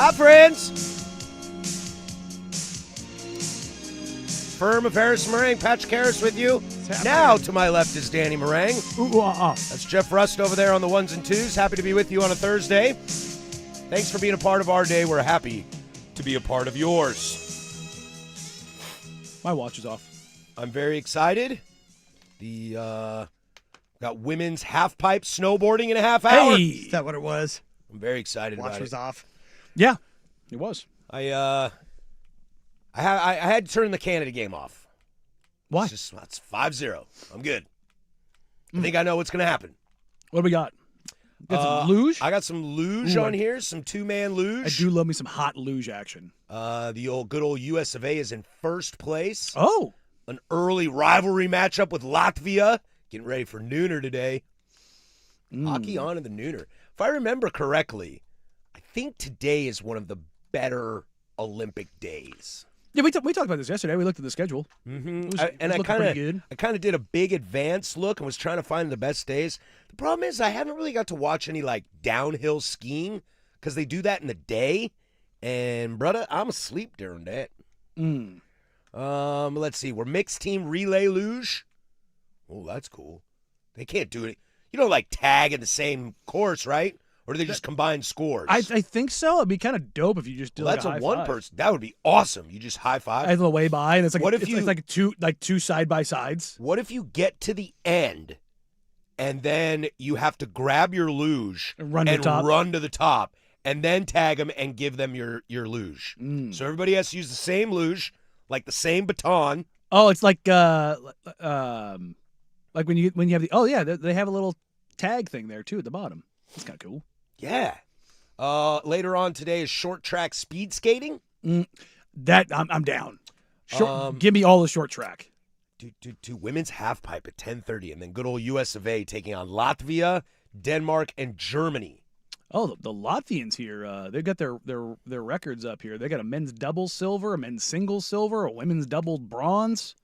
Hi, friends. Firm of Harris Meringue, Patrick Harris with you. Now to my left is Danny Meringue. That's Jeff Rust over there on the ones and twos. Happy to be with you on a Thursday. Thanks for being a part of our day. We're happy to be a part of yours. My watch is off. I'm very excited. Got women's half pipe snowboarding in a half hour. Hey! Is that what it was? I'm very excited Watch about was it. off. Yeah, it was. I had to turn the Canada game off. Why? It's 5-0. I'm good. I think I know what's going to happen. What do we got? Got some luge? I got some luge Ooh, on here, some two-man luge. I do love me some hot luge action. The good old US of A is in first place. Oh! An early rivalry matchup with Latvia. Getting ready for Nooner today. Hockey on in the Nooner. If I remember correctly, I think today is one of the better Olympic days. Yeah, we talked about this yesterday. We looked at the schedule. Mm-hmm. It was I looking pretty good. kind of did a big advance look and was trying to find the best days. The problem is I haven't really got to watch any like downhill skiing because they do that in the day, and brother, I'm asleep during that. Let's see. We're mixed team relay luge. Oh, that's cool. They can't do it. You don't like tag in the same course, right? Or do they just combine scores? I think so. It'd be kind of dope if you just did That's like a a one high five. person. That would be awesome. You just high five. I have a way by, and it's like What if it's you- like two side by sides. What if you get to the end and then you have to grab your luge And run to the top? run to the top and then tag them and give them your luge? So everybody has to use the same luge, like the same baton. Oh, it's like when you have the they have a little tag thing there too at the bottom. That's kind of cool. Yeah. Later on today is short track speed skating. That I'm down. Give me all the short track. Do women's half pipe at 10:30, and then good old US of A taking on Latvia, Denmark, and Germany. Oh, the Latvians here, they've got their records up here. They got a men's double silver, a men's single silver, a women's double bronze.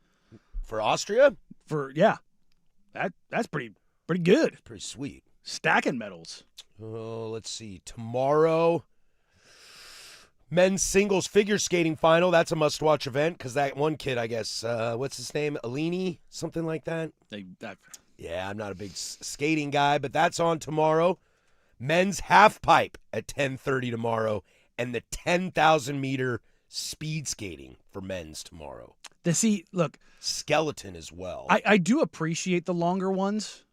For Austria, That's pretty good. pretty sweet. Stacking medals. Oh, let's see. Tomorrow, men's singles figure skating final. That's a must-watch event because that one kid, I guess, what's his name? Alini? Something like that? Yeah, I'm not a big skating guy, but that's on tomorrow. Men's half pipe at 10:30 tomorrow, and the 10,000-meter speed skating for men's tomorrow. Look, Skeleton as well. I do appreciate the longer ones,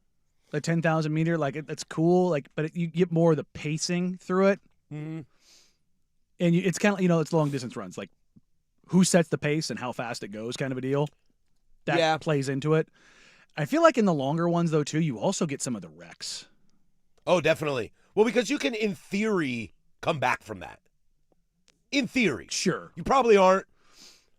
the 10,000 meter. Like it's cool. Like, but you get more of the pacing through it, and it's kind of it's long distance runs. Like, who sets the pace and how fast it goes, kind of a deal. That plays into it. I feel like in the longer ones though too, you also get some of the wrecks. Oh, definitely. Well, because you can, in theory, come back from that. In theory. Sure. You probably aren't,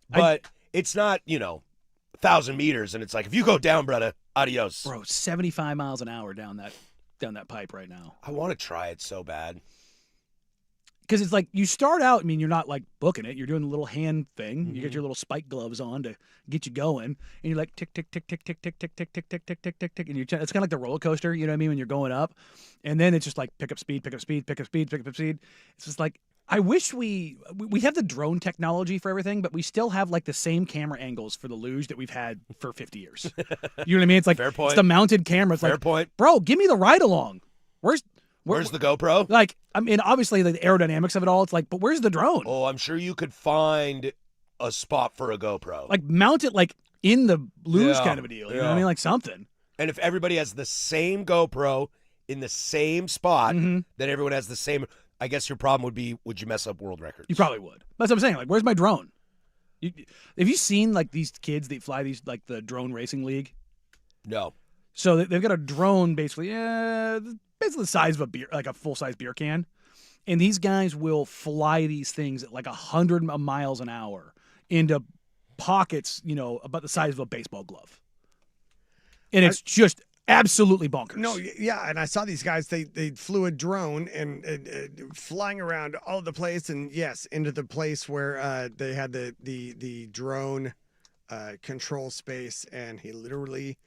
but it's not, 1,000 meters, and it's like, if you go down, brother, adios. Bro, 75 miles an hour down that pipe right now. I want to try it so bad. Because it's like you start out, you're not like booking it. You're doing the little hand thing. You get your little spike gloves on to get you going. And you're like tick, tick, tick, tick, tick, tick, tick, tick, tick, tick, tick, tick, tick, tick. And it's kind of like the roller coaster, you know what I mean, when you're going up. And then it's just like pick up speed, pick up speed, pick up speed, pick up speed. It's just like, I wish we have the drone technology for everything, but we still have like the same camera angles for the luge that we've had for 50 years. You know what I mean? It's like, Fair point. It's the mounted camera. It's Fair point. Bro, give me the ride along. Where's the GoPro? Like, obviously, the aerodynamics of it all, it's like, but where's the drone? Oh, I'm sure you could find a spot for a GoPro. Like, mount it, like, in the luge kind of a deal. You know what I yeah. mean? Like, something. And if everybody has the same GoPro in the same spot, then everyone has the same. I guess your problem would be, would you mess up world records? You probably would. That's what I'm saying. Like, where's my drone? Have you seen, like, these kids that fly these, like, the drone racing league? No. So they've got a drone, basically the size of a beer, like a full-size beer can. And these guys will fly these things at like 100 miles an hour into pockets, about the size of a baseball glove. And it's just absolutely bonkers. No, yeah, and I saw these guys. They flew a drone and flying around all over the place, and yes, into the place where they had the drone control space, and he literally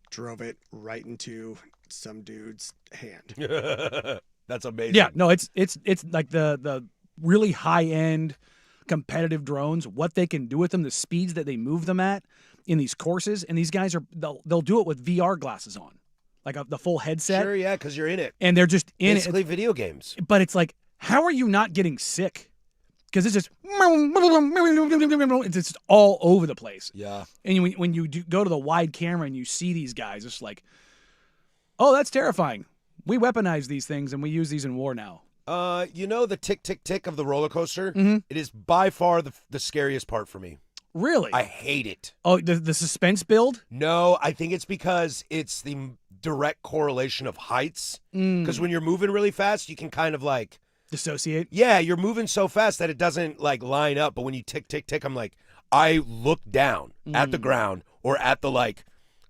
drove it right into some dude's hand. That's amazing. Yeah, no, it's like the really high end competitive drones, what they can do with them, the speeds that they move them at in these courses, and these guys they'll do it with VR glasses on, like the full headset. Sure, yeah, because you're in it. And they're just in Basically it. video games. But it's like, how are you not getting sick? Because it's just all over the place. Yeah. And when you go to the wide camera and you see these guys, it's like, oh, that's terrifying. We weaponize these things and we use these in war now. You know the tick, tick, tick of the roller coaster? Mm-hmm. It is by far the scariest part for me. Really? I hate it. Oh, the suspense build? No, I think it's because it's the direct correlation of heights. Because when you're moving really fast, you can kind of like... Dissociate? Yeah, you're moving so fast that it doesn't like line up. But when you tick, tick, tick, I'm like, I look down at the ground or at the like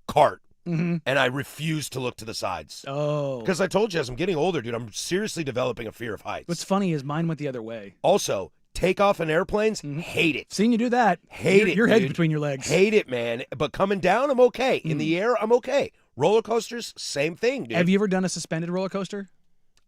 cart. Mm-hmm. And I refuse to look to the sides. Oh. Because I told you, as I'm getting older, dude, I'm seriously developing a fear of heights. What's funny is mine went the other way. Also, takeoff in airplanes, hate it. Seeing you do that, Hate it, your head dude. between your legs. Hate it, man. But coming down, I'm okay. In the air, I'm okay. Roller coasters, same thing, dude. Have you ever done a suspended roller coaster?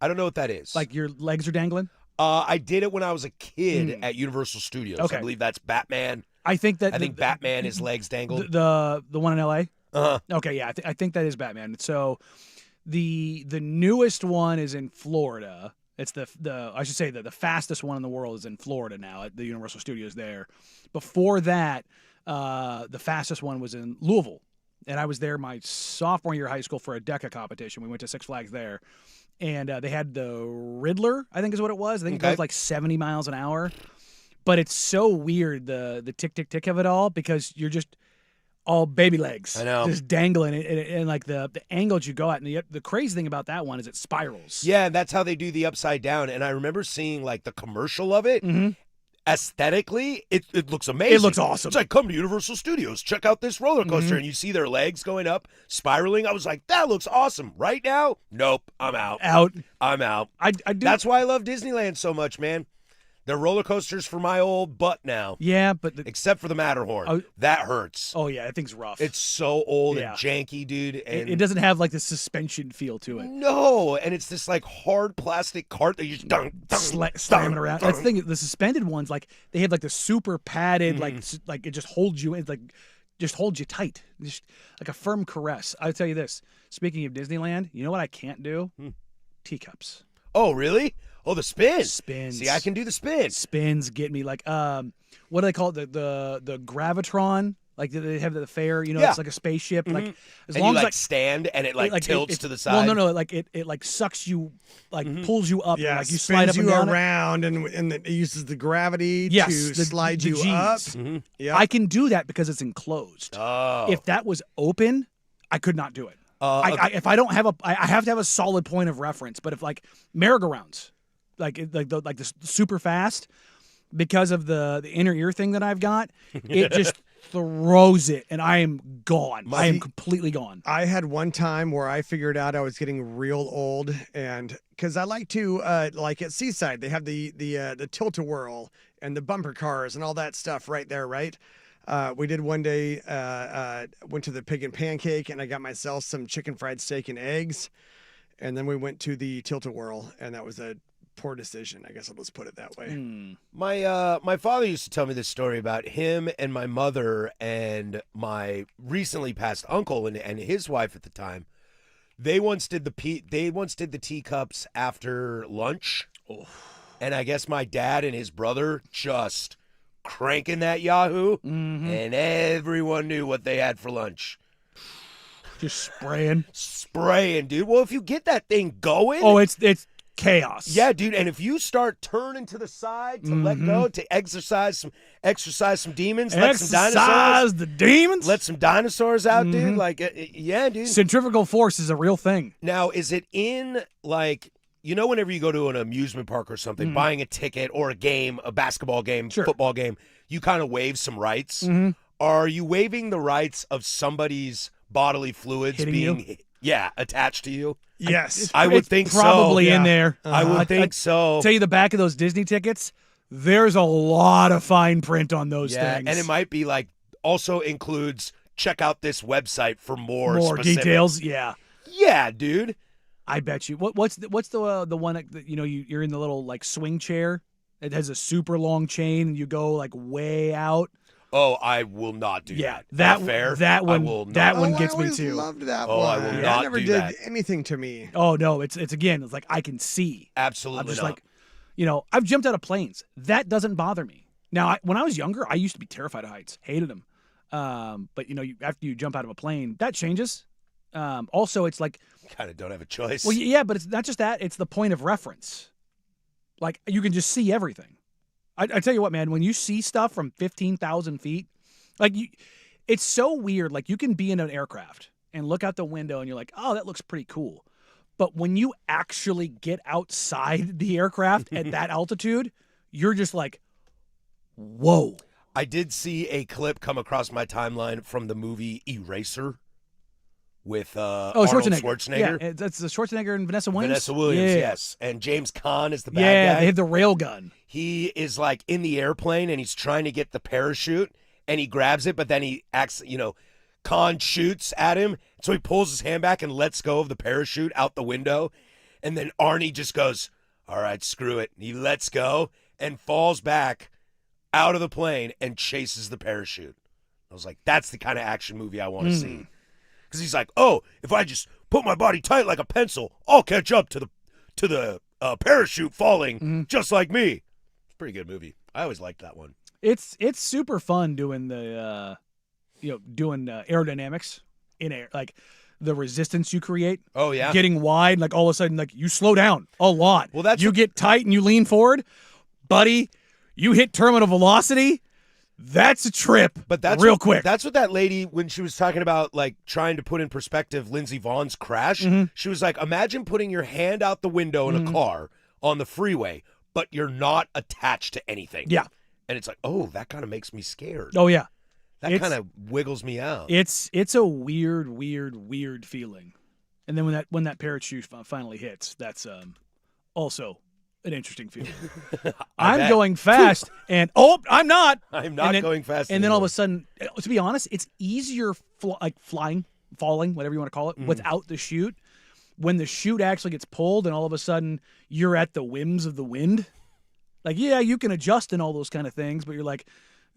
I don't know what that is. Like your legs are dangling? I did it when I was a kid at Universal Studios. Okay. I believe that's Batman. I think that I think Batman, his legs dangled. the one in LA. Uh-huh. Okay, yeah, I think that is Batman. So the newest one is in Florida. It's the I should say the fastest one in the world is in Florida now at the Universal Studios there. Before that, the fastest one was in Louisville, and I was there my sophomore year of high school for a DECA competition. We went to Six Flags there, and they had the Riddler, I think is what it was. I think it goes like 70 miles an hour, but it's so weird the tick tick tick of it all because you're just all baby legs. I know. Just dangling and like the angles you go at. And the crazy thing about that one is it spirals. Yeah, and that's how they do the upside down. And I remember seeing like the commercial of it. Mm-hmm. Aesthetically, it looks amazing. It looks awesome. It's like, come to Universal Studios, check out this roller coaster, and you see their legs going up, spiraling. I was like, that looks awesome. Right now, nope, I'm out. I'm out. I do. That's why I love Disneyland so much, man. They're roller coasters for my old butt now. Yeah, but except for the Matterhorn. That hurts. Oh yeah, that thing's rough. It's so old and janky, dude. And it doesn't have like the suspension feel to it. No, and it's this like hard plastic cart that you just slamming around. That's the thing. The suspended ones, like they have like the super padded, like it just holds you. It's like just holds you tight, just like a firm caress. I'll tell you this. Speaking of Disneyland, you know what I can't do? Teacups. Oh really? Oh, the spins. Spins. See, I can do the spins. Spins get me like what do they call it? The Gravitron. Like they have at the fair, you know, it's like a spaceship. Like as long you, as like stand and it like tilts to the side. Well, no, like it like sucks you, like pulls you up. Yeah, and, like you slide up spins and you down around, and it uses the gravity to slide the you Gs. up. Yeah, I can do that because it's enclosed. Oh. If that was open, I could not do it. If I don't have I have to have a solid point of reference. But if like merry-go-rounds, like the super fast, because of the inner ear thing that I've got, it just throws it, and I am gone. I am completely gone. I had one time where I figured out I was getting real old, and because I like to like at Seaside, they have the tilt-a-whirl and the bumper cars and all that stuff right there, right? We did one day, went to the Pig and Pancake, and I got myself some chicken fried steak and eggs, and then we went to the tilt-a-whirl, and that was a poor decision. I guess I'll just put it that way. My father used to tell me this story about him and my mother and my recently passed uncle and his wife at the time. They once did the teacups after lunch, and I guess my dad and his brother just cranking that Yahoo, and everyone knew what they had for lunch. Just spraying, dude. Well, if you get that thing going, it's chaos. Yeah, dude. And if you start turning to the side to let go, to exercise some demons, let some dinosaurs out, dude. Like, yeah, dude. Centrifugal force is a real thing. Now, is it in like, you know, whenever you go to an amusement park or something, buying a ticket or a game, a basketball game, football game, you kind of waive some rights. Are you waiving the rights of somebody's bodily fluids attached to you? Yes. I would think probably in there. I would think so. Tell you the back of those Disney tickets, there's a lot of fine print on those things. And it might be like also includes check out this website for more specific details. Yeah. Yeah, dude. I bet you. What's the one that, you know, you're in the little like swing chair It has a super long chain, and you go like way out. Oh, I will not do Yeah, that. Fair? that one, I will not. that one I gets me always too. loved that Oh, one. I will That not never do did that. anything to me. Oh no, it's again, it's like I can see. Absolutely I'm just not. like, I've jumped out of planes. That doesn't bother me. Now, when I was younger, I used to be terrified of heights, hated them. But after you jump out of a plane, that changes. Also, it's like, Kind of don't have a choice. well, yeah, but it's not just that; it's the point of reference. Like you can just see everything. I tell you what, man, when you see stuff from 15,000 feet, it's so weird. Like you can be in an aircraft and look out the window, and you're like, oh, that looks pretty cool. But when you actually get outside the aircraft at that altitude, you're just like, whoa. I did see a clip come across my timeline from the movie Eraser with Arnold Schwarzenegger. Yeah, that's the Schwarzenegger and Vanessa Williams. Vanessa Williams, Yeah. yes. And James Caan is the bad Yeah, guy. they have the rail gun. He is like in the airplane and he's trying to get the parachute and he grabs it, but then he acts, Khan shoots at him. So he pulls his hand back and lets go of the parachute out the window. And then Arnie just goes, all right, screw it. He lets go and falls back out of the plane and chases the parachute. I was like, that's the kind of action movie I want to see. Because he's like, oh, if I just put my body tight like a pencil, I'll catch up to the parachute falling just like me. It's a pretty good movie. I always liked that one. It's super fun doing the aerodynamics in air, like the resistance you create. Oh yeah, getting wide, like all of a sudden, like you slow down a lot. Well, that's you get tight and you lean forward, buddy. You hit terminal velocity. That's a trip. But that's real quick. That's what that lady, when she was talking about like trying to put in perspective Lindsey Vohn's crash, she was like, imagine putting your hand out the window in a car on the freeway, but you're not attached to anything. Yeah. And it's like, oh, that kind of makes me scared. Oh yeah. That kind of wiggles me out. It's a weird feeling. And then when that parachute finally hits, that's also an interesting feeling. I'm going fast, and I'm not. I'm not going fast. And then all of a sudden, to be honest, it's easier falling, whatever you want to call it, without the chute. When the chute actually gets pulled, and all of a sudden you're at the whims of the wind. Like, yeah, you can adjust and all those kind of things, but you're like,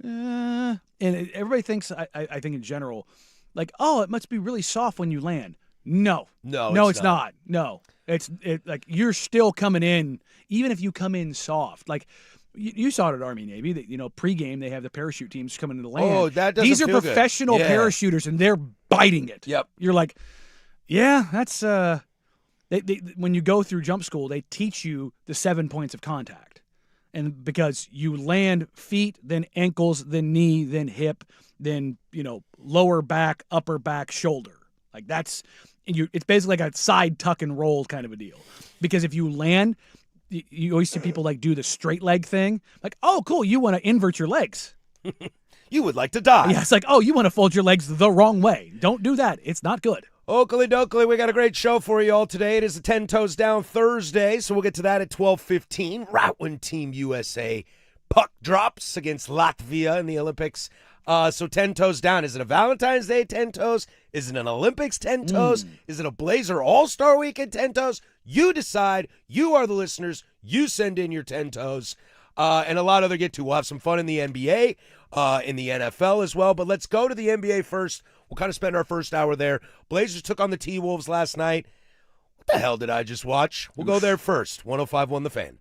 and everybody thinks, I think in general, like, oh, it must be really soft when you land. No, it's not. No, it's like you're still coming in, even if you come in soft. Like you saw it at Army Navy that pregame they have the parachute teams coming into land. Oh, that doesn't These are feel professional good. parachuters, and they're biting it. Yep. You're like, yeah, that's when you go through jump school, they teach you the 7 points of contact, and because you land feet, then ankles, then knee, then hip, then lower back, upper back, shoulder. Like that's. It's basically like a side tuck and roll kind of a deal. Because if you land, you always see people like do the straight leg thing. Like, oh, cool, you want to invert your legs. You would like to die. Yeah, it's like, oh, you want to fold your legs the wrong way. Don't do that. It's not good. Oakley Dokley, we got a great show for you all today. It is a 10 Toes Down Thursday, so we'll get to that at 12:15. Right when Team USA puck drops against Latvia in the Olympics. So 10 Toes Down. Is it a Valentine's Day 10 Toes? Is it an Olympics 10 Toes? Is it a Blazer All-Star Weekend 10 Toes? You decide. You are the listeners. You send in your 10 Toes. And a lot of other get to. We'll have some fun in the NBA, in the NFL as well. But let's go to the NBA first. We'll kind of spend our first hour there. Blazers took on the T-Wolves last night. What the hell did I just watch? We'll go there first. 105.1 The Fan.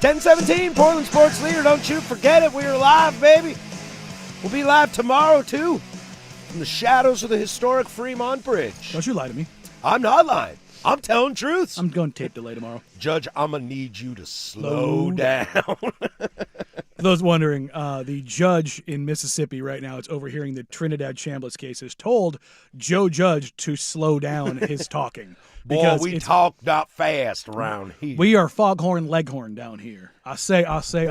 10:17, Portland Sports Leader. Don't you forget it. We are live, baby. We'll be live tomorrow, too, from the shadows of the historic Fremont Bridge. Don't you lie to me. I'm not lying. I'm telling truths. I'm going to tape delay tomorrow. Judge, I'm going to need you to slow down. For those wondering, the judge in Mississippi right now is overhearing the Trinidad Chambliss case has told Joe Judge to slow down his talking. Boy, we talk not fast around here. We are foghorn leghorn down here. I say. I say.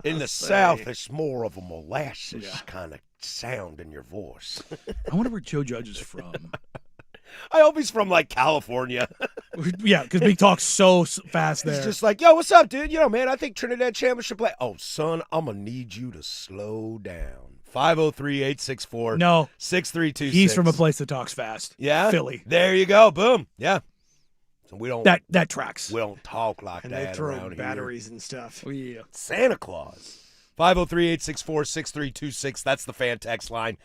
In the South, it's more of a molasses kind of sound in your voice. I wonder where Joe Judge is from. I hope he's from, like, California. Yeah, because we talk so fast there. He's just like, yo, what's up, dude? Man, I think Trinidad Chambliss should play. Oh, son, I'm going to need you to slow down. 503-864. No. 6326. He's from a place that talks fast. Yeah? Philly. There you go. Boom. Yeah. So we don't. That tracks. We don't talk like and that they throw around batteries and stuff. Oh, yeah. Santa Claus. 503-864-6326. That's the fan text line.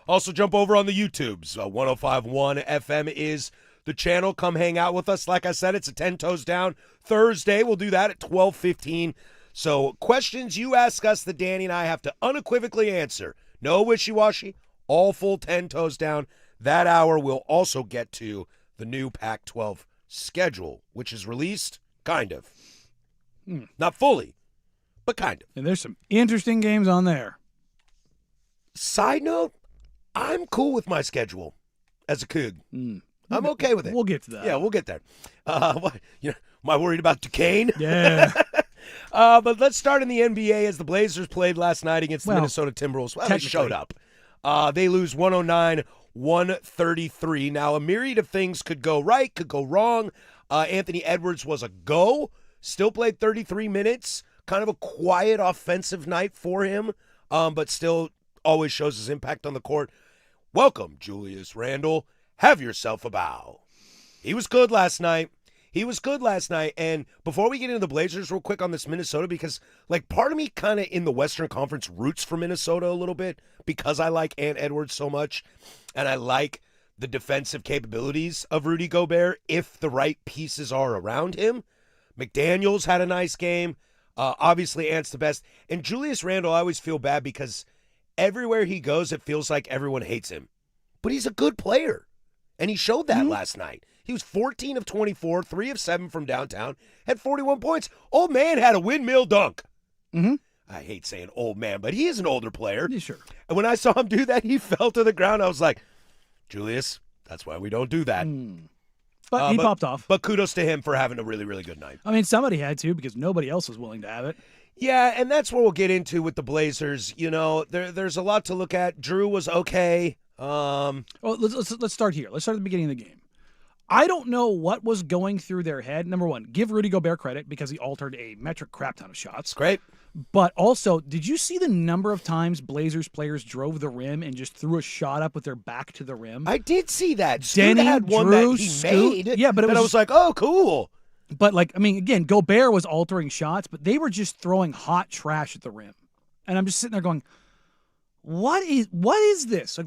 Also, jump over on the YouTubes. 105.1 FM is the channel. Come hang out with us. Like I said, it's a 10 Toes Down Thursday. We'll do that at 12:15. So questions you ask us that Danny and I have to unequivocally answer. No wishy-washy. All full 10 Toes Down. That hour we'll also get to the new Pac-12 schedule, which is released, kind of. Not fully, but kind of. And there's some interesting games on there. Side note, I'm cool with my schedule as a Coug. I'm okay with it. We'll get to that. Yeah, we'll get there. Am I worried about Duquesne? Yeah. But let's start in the NBA as the Blazers played last night against the Minnesota Timberwolves. Well, they showed up. They lose 109-133. Now, a myriad of things could go right, could go wrong. Anthony Edwards was a go. Still played 33 minutes. Kind of a quiet offensive night for him, but still always shows his impact on the court. Welcome, Julius Randle. Have yourself a bow. He was good last night. And before we get into the Blazers real quick on this Minnesota, because like part of me kind of in the Western Conference roots for Minnesota a little bit because I like Ant Edwards so much and I like the defensive capabilities of Rudy Gobert if the right pieces are around him. McDaniels had a nice game. Obviously, Ant's the best. And Julius Randle, I always feel bad because everywhere he goes, it feels like everyone hates him. But he's a good player. And he showed that last night. He was 14 of 24, 3 of 7 from downtown, had 41 points. Old man had a windmill dunk. Mm-hmm. I hate saying old man, but he is an older player. Yeah, sure. And when I saw him do that, he fell to the ground. I was like, Julius, that's why we don't do that. But he popped off. But kudos to him for having a really, really good night. I mean, somebody had to because nobody else was willing to have it. Yeah, and that's what we'll get into with the Blazers. There's a lot to look at. Drew was okay. Well, let's start here. Let's start at the beginning of the game. I don't know what was going through their head. Number one, give Rudy Gobert credit because he altered a metric crap ton of shots. Great. But also, did you see the number of times Blazers players drove the rim and just threw a shot up with their back to the rim? I did see that. Denny Scoot had one Drew, that he Scoot. made. Yeah, but I was like, oh, cool. But, again, Gobert was altering shots, but they were just throwing hot trash at the rim. And I'm just sitting there going, what is this?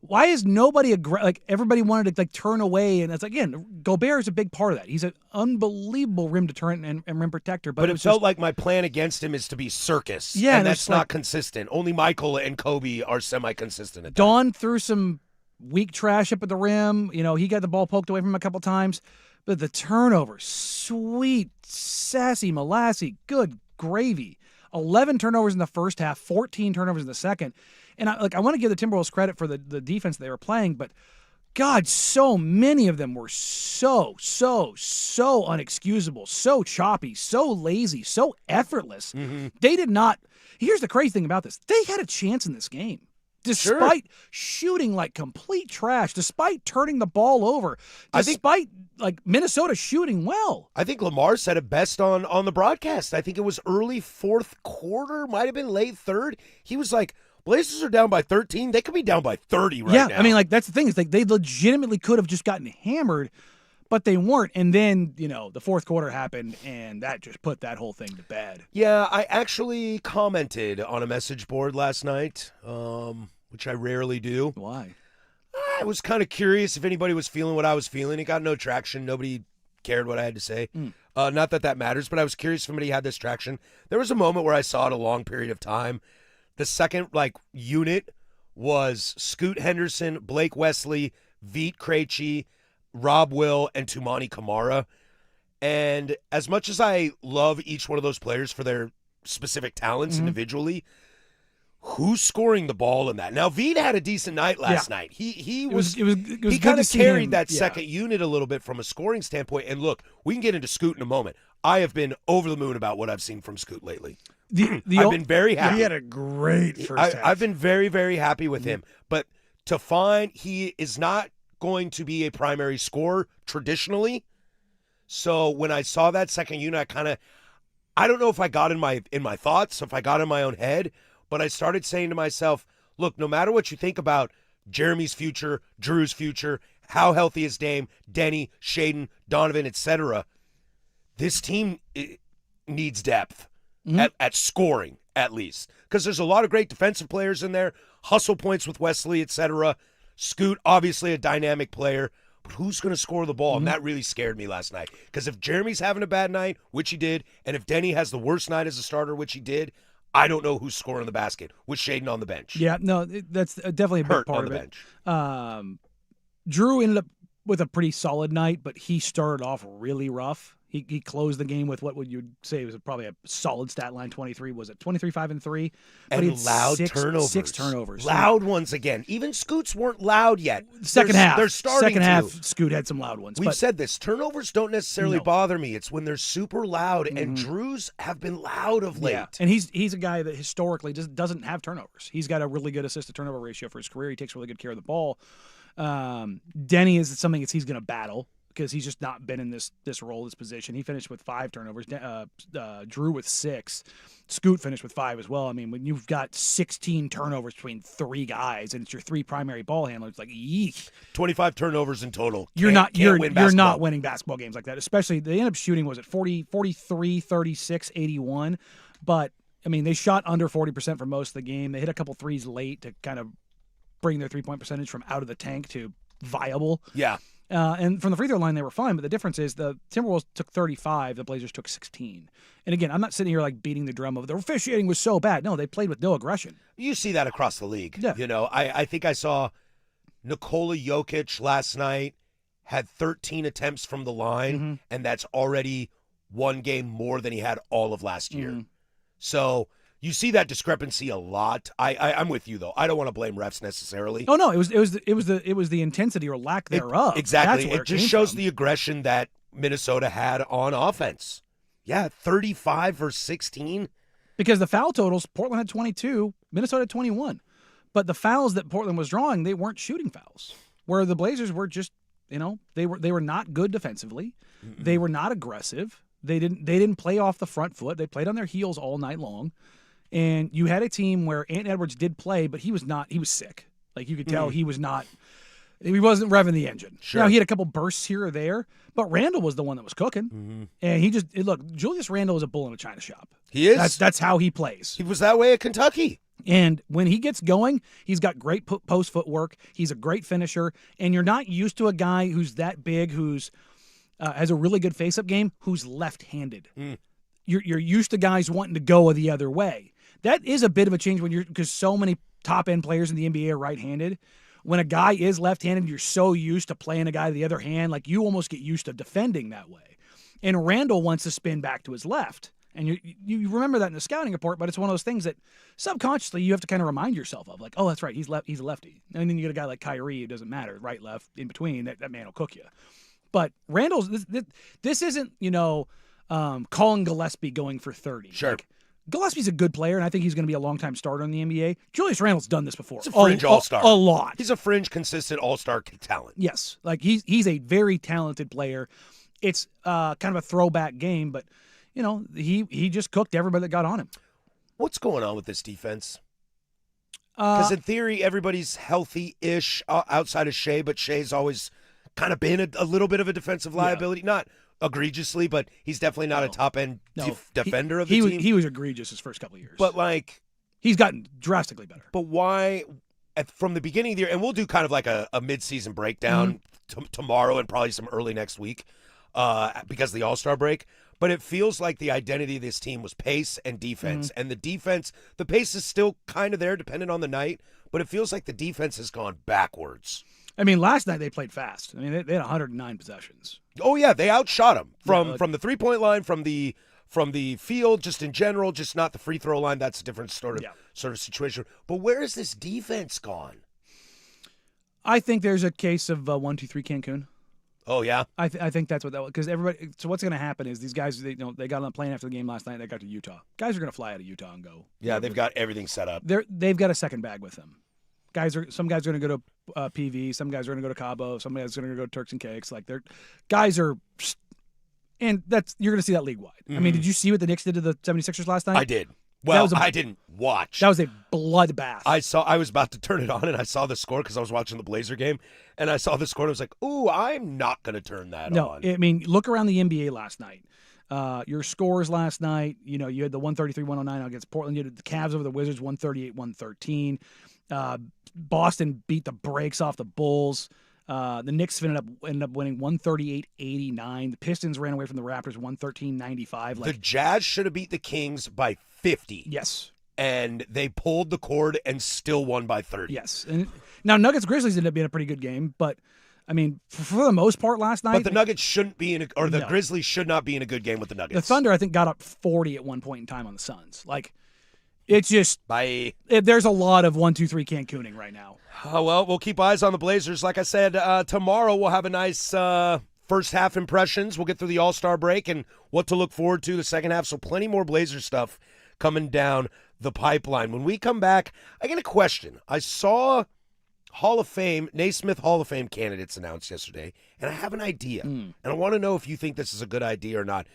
Why is nobody everybody wanted to turn away? And it's again, Gobert is a big part of that. He's an unbelievable rim deterrent and rim protector. But it felt like my plan against him is to be circus. Yeah, and that's not consistent. Only Michael and Kobe are semi-consistent at that. Dawn threw some weak trash up at the rim. He got the ball poked away from him a couple times. But the turnover, sweet, sassy, molassy, good gravy. 11 turnovers in the first half, 14 turnovers in the second. And I want to give the Timberwolves credit for the defense they were playing, but God, so many of them were so unexcusable, so choppy, so lazy, so effortless. Mm-hmm. They did not. Here's the crazy thing about this. They had a chance in this game. Despite shooting like complete trash, despite turning the ball over, despite Minnesota shooting well. I think Lamar said it best on the broadcast. I think it was early fourth quarter, might have been late third. He was like, Blazers are down by 13. They could be down by 30 right now. Yeah, I mean, that's the thing. Is they legitimately could have just gotten hammered, but they weren't. And then, the fourth quarter happened, and that just put that whole thing to bed. Yeah, I actually commented on a message board last night, which I rarely do. Why? I was kind of curious if anybody was feeling what I was feeling. It got no traction. Nobody cared what I had to say. Not that matters, but I was curious if anybody had this traction. There was a moment where I saw it a long period of time. The second unit was Scoot Henderson, Blake Wesley, Veet Krejci, Rob Will, and Tumani Kamara. And as much as I love each one of those players for their specific talents individually, who's scoring the ball in that? Now, Veet had a decent night last night. He kind of carried that second unit a little bit from a scoring standpoint. And look, we can get into Scoot in a moment. I have been over the moon about what I've seen from Scoot lately. I've been very happy. He had a great first half. I've been very, very happy with him. But to find he is not going to be a primary scorer traditionally. So when I saw that second unit, I don't know if I got in my thoughts, if I got in my own head, but I started saying to myself, look, no matter what you think about Jeremy's future, Drew's future, how healthy is Dame, Denny, Shaden, Donovan, etc., this team needs depth at scoring, at least. Because there's a lot of great defensive players in there, hustle points with Wesley, etc. Scoot, obviously a dynamic player. But who's going to score the ball? And that really scared me last night. Because if Jeremy's having a bad night, which he did, and if Denny has the worst night as a starter, which he did, I don't know who's scoring the basket with Shaden on the bench. Yeah, no, that's definitely a big part of it. Bench. Drew ended up with a pretty solid night, but he started off really rough. He closed the game with what would you say was probably a solid stat line, 23. Was it 23, 5, and 3? But and he had loud turnovers. 6 turnovers. Loud ones again. Even Scoots weren't loud yet. Second half. They're starting Second half, Scoot had some loud ones. We've said this. Turnovers don't necessarily bother me. It's when they're super loud, and Drew's have been loud of late. Yeah. And he's a guy that historically just doesn't have turnovers. He's got a really good assist-to-turnover ratio for his career. He takes really good care of the ball. Denny is something that he's going to battle, because he's just not been in this role, this position. He finished with 5 turnovers. Drew with 6. Scoot finished with 5 as well. I mean, when you've got 16 turnovers between 3 guys and it's your 3 primary ball handlers, like, yeek. 25 turnovers in total. You're not winning basketball games like that. Especially they end up shooting, was it 43, 36, 81. But I mean, they shot under 40% for most of the game. They hit a couple threes late to kind of bring their 3-point percentage from out of the tank to viable. Yeah. And from the free throw line, they were fine. But the difference is the Timberwolves took 35, the Blazers took 16. And again, I'm not sitting here beating the drum of their officiating was so bad. No, they played with no aggression. You see that across the league. Yeah. You know, I think I saw Nikola Jokic last night had 13 attempts from the line, and that's already one game more than he had all of last year. So you see that discrepancy a lot. I'm with you though. I don't want to blame refs necessarily. Oh no, it was the intensity or lack thereof. Exactly. That's where it just shows from. the aggression that Minnesota had on offense. Yeah, 35 versus 16. Because the foul totals, Portland had 22, Minnesota had 21. But the fouls that Portland was drawing, they weren't shooting fouls. Where the Blazers were just, they were not good defensively. They were not aggressive. They didn't play off the front foot. They played on their heels all night long. And you had a team where Ant Edwards did play, but he was sick. Like, you could tell he wasn't revving the engine. Sure. Now, he had a couple bursts here or there, but Randall was the one that was cooking. And Julius Randall is a bull in a china shop. He is. That's how he plays. He was that way at Kentucky. And when he gets going, he's got great post footwork. He's a great finisher. And you're not used to a guy who's that big, who's has a really good face-up game, who's left-handed. You're used to guys wanting to go the other way. That is a bit of a change because so many top-end players in the NBA are right-handed. When a guy is left-handed, you're so used to playing a guy the other hand, like you almost get used to defending that way. And Randall wants to spin back to his left. And you remember that in the scouting report, but it's one of those things that subconsciously you have to kind of remind yourself of, like, oh, that's right, he's a lefty. And then you get a guy like Kyrie, it doesn't matter, right, left, in between, that man will cook you. But Randall's this isn't, Colin Gillespie going for 30. Sure. Like, Gillespie's a good player, and I think he's going to be a long-time starter in the NBA. Julius Randle's done this before. He's a fringe all-star. A lot. He's a fringe, consistent all-star talent. Yes. Like, he's a very talented player. It's kind of a throwback game, but, he just cooked everybody that got on him. What's going on with this defense? Because in theory, everybody's healthy-ish outside of Shea, but Shea's always kind of been a little bit of a defensive liability. Not egregiously, but he's definitely not a top-end defender of the team. He was egregious his first couple of years. But, he's gotten drastically better. But why, from the beginning of the year, and we'll do kind of like a mid-season breakdown tomorrow and probably some early next week, because of the All-Star break. But it feels like the identity of this team was pace and defense. And the defense, the pace is still kind of there depending on the night, but it feels like the defense has gone backwards. I mean, last night they played fast. I mean, they had 109 possessions. Oh, yeah, they outshot them from the three-point line, from the field, just in general, just not the free throw line. That's a different sort of situation. But where is this defense gone? I think there's a case of 1-2-3 Cancun. Oh, yeah? I think that's what that was. Because everybody. So what's going to happen is these guys, they got on the plane after the game last night. They got to Utah. Guys are going to fly out of Utah and go. Yeah, they've got everything set up. They've got a second bag with them. Some guys are going to go to PV. Some guys are going to go to Cabo. Some guys are going to go to Turks and Caicos. Like guys are, and you're going to see that league wide. I mean, did you see what the Knicks did to the 76ers last night? I did. Well, I didn't watch. That was a bloodbath. I was about to turn it on, and I saw the score because I was watching the Blazer game, and I saw the score, and I was like, ooh, I'm not going to turn that on. No, I mean, look around the NBA last night. Your scores last night, you had the 133-109 against Portland. You had the Cavs over the Wizards, 138-113. Boston beat the brakes off the Bulls. The Knicks ended up winning 138-89. The Pistons ran away from the Raptors 113-95. The Jazz should have beat the Kings by 50. Yes. And they pulled the cord and still won by 30. Yes. And now Nuggets Grizzlies ended up being a pretty good game, but I mean, for the most part last night. But the Nuggets shouldn't be the Grizzlies should not be in a good game with the Nuggets. The Thunder, I think, got up 40 at one point in time on the Suns. Like, it's just there's a lot of 1-2-3 Cancooning right now. Well, we'll keep eyes on the Blazers. Like I said, tomorrow we'll have a nice first half impressions. We'll get through the All-Star break and what to look forward to the second half. So plenty more Blazer stuff coming down the pipeline. When we come back, I get a question. I saw Naismith Hall of Fame candidates announced yesterday, and I have an idea. And I want to know if you think this is a good idea or not.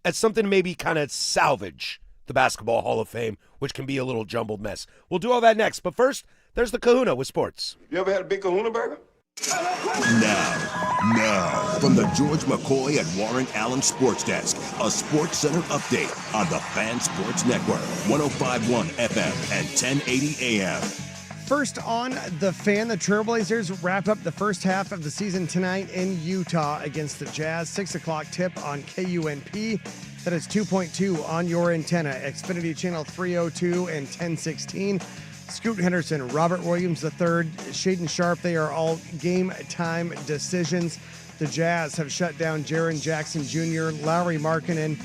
As something to maybe kind of salvage the Basketball Hall of Fame, which can be a little jumbled mess. We'll do all that next. But first, there's the Kahuna with sports. You ever had a big Kahuna burger? Now, from the George McCoy and Warren Allen Sports Desk, a Sports Center update on the Fan Sports Network, 105.1 FM and 1080 AM. First on The Fan, the Trailblazers wrap up the first half of the season tonight in Utah against the Jazz. 6 o'clock tip on KUNP. That is 2.2 on your antenna. Xfinity Channel 302 and 1016. Scoot Henderson, Robert Williams III, Shaden Sharp, they are all game time decisions. The Jazz have shut down Jaren Jackson Jr., Lowry Markkanen.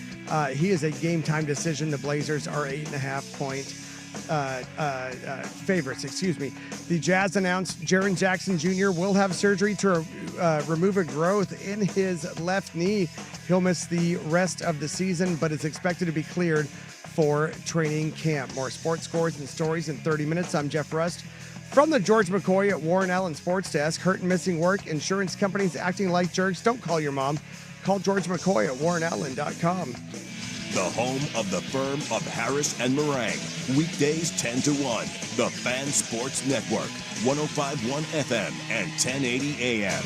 He is a game time decision. The Blazers are 8.5-point favorites. The Jazz announced Jaren Jackson Jr. will have surgery to remove a growth in his left knee. He'll miss the rest of the season, but is expected to be cleared for training camp. More sports scores and stories in 30 minutes. I'm Jeff Rust from the George McCoy at Warren Allen Sports Desk. Hurt and missing work, insurance companies acting like jerks. Don't call your mom. Call George McCoy at warrenallen.com. The home of the firm of Harris and Meringue. Weekdays 10 to 1. The Fan Sports Network, 105.1 FM and 1080 AM.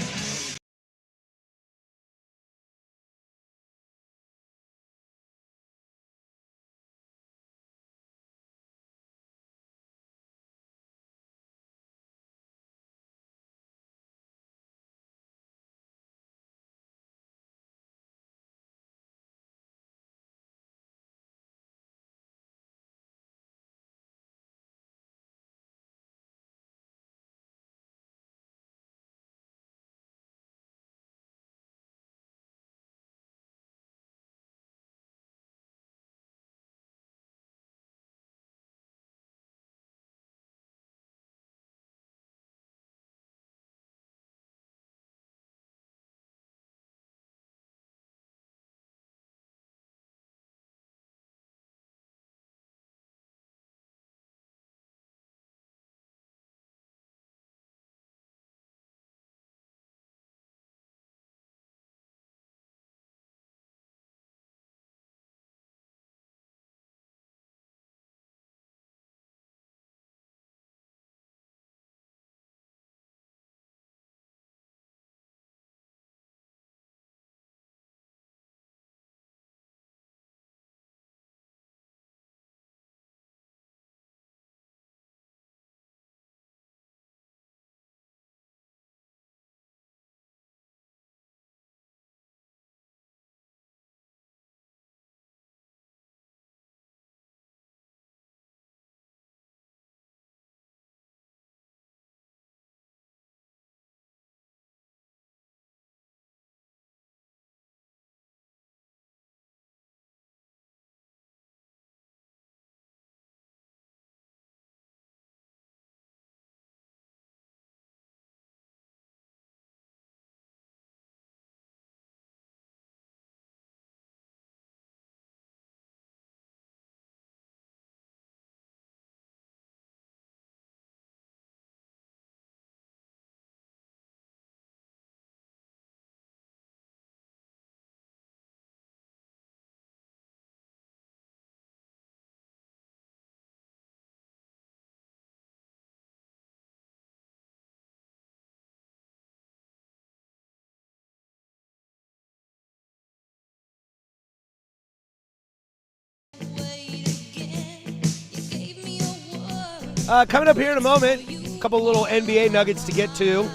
Coming up here in a moment, a couple little NBA nuggets to get to.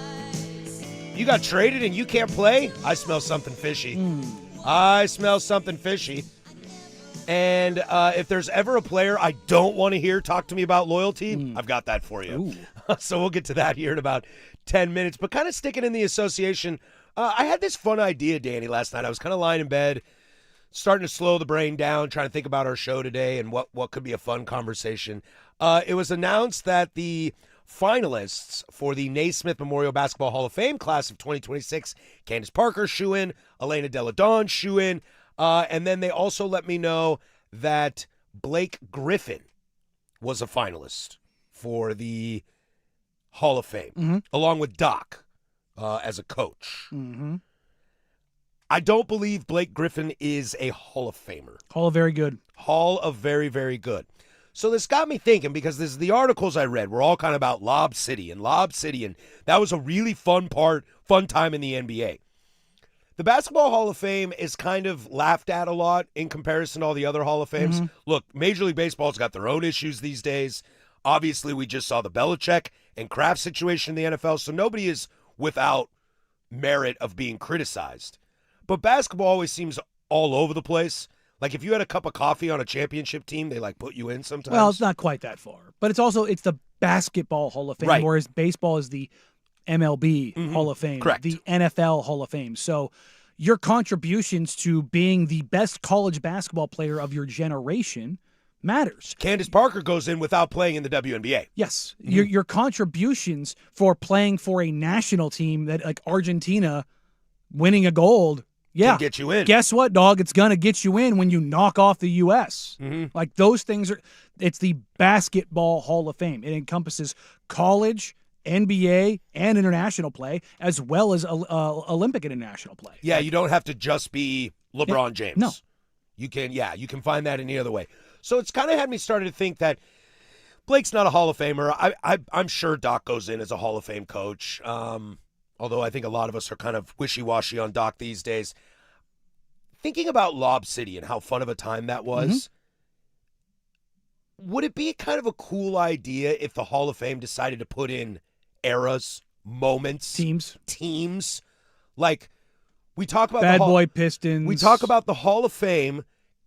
You got traded and you can't play? I smell something fishy. I smell something fishy. And if there's ever a player I don't want to hear talk to me about loyalty, I've got that for you. So we'll get to that here in about 10 minutes. But kind of sticking in the association, I had this fun idea, Danny, last night. I was kind of lying in bed, starting to slow the brain down, trying to think about our show today and what could be a fun conversation. It was announced that the finalists for the Naismith Memorial Basketball Hall of Fame class of 2026, Candace Parker, shoe-in, Elena Delle Donne, shoe-in, and then they also let me know that Blake Griffin was a finalist for the Hall of Fame, along with Doc as a coach. I don't believe Blake Griffin is a Hall of Famer. Hall of very good. Hall of very, very good. So this got me thinking, because this is the articles I read were all kind of about Lob City, and that was a really fun time in the NBA. The Basketball Hall of Fame is kind of laughed at a lot in comparison to all the other Hall of Fames. Look, Major League Baseball's got their own issues these days. Obviously, we just saw the Belichick and Kraft situation in the NFL, so nobody is without merit of being criticized. But basketball always seems all over the place. Like, if you had a cup of coffee on a championship team, they, put you in sometimes. Well, it's not quite that far. But it's the Basketball Hall of Fame, Right. whereas baseball is the MLB Hall of Fame, Correct. the NFL Hall of Fame. So your contributions to being the best college basketball player of your generation matters. Candace Parker goes in without playing in the WNBA. Yes. Your contributions for playing for a national team that, like Argentina, winning a gold, Can get you in. Guess what, dog? It's going to get you in when you knock off the U.S. Like, those things it's the Basketball Hall of Fame. It encompasses college, NBA, and international play, as well as Olympic and international play. Yeah, you don't have to just be LeBron James. No. You can find that any other way. So it's kind of had me started to think that Blake's not a Hall of Famer. I'm sure Doc goes in as a Hall of Fame coach. Although I think a lot of us are kind of wishy-washy on Doc these days. Thinking about Lob City and how fun of a time that was, would it be kind of a cool idea if the Hall of Fame decided to put in eras, moments, teams? Like, we talk about Bad Boy Pistons. We talk about the Hall of Fame.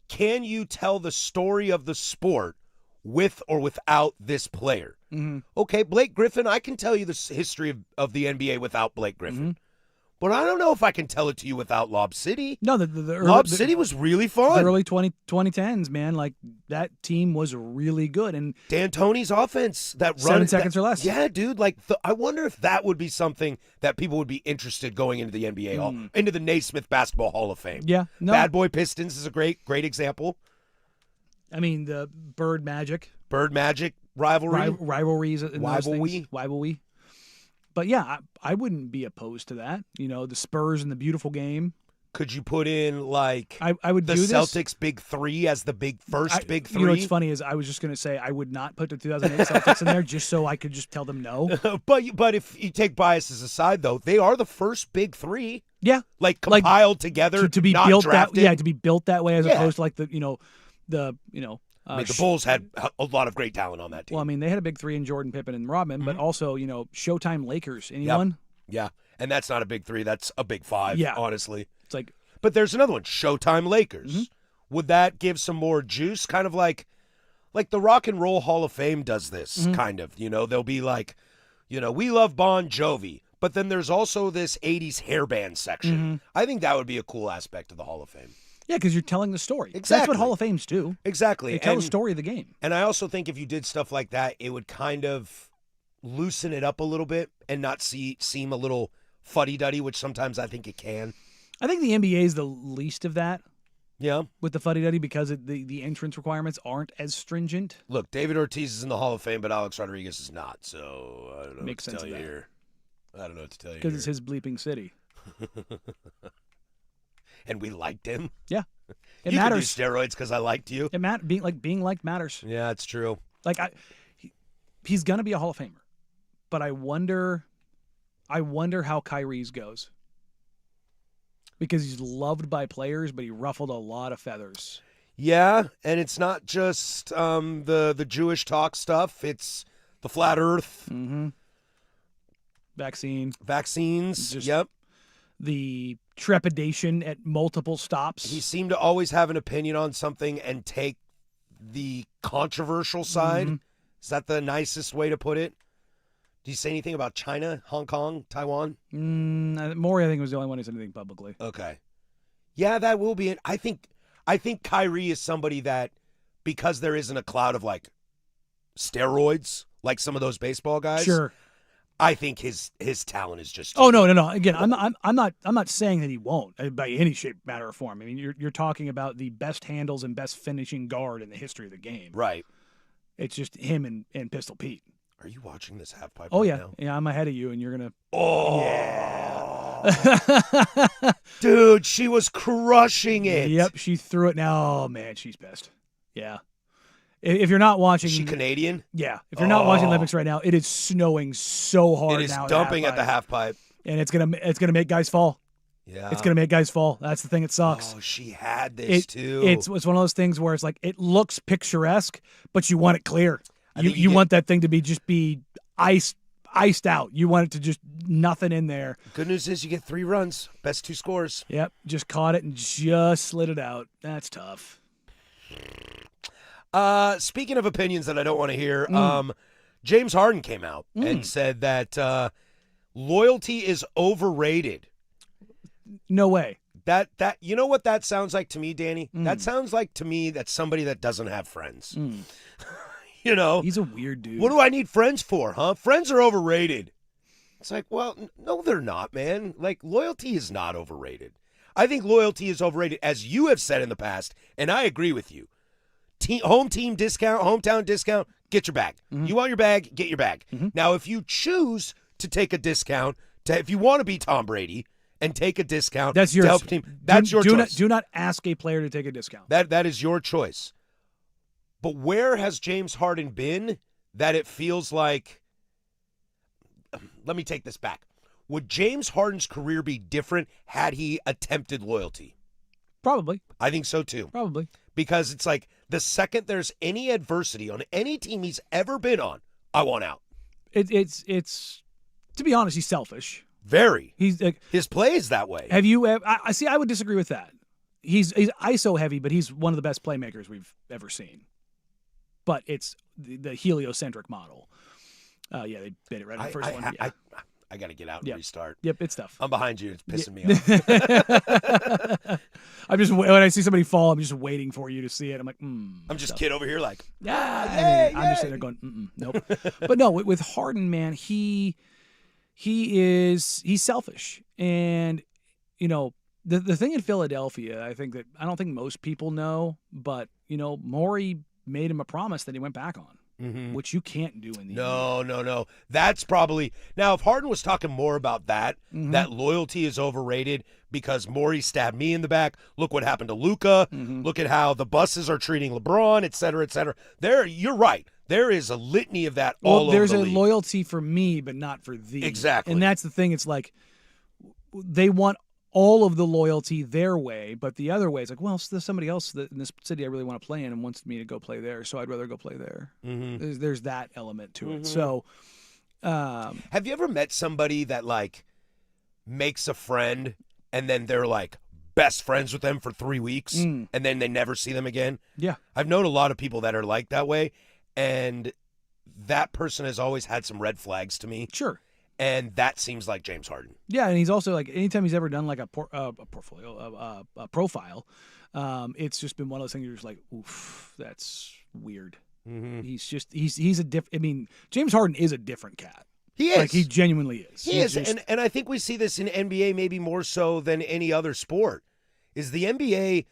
Can you tell the story of the sport with or without this player? Okay, Blake Griffin, I can tell you the history of the NBA without Blake Griffin. But I don't know if I can tell it to you without Lob City. No, Lob City was really fun. The early 2010s, man. Like, that team was really good. And D'Antoni's offense, that run. 7 seconds or less. Yeah, dude. Like, I wonder if that would be something that people would be interested going into the NBA, into the Naismith Basketball Hall of Fame. Yeah. No. Bad Boy Pistons is a great example. I mean, the Bird Magic rivalry. Rivalries. And those Rivalry. things. Rivalry. But yeah, I wouldn't be opposed to that. You know, the Spurs and the beautiful game. Could you put in, like, I would the do this. Celtics big three as the first big three? You know what's funny is I was just going to say I would not put the 2008 Celtics in there just so I could just tell them no. But if you take biases aside, though, they are the first big three. Yeah. Like, compiled together, to be not built drafted. to be built that way as opposed to like I mean, the Bulls had a lot of great talent on that team. Well, I mean, they had a big three in Jordan, Pippen, and Rodman, but also, Showtime Lakers. Anyone? Yeah, and that's not a big three. That's a big five, honestly. It's like, but there's another one, Showtime Lakers. Would that give some more juice? Kind of like the Rock and Roll Hall of Fame does this, kind of. They'll be like, we love Bon Jovi, but then there's also this 80s hairband section. I think that would be a cool aspect of the Hall of Fame. Yeah, because you're telling the story. Exactly. That's what Hall of Fames do. Exactly. They tell the story of the game. And I also think if you did stuff like that, it would kind of loosen it up a little bit and not seem a little fuddy-duddy, which sometimes I think it can. I think the NBA is the least of that. Yeah. With the fuddy-duddy because the entrance requirements aren't as stringent. Look, David Ortiz is in the Hall of Fame, but Alex Rodriguez is not. So I don't know Makes what to sense tell you of that. here. I don't know what to tell you Because it's his bleeping city. And we liked him. Yeah. It you matters. Can do steroids because I liked you. It being liked matters. Yeah, it's true. Like he's gonna be a Hall of Famer, but I wonder how Kyrie's goes because he's loved by players, but he ruffled a lot of feathers. Yeah, and it's not just the Jewish talk stuff. It's the flat Earth, vaccines. Just- Yep. The trepidation at multiple stops. He seemed to always have an opinion on something and take the controversial side. Mm-hmm. Is that the nicest way to put it? Did you say anything about China, Hong Kong, Taiwan? Maury, I think, was the only one who said anything publicly. Okay. Yeah, that will be it. I think Kyrie is somebody that, because there isn't a cloud of like steroids like some of those baseball guys. Sure. I think his talent is just. Oh no. Again, I'm not saying that he won't by any shape, matter, or form. I mean, you're talking about the best handles and best finishing guard in the history of the game. Right. It's just him and Pistol Pete. Are you watching this half pipe? Oh right yeah, now? yeah. I'm ahead of you, and you're gonna. Oh Yeah. dude, she was crushing it. Yep, she threw it. Now, oh man, she's pissed. Yeah. If you're not watching, Is she Canadian? Yeah. If you're not watching Olympics right now, it is snowing so hard It is now. dumping at the half pipe. and it's gonna make guys fall. Yeah. It's gonna make guys fall. That's the thing that sucks. Oh, she had this too. It's one of those things where it's like it looks picturesque, but you want it clear. I You think you want that thing to be iced out. You want it to just nothing in there. Good news is you get 3 runs, best 2 scores. Yep, just caught it and just slid it out. That's tough. Speaking of opinions that I don't want to hear, James Harden came out and said that loyalty is overrated. No way. That you know what that sounds like to me, Danny? That sounds like to me that's somebody that doesn't have friends. You know? He's a weird dude. What do I need friends for, huh? Friends are overrated. It's like, well, no, they're not, man. Like, loyalty is not overrated. I think loyalty is overrated, as you have said in the past, and I agree with you. Home team discount, hometown discount, get your bag. You want your bag, get your bag. Now, if you choose to take a discount, if you want to be Tom Brady and take a discount That's to yours. help the team, that's your choice. Do not ask a player to take a discount. That is your choice. But where has James Harden been that it feels like, let me take this back. Would James Harden's career be different had he attempted loyalty? Probably. I think so too. Probably. Because it's like the second there's any adversity on any team he's ever been on, I want out. It's to be honest, he's selfish. Very. He's like, His play is that way. have you ever, I see, I would disagree with that. He's ISO heavy, but he's one of the best playmakers we've ever seen. But it's the heliocentric model. Yeah, they bit it right on the first one. Yeah. I got to get out and restart. Yep, it's tough. I'm behind you. It's pissing me off. I'm just when I see somebody fall, I'm just waiting for you to see it. I'm like, I'm just kid over here like, I'm just sitting there going, nope. But no, with Harden, man, he's selfish, and you know the thing in Philadelphia, I don't think most people know, but you know, Maury made him a promise that he went back on. Which you can't do in the NBA. No. That's probably now. If Harden was talking more about that, that loyalty is overrated because Maury stabbed me in the back. Look what happened to Luka. Look at how the buses are treating LeBron, et cetera, et cetera. You're right. There is a litany of that all over there's the a league. loyalty for me, but not for thee. Exactly. And that's the thing. It's like they want all of the loyalty their way, but the other way is like, well, there's somebody else in this city I really want to play in and wants me to go play there, so I'd rather go play there. There's that element to it. So, have you ever met somebody that like makes a friend and then they're like best friends with them for 3 weeks and then they never see them again? Yeah. I've known a lot of people that are like that way, and that person has always had some red flags to me. Sure. And that seems like James Harden. Yeah, and he's also like anytime he's ever done like a portfolio, a profile, it's just been one of those things you're just like, oof, that's weird. He's a different. I mean, James Harden is a different cat. He is. Like he genuinely is. He is, and I think we see this in NBA maybe more so than any other sport. Is the NBA,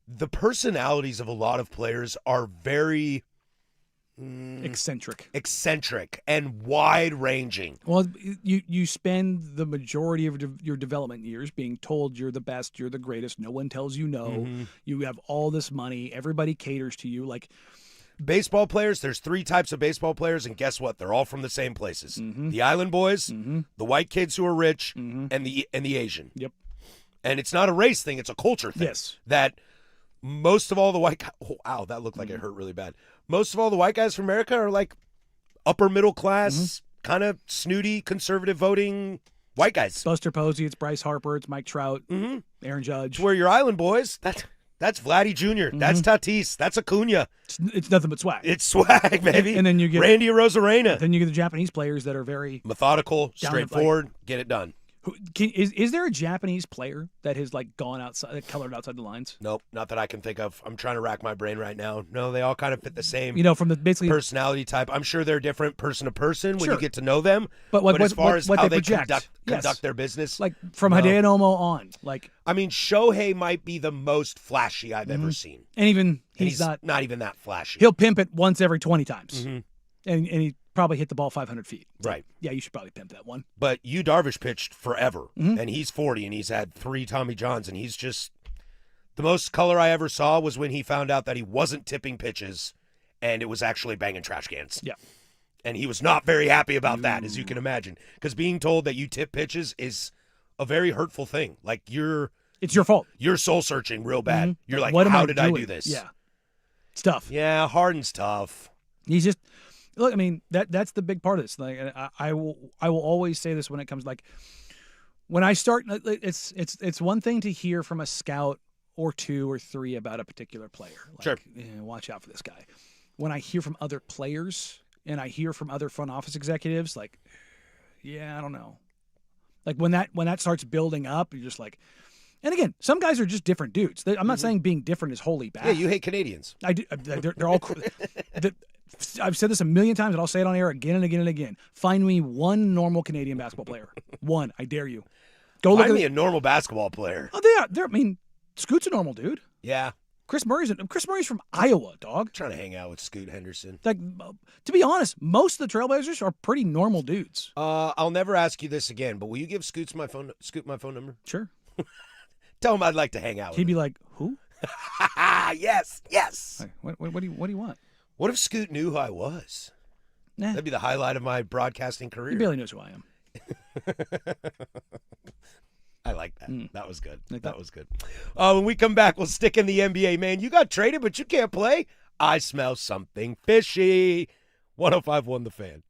the personalities of a lot of players are very eccentric and wide-ranging. Well, you spend the majority of your development years being told you're the best, you're the greatest. No one tells you no. You have all this money. Everybody caters to you. Like baseball players, there's 3 types of baseball players, and guess what? They're all from the same places. The island boys, the white kids who are rich, and the Asian. Yep. And it's not a race thing; it's a culture thing. Yes. That most of all the white guys, oh, ow, that looked like it hurt really bad. Most of all the white guys from America are like upper middle class, kind of snooty, conservative voting white guys. Buster Posey, it's Bryce Harper, it's Mike Trout, Aaron Judge. Where your island boys, that's Vladdy Jr., that's Tatis, that's Acuna. It's nothing but swag. It's swag, baby. And then you get Randy Rosarena. Then you get the Japanese players that are very Methodical, down to, straightforward, get it done. Is there a Japanese player that has like gone outside, colored outside the lines? Nope, not that I can think of. I'm trying to rack my brain right now. No, they all kind of fit the same. You know, from the basically personality type. I'm sure they're different person to person when Sure. you get to know them. But what- as far as what how they project. conduct Yes. their business, like from No. Hideo Nomo on, like, I mean, Shohei might be the most flashy I've ever seen. and even And he's not. even that flashy. He'll pimp it once every 20 times, Mhm. and he probably hit the ball 500 feet. It's like, Right. yeah, you should probably pimp that one. But Yu Darvish pitched forever, Mm-hmm. and he's 40, and he's had 3 Tommy Johns, and he's just the most color I ever saw was when he found out that he wasn't tipping pitches, and it was actually banging trash cans. Yeah. And he was not very happy about that, as you can imagine, because being told that you tip pitches is a very hurtful thing. Like you're It's your fault. soul searching real bad. You're like, What am how I did doing? I do this? Yeah. It's tough. Yeah, Harden's tough. He's just look. I mean, that's the big part of this. Like, I will always say this when it comes like when I start. It's one thing to hear from a scout or 2 or 3 about a particular player. Like, Sure. Watch out for this guy. When I hear from other players and I hear from other front office executives, like, yeah, I don't know. Like when that starts building up, you're just like. And again, some guys are just different dudes. I'm not saying being different is wholly bad. Yeah, you hate Canadians. I do. They're all. I've said this a million times, and I'll say it on air again and again and again. Find me one normal Canadian basketball player. One, I dare you. Go look Find at me a normal basketball player. Oh, they are. They're. I mean, Scoot's a normal dude. Yeah, Chris Murray's from Iowa, dog. trying to hang out with Scoot Henderson. Like, to be honest, most of the Trailblazers are pretty normal dudes. I'll never ask you this again, but will you give Scoot my phone number? Sure. Tell him I'd like to hang out with He'd be him. like, who? yes. Like, what do you want? What if Scoot knew who I was? Nah, That'd be the highlight of my broadcasting he career. barely knows who I am. I like that. That was good. Like That that. was good. When we come back, we'll stick in the NBA, man. You got traded, but you can't play. I smell something fishy. 105.1 The Fan.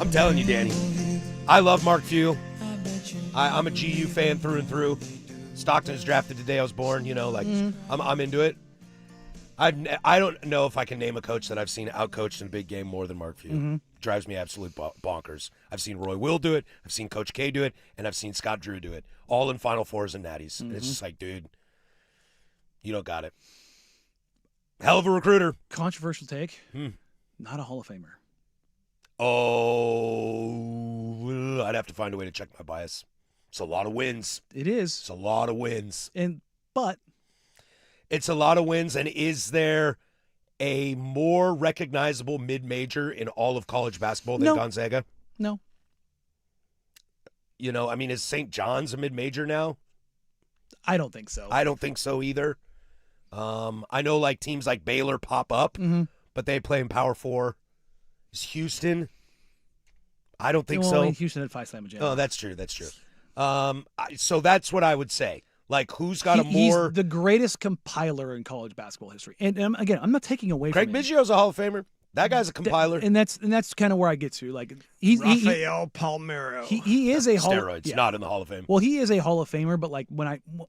I'm telling you, Danny. I love Mark Few. I'm a GU fan through and through. Stockton was drafted the day I was born. I'm into it. I don't know if I can name a coach that I've seen outcoached in a big game more than Mark Few. Drives me absolute bonkers. I've seen Roy Will do it. I've seen Coach K do it, and I've seen Scott Drew do it. All in Final Fours and Natties. And it's just like, dude, you don't got it. Hell of a recruiter. Controversial take. Not a Hall of Famer. Oh, I'd have to find a way to check my bias. It's a lot of wins. It is. It's a lot of wins. But it's a lot of wins. And is there a more recognizable mid-major in all of college basketball than Gonzaga? No. Is St. John's a mid-major now? I don't think so. I don't think so either. I know teams like Baylor pop up, but they play in Power 4. Is Houston? I don't think so. Houston had 5 slam jam. Oh, that's true. So that's what I would say. Who's got a more... He's the greatest compiler in college basketball history. And again, I'm not taking away Craig from him. Biggio's a Hall of Famer. That guy's a compiler. And that's kind of where I get to. Rafael Palmeiro. He is a Hall steroids, not in the Hall of Fame. Well, he is a Hall of Famer, but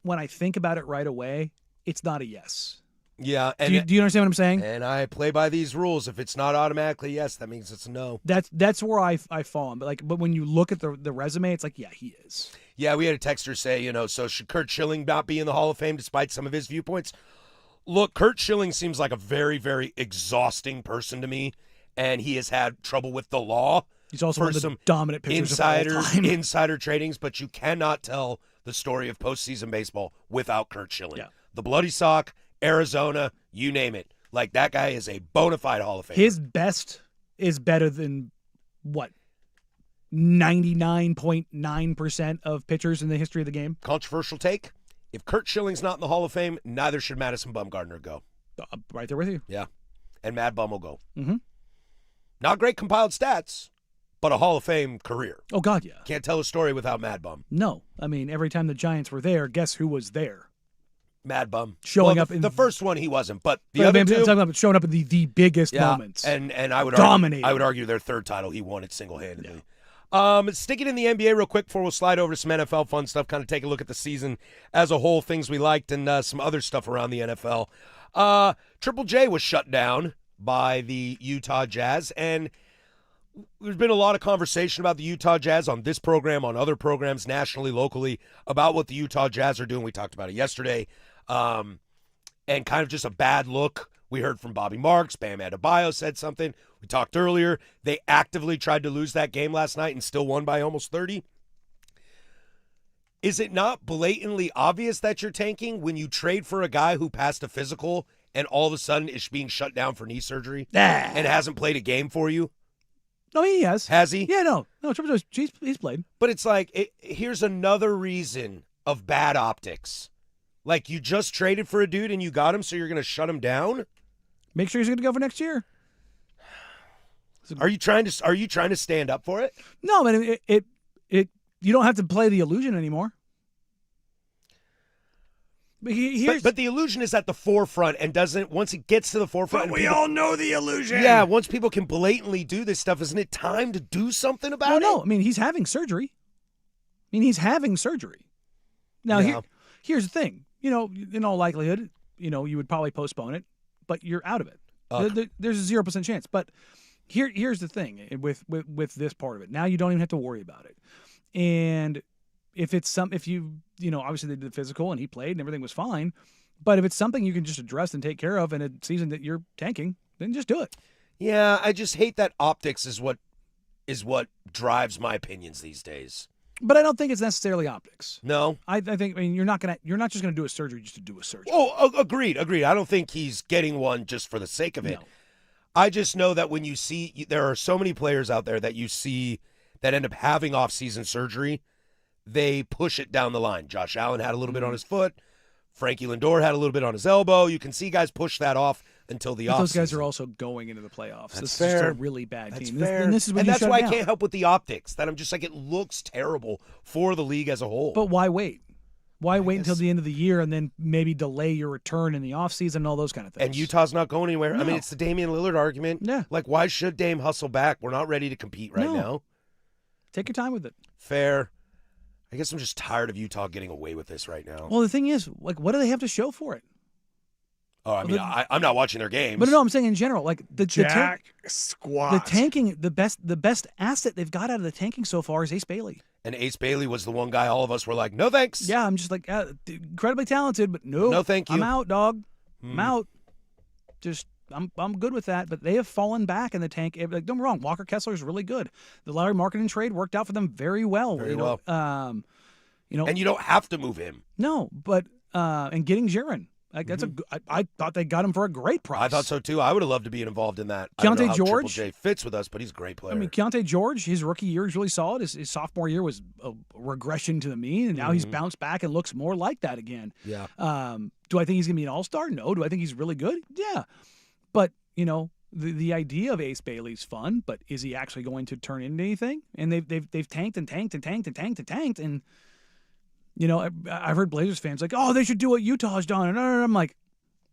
when I think about it right away, it's not a yes. Yeah. And do you understand what I'm saying? And I play by these rules. If it's not automatically yes, that means it's a no. That's where I fall on. But when you look at the resume, it's yeah, he is. Yeah, we had a texter say, so should Kurt Schilling not be in the Hall of Fame despite some of his viewpoints? Look, Kurt Schilling seems like a very, very exhausting person to me, and he has had trouble with the law. He's also one of the dominant pitchers of all time. Insider tradings, but you cannot tell the story of postseason baseball without Kurt Schilling. Yeah. The Bloody Sock, Arizona, you name it. That guy is a bona fide Hall of Famer. His best is better than, 99.9% of pitchers in the history of the game? Controversial take. If Kurt Schilling's not in the Hall of Fame, neither should Madison Bumgarner go. Right there with you. Yeah. And Mad Bum will go. Mm-hmm. Not great compiled stats, but a Hall of Fame career. Oh, God, yeah. Can't tell a story without Mad Bum. No. Every time the Giants were there, guess who was there? Mad Bum. Showing up in the first one he wasn't, but the other two, I'm talking about showing up in the biggest moments. And I would dominating. I would argue their third title he won it single-handedly. Yeah. Sticking in the NBA real quick before we'll slide over to some NFL fun stuff, kind of take a look at the season as a whole, things we liked, and some other stuff around the NFL. Triple J was shut down by the Utah Jazz, and there's been a lot of conversation about the Utah Jazz on this program, on other programs, nationally, locally, about what the Utah Jazz are doing. We talked about it yesterday. And kind of just a bad look. We heard from Bobby Marks. Bam Adebayo said something. We talked earlier. They actively tried to lose that game last night and still won by almost 30. Is it not blatantly obvious that you're tanking when you trade for a guy who passed a physical and all of a sudden is being shut down for knee surgery and hasn't played a game for you? No, he has. Has he? Yeah, no. Triple J, he's played. But it's here's another reason of bad optics. You just traded for a dude and you got him, so you're going to shut him down? Make sure he's going to go for next year. Are you trying to stand up for it? No, man. It you don't have to play the illusion anymore. But the illusion is at the forefront and doesn't. Once it gets to the forefront, but we all know the illusion. Yeah, once people can blatantly do this stuff, isn't it time to do something about it? No. He's having surgery. Now here's the thing. In all likelihood, you would probably postpone it, but you're out of it. There's a 0% chance. But here's the thing with this part of it. Now you don't even have to worry about it. And if you obviously they did the physical and he played and everything was fine, but if it's something you can just address and take care of in a season that you're tanking, then just do it. Yeah, I just hate that optics is what drives my opinions these days. But I don't think it's necessarily optics. No, I think you're not just gonna do a surgery just to do a surgery. Oh, agreed. I don't think he's getting one just for the sake of it. No. I just know that when you see, there are so many players out there that you see that end up having off-season surgery, they push it down the line. Josh Allen had a little bit on his foot. Frankie Lindor had a little bit on his elbow. You can see guys push that off until the off. Those guys are also going into the playoffs. That's this fair. is just a really bad That's team. fair. And that's why I can't help with the optics. That I'm just it looks terrible for the league as a whole. But why wait? Why wait until the end of the year and then maybe delay your return in the offseason and all those kind of things? And Utah's not going anywhere. I No. mean, it's the Damian Lillard argument. Yeah. Like, why should Dame hustle back? We're not ready to compete right No. now. Take your time with it. Fair. I guess I'm just tired of Utah getting away with this right now. Well, the thing is, like, what do they have to show for it? Oh, I mean, I'm not watching their games. But no, I'm saying in general, like Jack the squat. tanking, the best asset they've got out of the tanking so far is Ace Bailey. And Ace Bailey was the one guy all of us were like, no thanks. Yeah, I'm just like incredibly talented, but no, thank you. I'm out, dog. I'm out. Just I'm good with that. But they have fallen back in the tank. Like, don't get me wrong, Walker Kessler is really good. The Lowry marketing trade worked out for them very well. Very well. And you don't have to move him. No, but and getting Jaren. Like that's I thought they got him for a great price. I thought so too. I would have loved to be involved in that. I don't know Keontae how George Triple J fits with us, but he's a great player. I mean, Keontae George, his rookie year is really solid. His sophomore year was a regression to the mean, and now he's bounced back and looks more like that again. Yeah. Do I think he's going to be an all-star? No. Do I think he's really good? Yeah. But, the idea of Ace Bailey's fun, but is he actually going to turn into anything? And they've tanked and tanked and tanked and tanked and tanked. And, I've heard Blazers fans like, oh, they should do what Utah's done. And I'm like,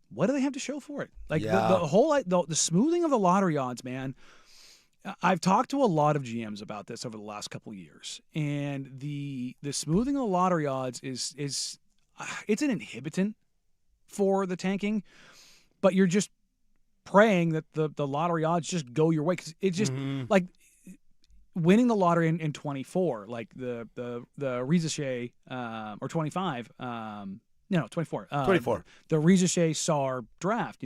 what do they have to show for it? Like the whole the smoothing of the lottery odds, man. I've talked to a lot of GMs about this over the last couple of years, and the smoothing of the lottery odds is it's an inhibitant for the tanking, but you're just praying that the lottery odds just go your way, because it's just like winning the lottery in 24, like the Rizachet or 25. No, 24. 24. The Reza Shea Sar draft,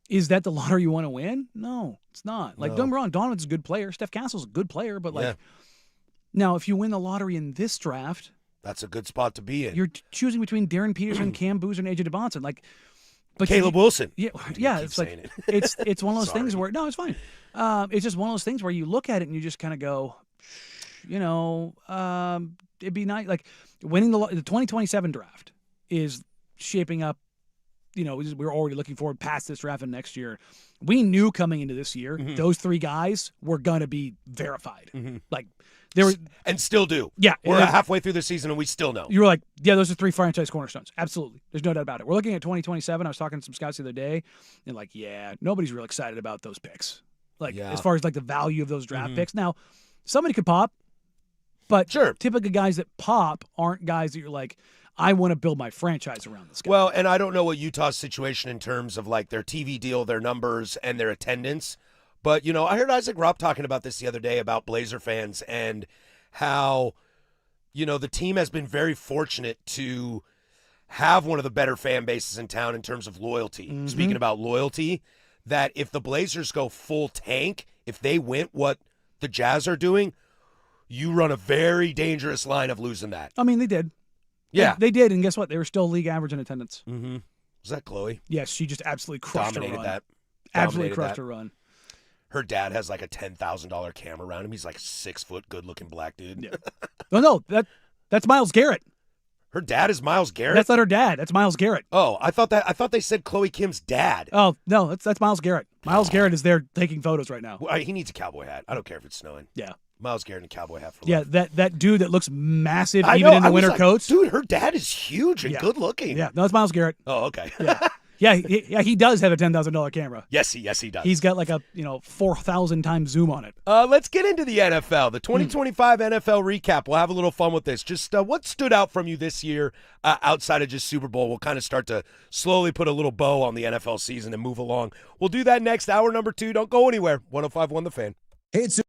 Is that the lottery you want to win? No, it's not. Like, don't get me wrong, Donovan's a good player. Steph Castle's a good player. But, now if you win the lottery in this draft, that's a good spot to be in. You're choosing between Darren Peterson, Cam Boozer, and AJ DeBonson. Like, but Caleb Wilson. Yeah, it's like it's one of those things where it's fine. It's just one of those things where you look at it and you just kind of go, it'd be nice. Like, winning the 2027 draft is shaping up. We're already looking forward past this draft and next year. We knew coming into this year those three guys were going to be verified. Like, they were, and still do. Yeah, we're halfway through the season and we still know. You were like, yeah, those are three franchise cornerstones. Absolutely, there's no doubt about it. We're looking at 2027. I was talking to some scouts the other day, and like, yeah, nobody's real excited about those picks. Like, as far as like the value of those draft picks. Now, somebody could pop, but typically guys that pop aren't guys that you're like, I want to build my franchise around this guy. Well, and I don't know what Utah's situation in terms of like their TV deal, their numbers, and their attendance. But, I heard Isaac Rupp talking about this the other day about Blazer fans and how, the team has been very fortunate to have one of the better fan bases in town in terms of loyalty. Speaking about loyalty, that if the Blazers go full tank, if they win what the Jazz are doing, you run a very dangerous line of losing that. I mean, they did. Yeah. They did, and guess what? They were still league average in attendance. Was that Chloe? Yes, she just absolutely crushed her run. Dominated that. Absolutely crushed her run. Her dad has like a $10,000 camera around him. He's like 6 foot, good looking black dude. Yeah. No, that's Myles Garrett. Her dad is Myles Garrett? That's not her dad. That's Myles Garrett. Oh, I thought they said Chloe Kim's dad. Oh, no, that's Myles Garrett. Myles Garrett is there taking photos right now. Well, he needs a cowboy hat. I don't care if it's snowing. Yeah. Myles Garrett and a cowboy hat for Yeah, life. that dude that looks massive even in the winter coats. Dude, her dad is huge and good looking. Yeah, no, it's Myles Garrett. Oh, okay. Yeah, he does have a $10,000 camera. Yes, he does. He's got like a 4,000 times zoom on it. Let's get into the NFL, the 2025 NFL recap. We'll have a little fun with this. Just what stood out from you this year outside of just Super Bowl? We'll kind of start to slowly put a little bow on the NFL season and move along. We'll do that next. Hour number 2. Don't go anywhere. 105.1 The Fan. Hey, it's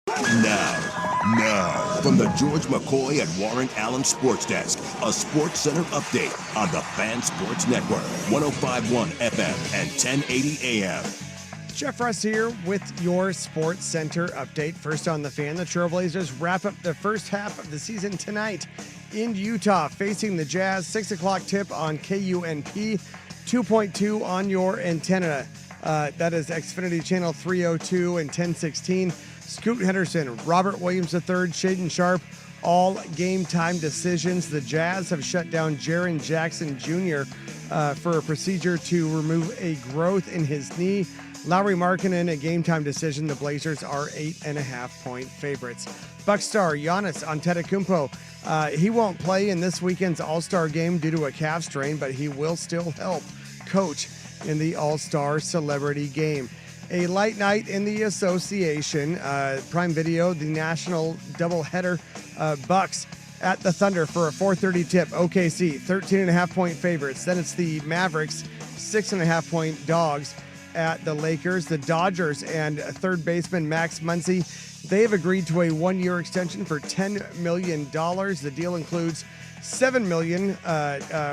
Now, from the George McCoy and Warren Allen Sports Desk, a Sports Center update on the Fan Sports Network, 105.1 FM and 1080 AM. Jeff Russ here with your Sports Center update. First on the Fan, the Trailblazers wrap up the first half of the season tonight in Utah, facing the Jazz. 6 o'clock tip on KUNP, 2.2 on your antenna. That is Xfinity Channel 302 and 1016. Scoot Henderson, Robert Williams III, Shaden Sharp, all game time decisions. The Jazz have shut down Jaren Jackson Jr. For a procedure to remove a growth in his knee. Lauri Markkanen, a game time decision. The Blazers are 8.5-point favorites. Buck star Giannis Antetokounmpo, he won't play in this weekend's All-Star game due to a calf strain, but he will still help coach in the All-Star Celebrity Game. A light night in the association. Prime Video, the national doubleheader. Bucks at the Thunder for a 4:30 tip. OKC, 13.5-point favorites. Then it's the Mavericks, 6.5-point dogs at the Lakers. The Dodgers and third baseman Max Muncy, they have agreed to a one-year extension for $10 million. The deal includes $7 million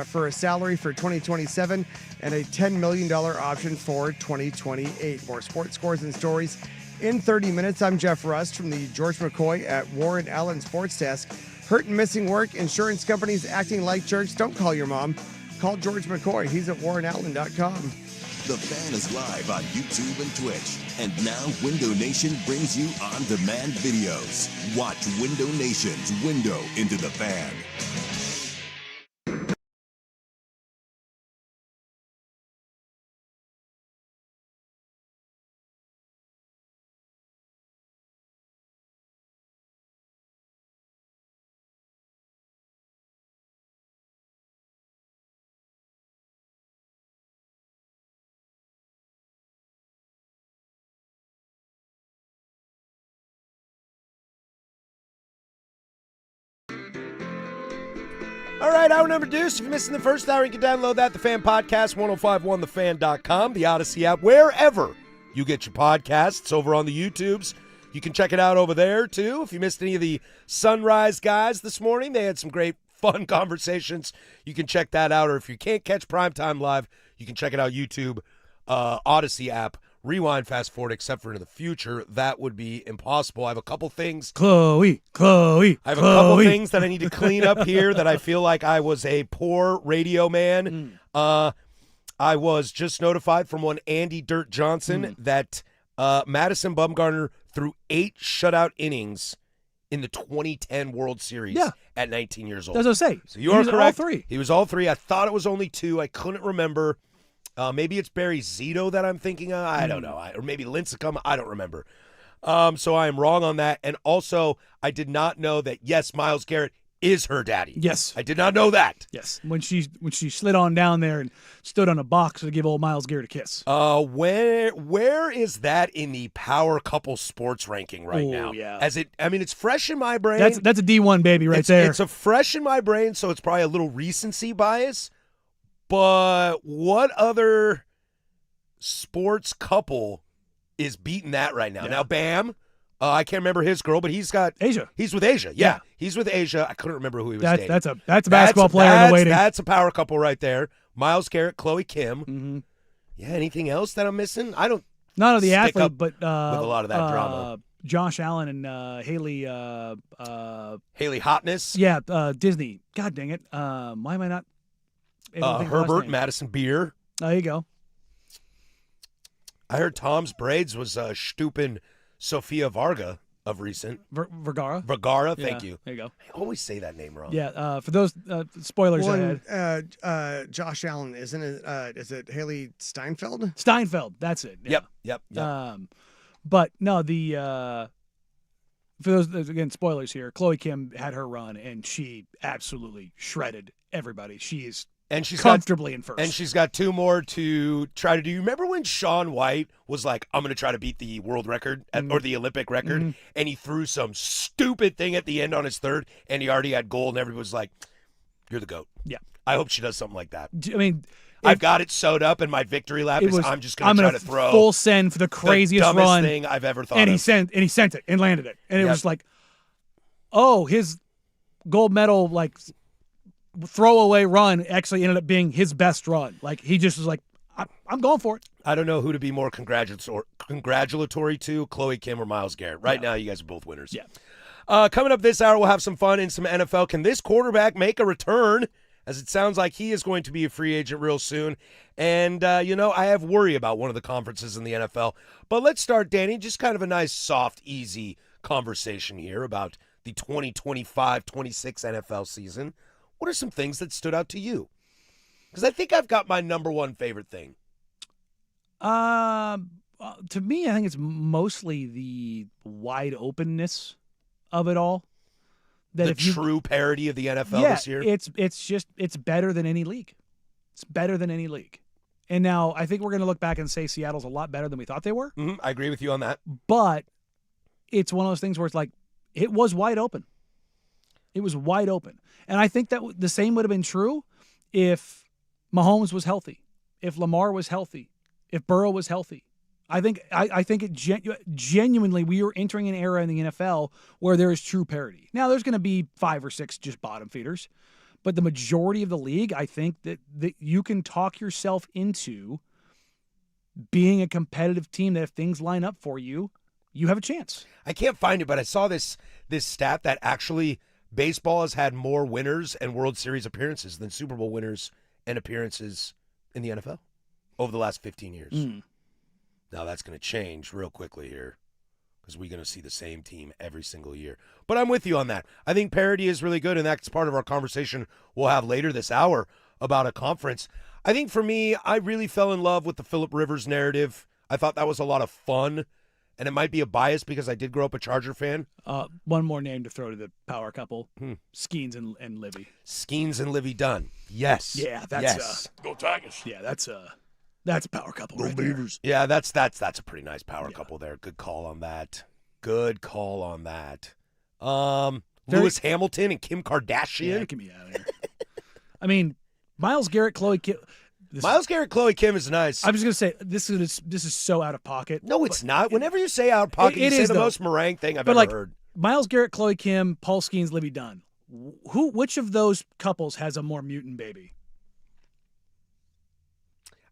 for a salary for 2027 and a $10 million option for 2028. More sports scores and stories in 30 minutes. I'm Jeff Rust from the George McCoy at Warren Allen Sports Desk. Hurt and missing work, insurance companies acting like jerks. Don't call your mom. Call George McCoy. He's at warrenallen.com. The Fan is live on YouTube and Twitch. And now Window Nation brings you on-demand videos. Watch Window Nation's Window into the Fan. All right, hour number deuce. If you're missing the first hour, you can download that, the Fan Podcast, 1051thefan.com, the Odyssey app, wherever you get your podcasts. Over on the YouTubes. You can check it out over there, too. If you missed any of the Sunrise guys this morning, they had some great, fun conversations. You can check that out. Or if you can't catch Primetime Live, you can check it out YouTube, Odyssey app. Rewind, fast forward, except for into the future. That would be impossible. I have a couple things. Chloe. I have a couple things that I need to clean up here that I feel like I was a poor radio man. I was just notified from one Andy Dirt Johnson that Madison Bumgarner threw 8 shutout innings in the 2010 World Series at 19 years old. That's what I say. So you are correct. All 3. He was all 3. I thought it was only 2. I couldn't remember. Maybe it's Barry Zito that I'm thinking of. I don't know. Or maybe Lincecum. I don't remember. So I am wrong on that. And also, I did not know that, yes, Myles Garrett is her daddy. Yes. I did not know that. Yes. When she slid on down there and stood on a box to give old Myles Garrett a kiss. Where is that in the power couple sports ranking right now? Yeah. It's fresh in my brain. That's a D1 baby there. It's a fresh in my brain, so it's probably a little recency bias. But what other sports couple is beating that right now? Yeah. Now, Bam, I can't remember his girl, but he's got Asia. He's with Asia. Yeah. He's with Asia. I couldn't remember who he was dating. That's a basketball player in the waiting. That's a power couple right there. Myles Garrett, Chloe Kim. Mm-hmm. Yeah. Anything else that I'm missing? I don't. Not of the stick athlete, up but with a lot of that drama. Josh Allen and Haley. Haley Hotness. Yeah. Disney. God dang it. Why am I not? Herbert Madison Beer. There you go. I heard Tom's braids was Stupin Sofia Varga of recent. Vergara. Thank you. There you go. I always say that name wrong. Yeah. For those spoilers ahead. Josh Allen, isn't it? Is it Haley Steinfeld? Steinfeld. That's it. Yeah. Yep. But no, for those, again, spoilers here, Chloe Kim had her run, and she absolutely shredded everybody. She's comfortably in first. And she's got 2 more to try to do. You remember when Shaun White was like, I'm going to try to beat the world record or the Olympic record, and he threw some stupid thing at the end on his third, and he already had gold, and everybody was like, you're the GOAT. Yeah. I hope she does something like that. I mean, I've got it sewed up, and my victory lap is I'm just going to try to throw full send for the craziest the dumbest run thing I've ever thought and he of. sent it and landed it, and it Yep. was like, oh, his gold medal like throwaway run actually ended up being his best run. Like he just was like, I'm going for it. I don't know who to be more congratulatory to, Chloe Kim or Myles Garrett. Right now, you guys are both winners. Yeah. Coming up this hour, we'll have some fun in some NFL. Can this quarterback make a return? As it sounds like he is going to be a free agent real soon. And, I have worry about one of the conferences in the NFL. But let's start, Danny, just kind of a nice, soft, easy conversation here about the 2025-26 NFL season. What are some things that stood out to you? Because I think I've got my number one favorite thing. To me, I think it's mostly the wide openness of it all. That The if you, true parody of the NFL yeah, this year. it's better than any league. It's better than any league. And now I think we're going to look back and say Seattle's a lot better than we thought they were. I agree with you on that. But it's one of those things where it's like it was wide open. It was wide open. And I think that the same would have been true if Mahomes was healthy, if Lamar was healthy, if Burrow was healthy. I think it genuinely we are entering an era in the NFL where there is true parity. Now there's going to be 5 or 6 just bottom feeders, but the majority of the league, I think that you can talk yourself into being a competitive team that if things line up for you, you have a chance. I can't find it, but I saw this stat that actually baseball has had more winners and World Series appearances than Super Bowl winners and appearances in the NFL over the last 15 years. Now that's going to change real quickly here because we're going to see the same team every single year. But I'm with you on that. I think parity is really good, and that's part of our conversation we'll have later this hour about a conference. I think for me, I really fell in love with the Phillip Rivers narrative. I thought that was a lot of fun, and it might be a bias because I did grow up a Charger fan. One more name to throw to the power couple: Skeens and Livy. Skeens and Livy Dunn. Yes. Yeah, that's yes. Go Tigers. Yeah, that's a power couple right there. Yeah, that's a pretty nice power couple there. Good call on that. Good call on that. Lewis Hamilton and Kim Kardashian. Yeah, get me out of here. I mean, Myles Garrett, Chloe Kim. Myles Garrett, Chloe Kim is nice. I'm just gonna say this is so out of pocket. No, it's not. Whenever you say out of pocket, you say the most meringue thing I've ever heard. Myles Garrett, Chloe Kim, Paul Skeens, Livy Dunn. Which of those couples has a more mutant baby?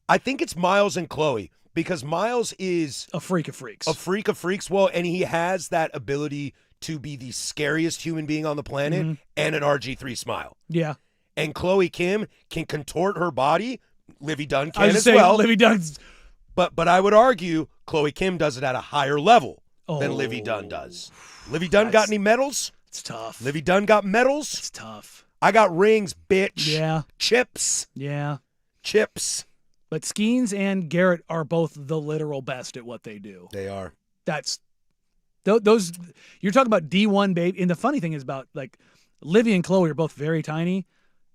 I think it's Myles and Chloe because Myles is a freak of freaks. A freak of freaks. Well, and he has that ability to be the scariest human being on the planet and an RG3 smile. Yeah. And Chloe Kim can contort her body. Livy Dunn can I was as saying, well. Livy Dunn's. But I would argue Chloe Kim does it at a higher level than Livy Dunn does. Livy Dunn got any medals? It's tough. Livy Dunn got medals? It's tough. I got rings, bitch. Yeah. Chips. Yeah. Chips. But Skeens and Garrett are both the literal best at what they do. They are. That's those. You're talking about D1 baby, and the funny thing is about like Livy and Chloe are both very tiny.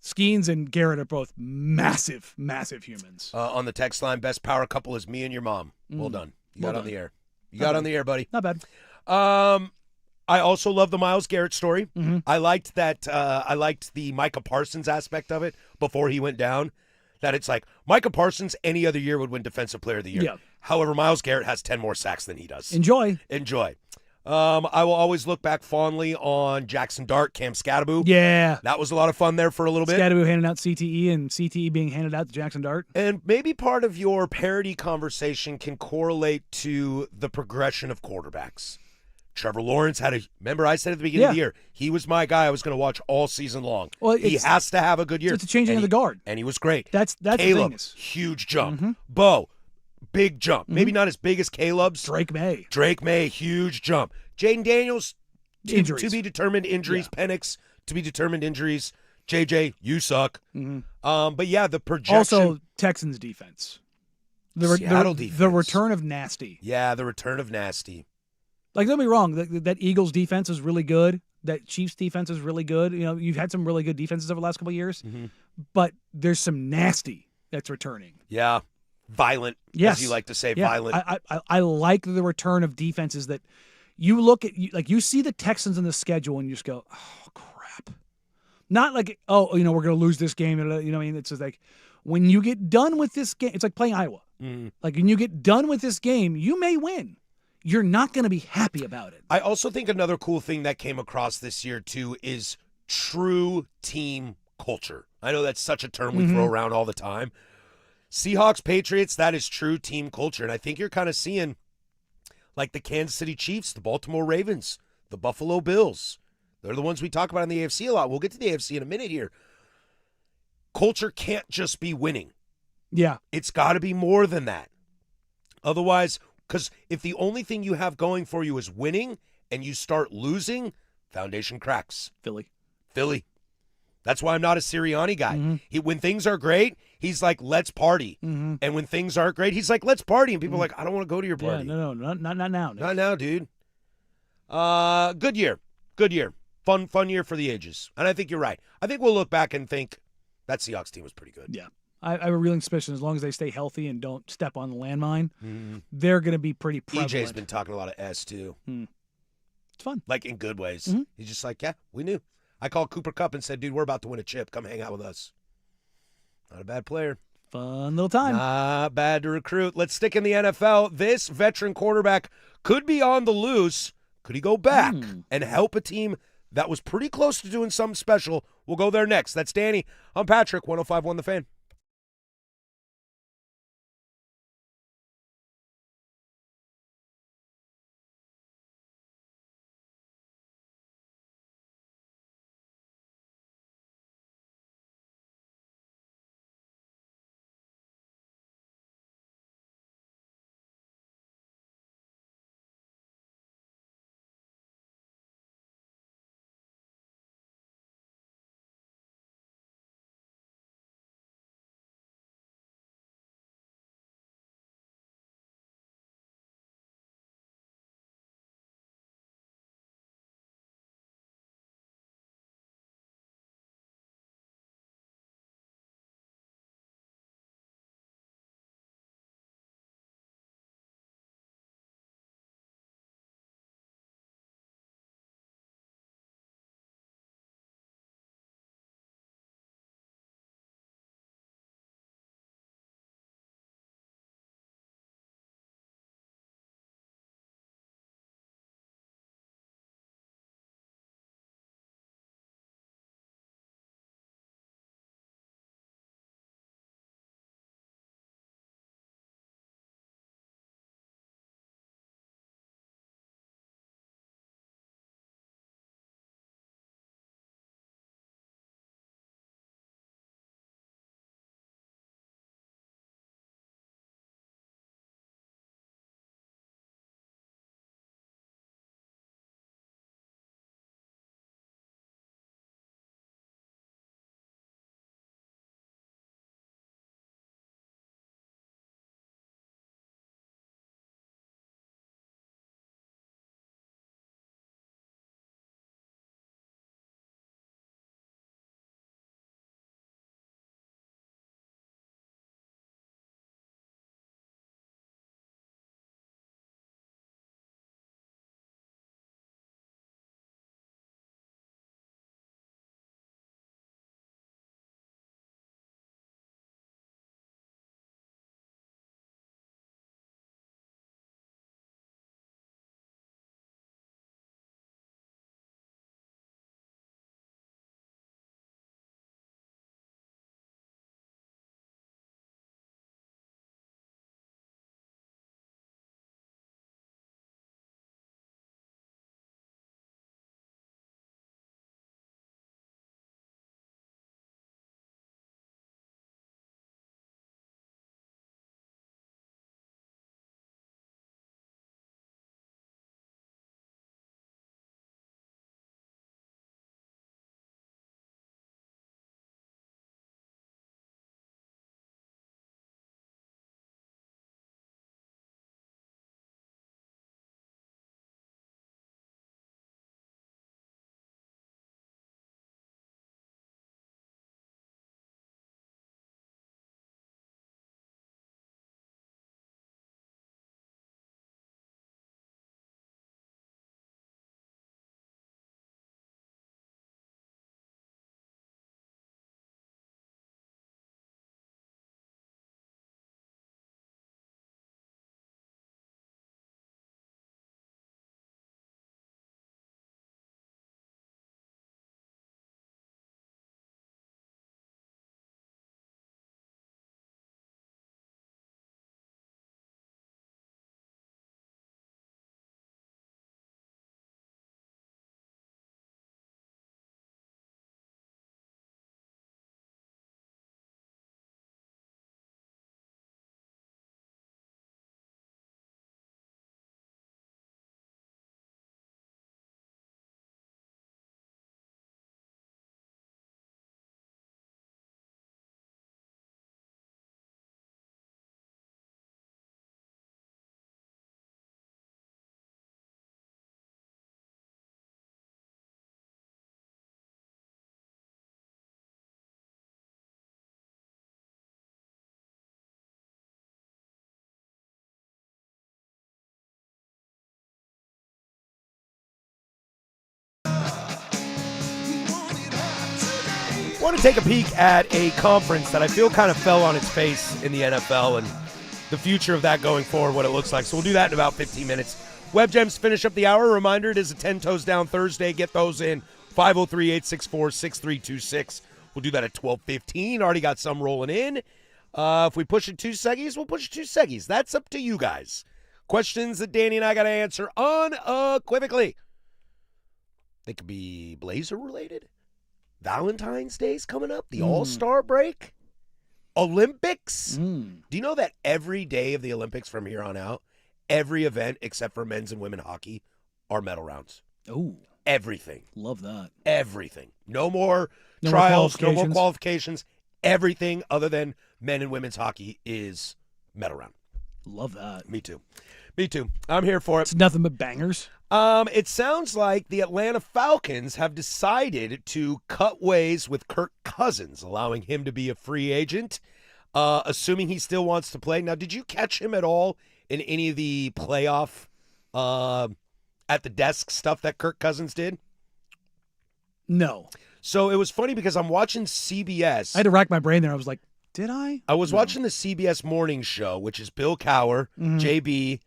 Skeens and Garrett are both massive, massive humans. On the text line, best power couple is me and your mom. Well done. You got on the air. You got on the air, buddy. Not bad. I also love the Myles Garrett story. I liked that. I liked the Micah Parsons aspect of it before he went down. That it's like Micah Parsons any other year would win Defensive Player of the Year. Yeah. However, Myles Garrett has 10 more sacks than he does. Enjoy. I will always look back fondly on Jackson Dart, Cam Scattaboo. Yeah. That was a lot of fun there for a little bit. Scattaboo handing out CTE and CTE being handed out to Jackson Dart. And maybe part of your parody conversation can correlate to the progression of quarterbacks. Trevor Lawrence remember I said at the beginning of the year, he was my guy I was going to watch all season long. Well, he has to have a good year. It's a changing of the guard. And he was great. That's Caleb, the thing. huge jump. Bo, big jump. Maybe not as big as Caleb's. Drake May, huge jump. Jaden Daniels, injuries. To be determined injuries. Yeah. Penix, to be determined injuries. JJ, you suck. But yeah, the projection. Also, Texans defense. Seattle defense. The return of Nasty. Yeah, the return of Nasty. Like, don't be wrong, that Eagles defense is really good. That Chiefs defense is really good. You know, you've had some really good defenses over the last couple of years, but there's some nasty that's returning. Yeah, violent. Yes, as you like to say, violent. I like the return of defenses that you look at. Like you see the Texans in the schedule and you just go, oh crap, Not like, oh, we're going to lose this game. What I mean? It's just like when you get done with this game, it's like playing Iowa. Like when you get done with this game, you may win. You're not going to be happy about it. I also think another cool thing that came across this year, too, is true team culture. I know that's such a term we throw around all the time. Seahawks, Patriots, that is true team culture. And I think you're kind of seeing like the Kansas City Chiefs, the Baltimore Ravens, the Buffalo Bills. They're the ones we talk about in the AFC a lot. We'll get to the AFC in a minute here. Culture can't just be winning. Yeah. It's got to be more than that. Otherwise, because if the only thing you have going for you is winning and you start losing, foundation cracks. Philly. That's why I'm not a Sirianni guy. When things are great, he's like, let's party. And when things aren't great, he's like, let's party. And people are like, I don't want to go to your party. Yeah, no, not now. Nick. Not now, dude. Good year. Fun year for the ages. And I think you're right. I think we'll look back and think that Seahawks team was pretty good. Yeah. I have a real suspicion as long as they stay healthy and don't step on the landmine, they're going to be pretty prevalent. EJ's been talking a lot of S, too. It's fun. Like in good ways. He's just like, yeah, we knew. I called Cooper Kupp and said, dude, we're about to win a chip. Come hang out with us. Not a bad player. Fun little time. Not bad to recruit. Let's stick in the NFL. This veteran quarterback could be on the loose. Could he go back and help a team that was pretty close to doing something special? We'll go there next. That's Danny. I'm Patrick, 105.1 The Fan. want to take a peek at a conference that I feel kind of fell on its face in the NFL and the future of that going forward, what it looks like. So we'll do that in about 15 minutes. Web Gems finish up the hour. Reminder, it is a 10 Toes Down Thursday. Get those in. 503-864-6326. We'll do that at 12:15. Already got some rolling in. If we push it 2 seggies, we'll push it 2 seggies. That's up to you guys. Questions that Danny and I got to answer unequivocally. They could be Blazer-related. Valentine's Day's coming up. The All-Star break. Olympics. Do you know that every day of the Olympics from here on out, every event except for men's and women hockey are medal rounds? Oh. Everything. Love that. Everything. No more trials, no more qualifications. Everything other than men and women's hockey is medal round. Love that. Me too. I'm here for it. It's nothing but bangers. It sounds like the Atlanta Falcons have decided to cut ways with Kirk Cousins, allowing him to be a free agent, assuming he still wants to play. Now, did you catch him at all in any of the playoff at the desk stuff that Kirk Cousins did? No. So it was funny because I'm watching CBS. I had to rack my brain there. I was like, did I? I was watching the CBS morning show, which is Bill Cowher, JB,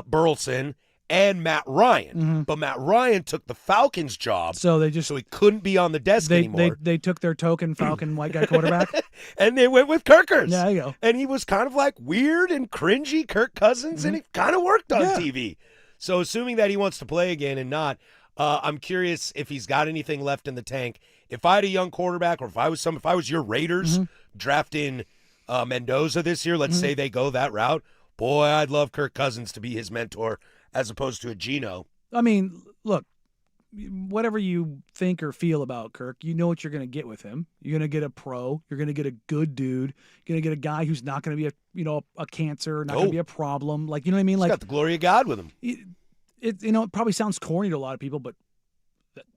Burleson, and Matt Ryan. But Matt Ryan took the Falcons job, so he couldn't be on the desk anymore. They took their token Falcon white guy quarterback. And they went with Kirkers. Yeah, there you go. And he was kind of like weird and cringy Kirk Cousins, and it kind of worked on TV. So assuming that he wants to play again and not, I'm curious if he's got anything left in the tank. If I had a young quarterback, or if I was your Raiders drafting Mendoza this year, let's say they go that route, boy, I'd love Kirk Cousins to be his mentor as opposed to a Geno. I mean, look, whatever you think or feel about Kirk, you know what you're going to get with him. You're going to get a pro. You're going to get a good dude. You're going to get a guy who's not going to be a cancer, not going to be a problem. Like, you know what I mean? He's Like, got the glory of God with him. It probably sounds corny to a lot of people, but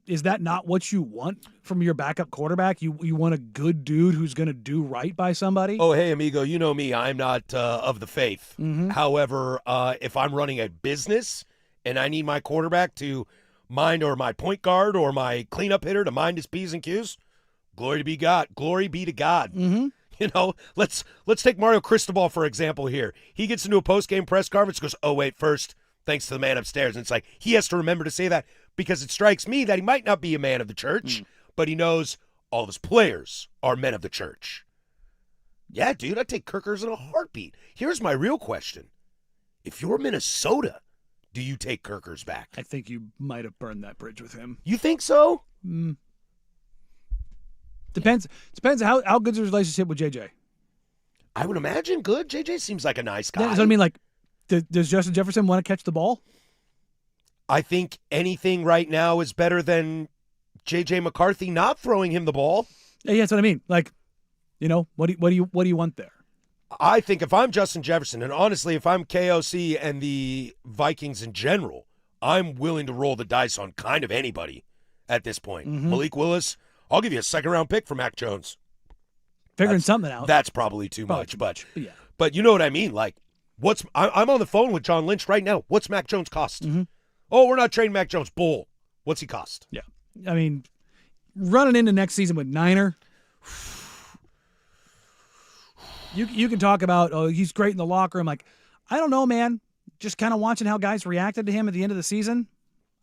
is that not what you want from your backup quarterback? You want a good dude who's going to do right by somebody? Oh, hey, amigo, you know me. I'm not of the faith. However, if I'm running a business and I need my quarterback to mind, or my point guard or my cleanup hitter to mind his P's and Q's, glory be to God. You know, let's take Mario Cristobal, for example, here. He gets into a post-game press conference, goes, oh, wait, first, thanks to the man upstairs. And it's like he has to remember to say that, because it strikes me that he might not be a man of the church, but he knows all of his players are men of the church. Yeah, dude, I'd take Kirkers in a heartbeat. Here's my real question. If you're Minnesota, do you take Kirkers back? I think you might have burned that bridge with him. You think so? Depends how good's his relationship with JJ. I would imagine good. JJ seems like a nice guy. Yeah, so I mean, like, does Justin Jefferson want to catch the ball? I think anything right now is better than J.J. McCarthy not throwing him the ball. Yeah, that's what I mean. Like, what do you want there? I think if I'm Justin Jefferson, and honestly, if I'm KOC and the Vikings in general, I'm willing to roll the dice on kind of anybody at this point. Malik Willis, I'll give you a second-round pick for Mac Jones. Figuring something out. That's probably too much, but yeah. But you know what I mean? Like, I'm on the phone with John Lynch right now. What's Mac Jones cost? Oh, we're not trading Mac Jones. Bull. What's he cost? Yeah. I mean, running into next season with Niner, you can talk about, oh, he's great in the locker room. Like, I don't know, man. Just kind of watching how guys reacted to him at the end of the season.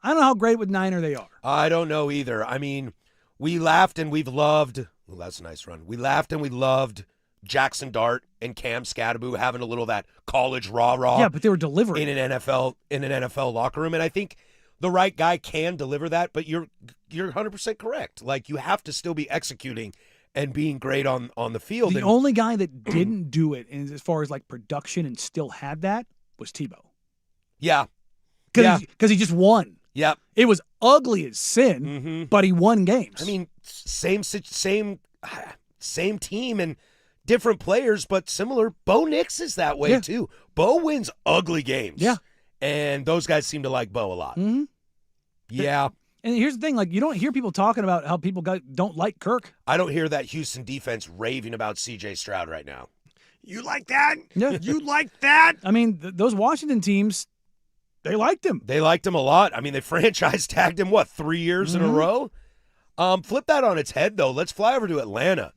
I don't know how great with Niner they are. I don't know either. I mean, we laughed and we've loved. Well, that's a nice run. We laughed and we loved Jackson Dart and Cam Scatterbo having a little of that college rah-rah. Yeah, but they were delivering in an NFL locker room, and I think the right guy can deliver that. But you're 100% correct. Like, you have to still be executing and being great on the field. The only guy that didn't do it, as far as like production and still had that, was Tebow. Yeah, because he just won. Yep. It was ugly as sin, but he won games. I mean, same team and different players, but similar. Bo Nix is that way too. Bo wins ugly games. Yeah. And those guys seem to like Bo a lot. Yeah. And here's the thing, like, you don't hear people talking about how people don't like Kirk. I don't hear that Houston defense raving about C.J. Stroud right now. You like that? Yeah. You like that? I mean, those Washington teams, they liked him. They liked him a lot. I mean, they franchise tagged him, 3 years in a row? Flip that on its head, though. Let's fly over to Atlanta.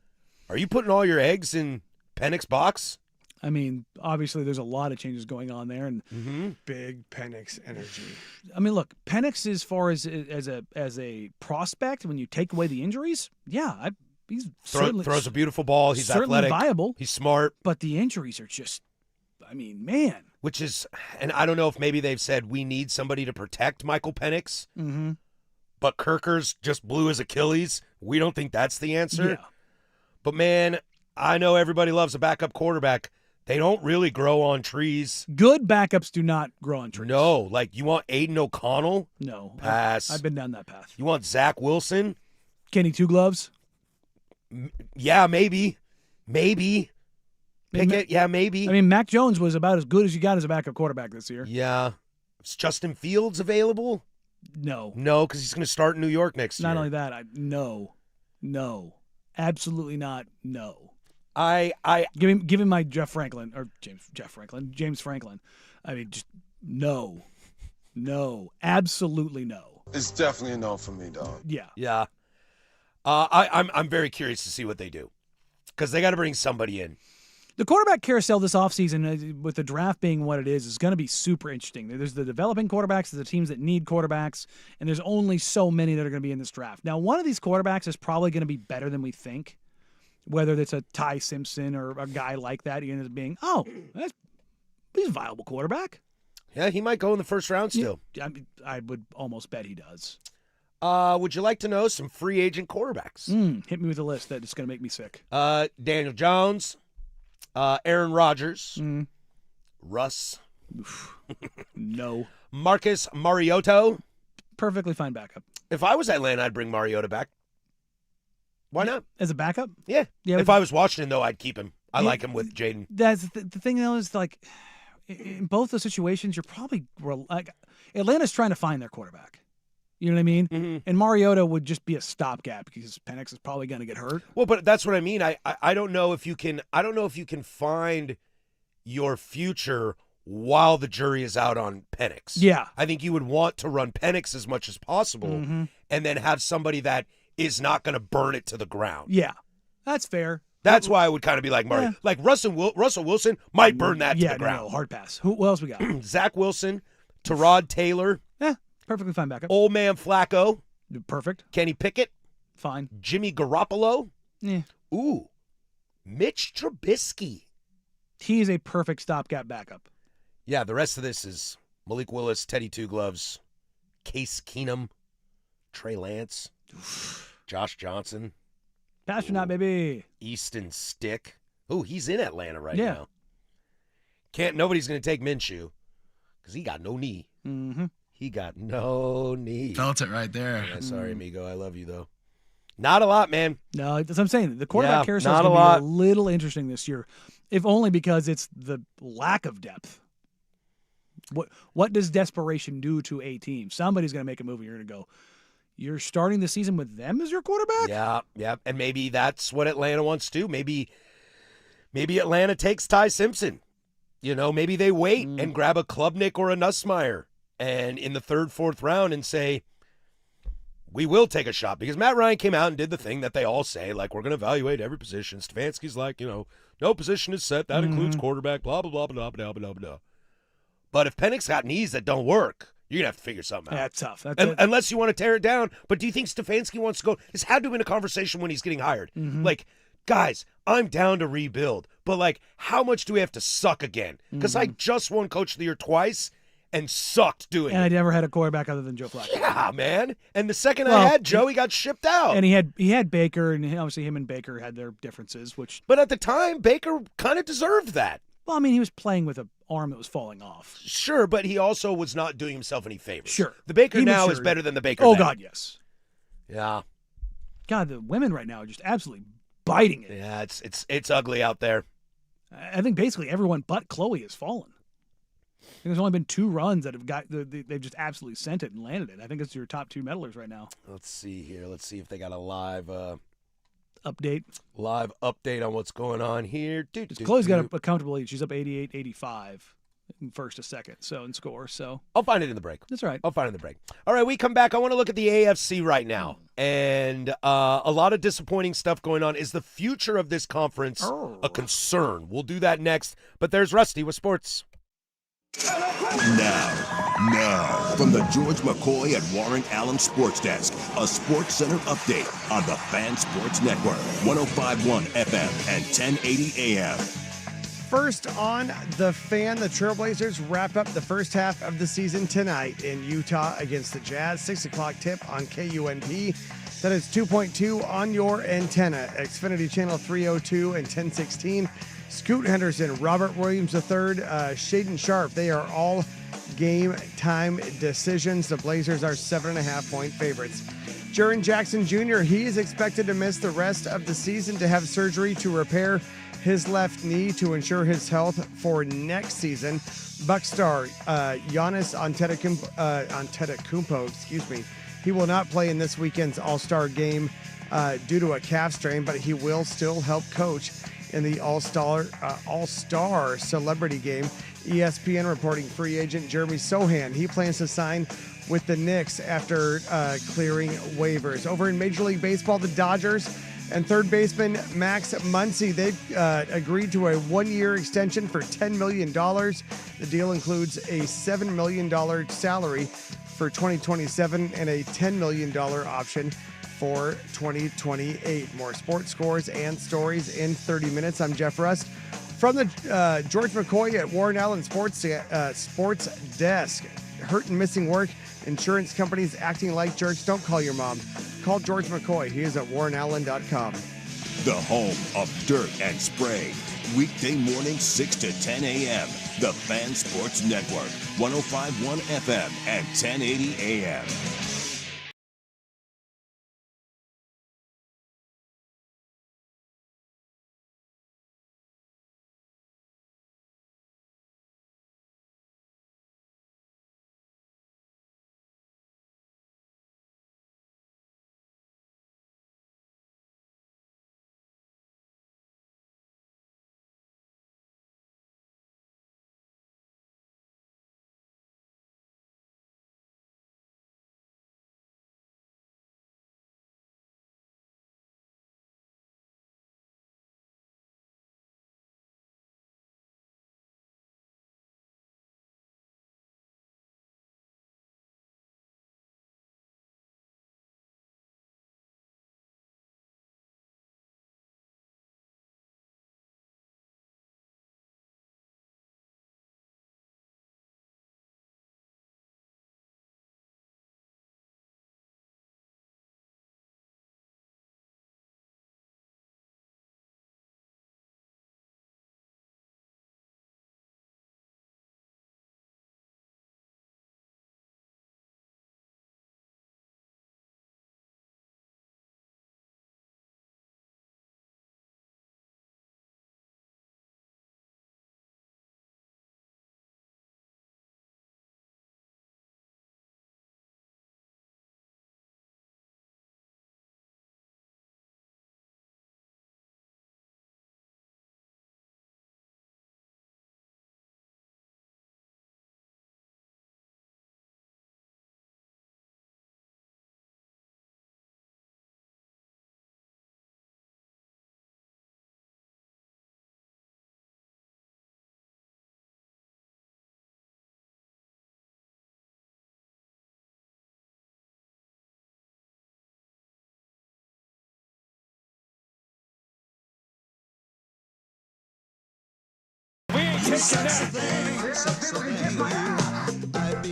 Are you putting all your eggs in Penix box? I mean, obviously, there's a lot of changes going on there, and Big Penix energy. I mean, look, Penix, as far as a prospect, when you take away the injuries, yeah, he's certainly Throws a beautiful ball. He's certainly athletic. viable. He's smart. But the injuries are just, I mean, man. Which is, and I don't know if maybe they've said we need somebody to protect Michael Penix, but Kirker's just blew his Achilles. We don't think that's the answer. Yeah. But man, I know everybody loves a backup quarterback. They don't really grow on trees. Good backups do not grow on trees. No, like you want Aiden O'Connell? No. Pass. I've been down that path. You want Zach Wilson? Kenny Two Gloves? Yeah, maybe. Pickett? Yeah, maybe. I mean, Mac Jones was about as good as you got as a backup quarterback this year. Yeah. Is Justin Fields available? No. No, because he's going to start in New York next year. Not only that, no. Absolutely not, no. Give him my James Franklin. I mean, just no, absolutely no. It's definitely a no for me, dog. Yeah. Yeah. I'm very curious to see what they do because they got to bring somebody in. The quarterback carousel this offseason, with the draft being what it is going to be super interesting. There's the developing quarterbacks, there's the teams that need quarterbacks, and there's only so many that are going to be in this draft. Now, one of these quarterbacks is probably going to be better than we think, whether it's a Ty Simpson or a guy like that. He ends up being, he's a viable quarterback. Yeah, he might go in the first round still. Yeah, I would almost bet he does. Would you like to know some free agent quarterbacks? Hit me with a list that's going to make me sick. Daniel Jones, Aaron Rodgers, Russ, No. Marcus Mariota. Perfectly fine backup. If I was Atlanta, I'd bring Mariota back. Why not? As a backup? Yeah. Yeah, If I was Washington, though, I'd keep him. I like him with Jaden. That's the thing, though, is like in both those situations, you're probably like Atlanta's trying to find their quarterback. You know what I mean? Mm-hmm. And Mariota would just be a stopgap because Penix is probably going to get hurt. Well, but that's what I mean. I don't know if you can. I don't know if you can find your future while the jury is out on Penix. Yeah. I think you would want to run Penix as much as possible, and then have somebody that is not going to burn it to the ground. Yeah, that's fair. That's why I would kind of be like Mario. Yeah. Like Russell Wilson might burn that to the ground. No, hard pass. Who else we got? Zach Wilson, Tyrod Taylor, Perfectly fine backup. Old Man Flacco, Perfect. Kenny Pickett, Fine. Jimmy Garoppolo. Yeah. Ooh, Mitch Trubisky. He's a perfect stopgap backup. Yeah, the rest of this is Malik Willis, Teddy Two Gloves, Case Keenum, Trey Lance, Josh Johnson, Pastronaut, baby. Easton Stick. Ooh, he's in Atlanta right Yeah. now. Nobody's going to take Minshew because he got no knee. Mm-hmm. He got no knee. Felt it right there. Yeah, sorry, amigo. I love you, though. Not a lot, man. No, that's what I'm saying. The quarterback carousel is not going a to lot. be a little interesting this year, if only because it's the lack of depth. What does desperation do to a team? Somebody's going to make a move and you're going to go, you're starting the season with them as your quarterback? Yeah. And maybe that's what Atlanta wants to do. Maybe Atlanta takes Ty Simpson. You know, maybe they wait and grab a Klubnik or a Nussmeier and in the third, fourth round and say, we will take a shot. Because Matt Ryan came out and did the thing that they all say, like, we're going to evaluate every position. Stefanski's like, no position is set. That includes quarterback, blah, blah, blah, blah, blah, blah, blah. But if Penix got knees that don't work, you're going to have to figure something out. That's tough. Unless you want to tear it down. But do you think Stefanski wants to go? This had to have been a conversation when he's getting hired. Like, guys, I'm down to rebuild. But, like, how much do we have to suck again? Because I just won Coach of the Year twice and sucked doing and I it. never had a quarterback other than Joe Flacco. Yeah, man. And the second I had Joe, he got shipped out. And he had Baker, and obviously him and Baker had their differences, which, But at the time, Baker kind of deserved that. well, I mean, he was playing with an arm that was falling off. Sure, but he also was not doing himself any favors. Sure. The Baker He now is matured. better than the Baker Oh, then. God, yes. Yeah. God, the women right now are just absolutely biting it. Yeah, it's ugly out there. I think basically everyone but Chloe has fallen. I think there's only been 2 runs that have they've just absolutely sent it and landed it. I think it's your top 2 medalers right now. Let's see here. Let's see if they got a live Update. update on what's going on here. Chloe's got a comfortable lead. She's up 88-85. in first to second, so in score. So I'll find it in the break. that's all right. I'll find it in the break. All right, we come back. I want to look at the AFC right now. And a lot of disappointing stuff going on. Is the future of this conference a concern? We'll do that next. But there's Rusty with sports. Now, from the George McCoy and Warren Allen Sports Desk, a Sports Center update on the Fan Sports Network, 105.1 FM and 1080 AM. First on The Fan, the Trailblazers wrap up the first half of the season tonight in Utah against the Jazz. 6 o'clock tip on KUNP. That is 2.2 on your antenna. Xfinity Channel 302 and 1016. Scoot Henderson, Robert Williams III, Shaden Sharp, they are all game time decisions. The Blazers are 7.5-point favorites. Jaren Jackson Jr., he is expected to miss the rest of the season to have surgery to repair his left knee to ensure his health for next season. Buck star Giannis Antetokounmpo, he will not play in this weekend's All-Star game due to a calf strain, but he will still help coach in the All-Star Celebrity Game. ESPN reporting free agent Jeremy Sohan. He plans to sign with the Knicks after clearing waivers. Over in Major League Baseball, the Dodgers and third baseman Max Muncy, they've agreed to a one-year extension for $10 million. The deal includes a $7 million salary for 2027 and a $10 million option for 2028. More sports scores and stories in 30 minutes. I'm Jeff Rust from the George McCoy at Warren Allen Sports Desk. Hurt and missing work. Insurance companies acting like jerks. Don't call your mom. Call George McCoy. He is at warrenallen.com. The home of dirt and spray. Weekday morning 6 to 10 a.m. The Fan Sports Network, 105.1 FM and 1080 a.m.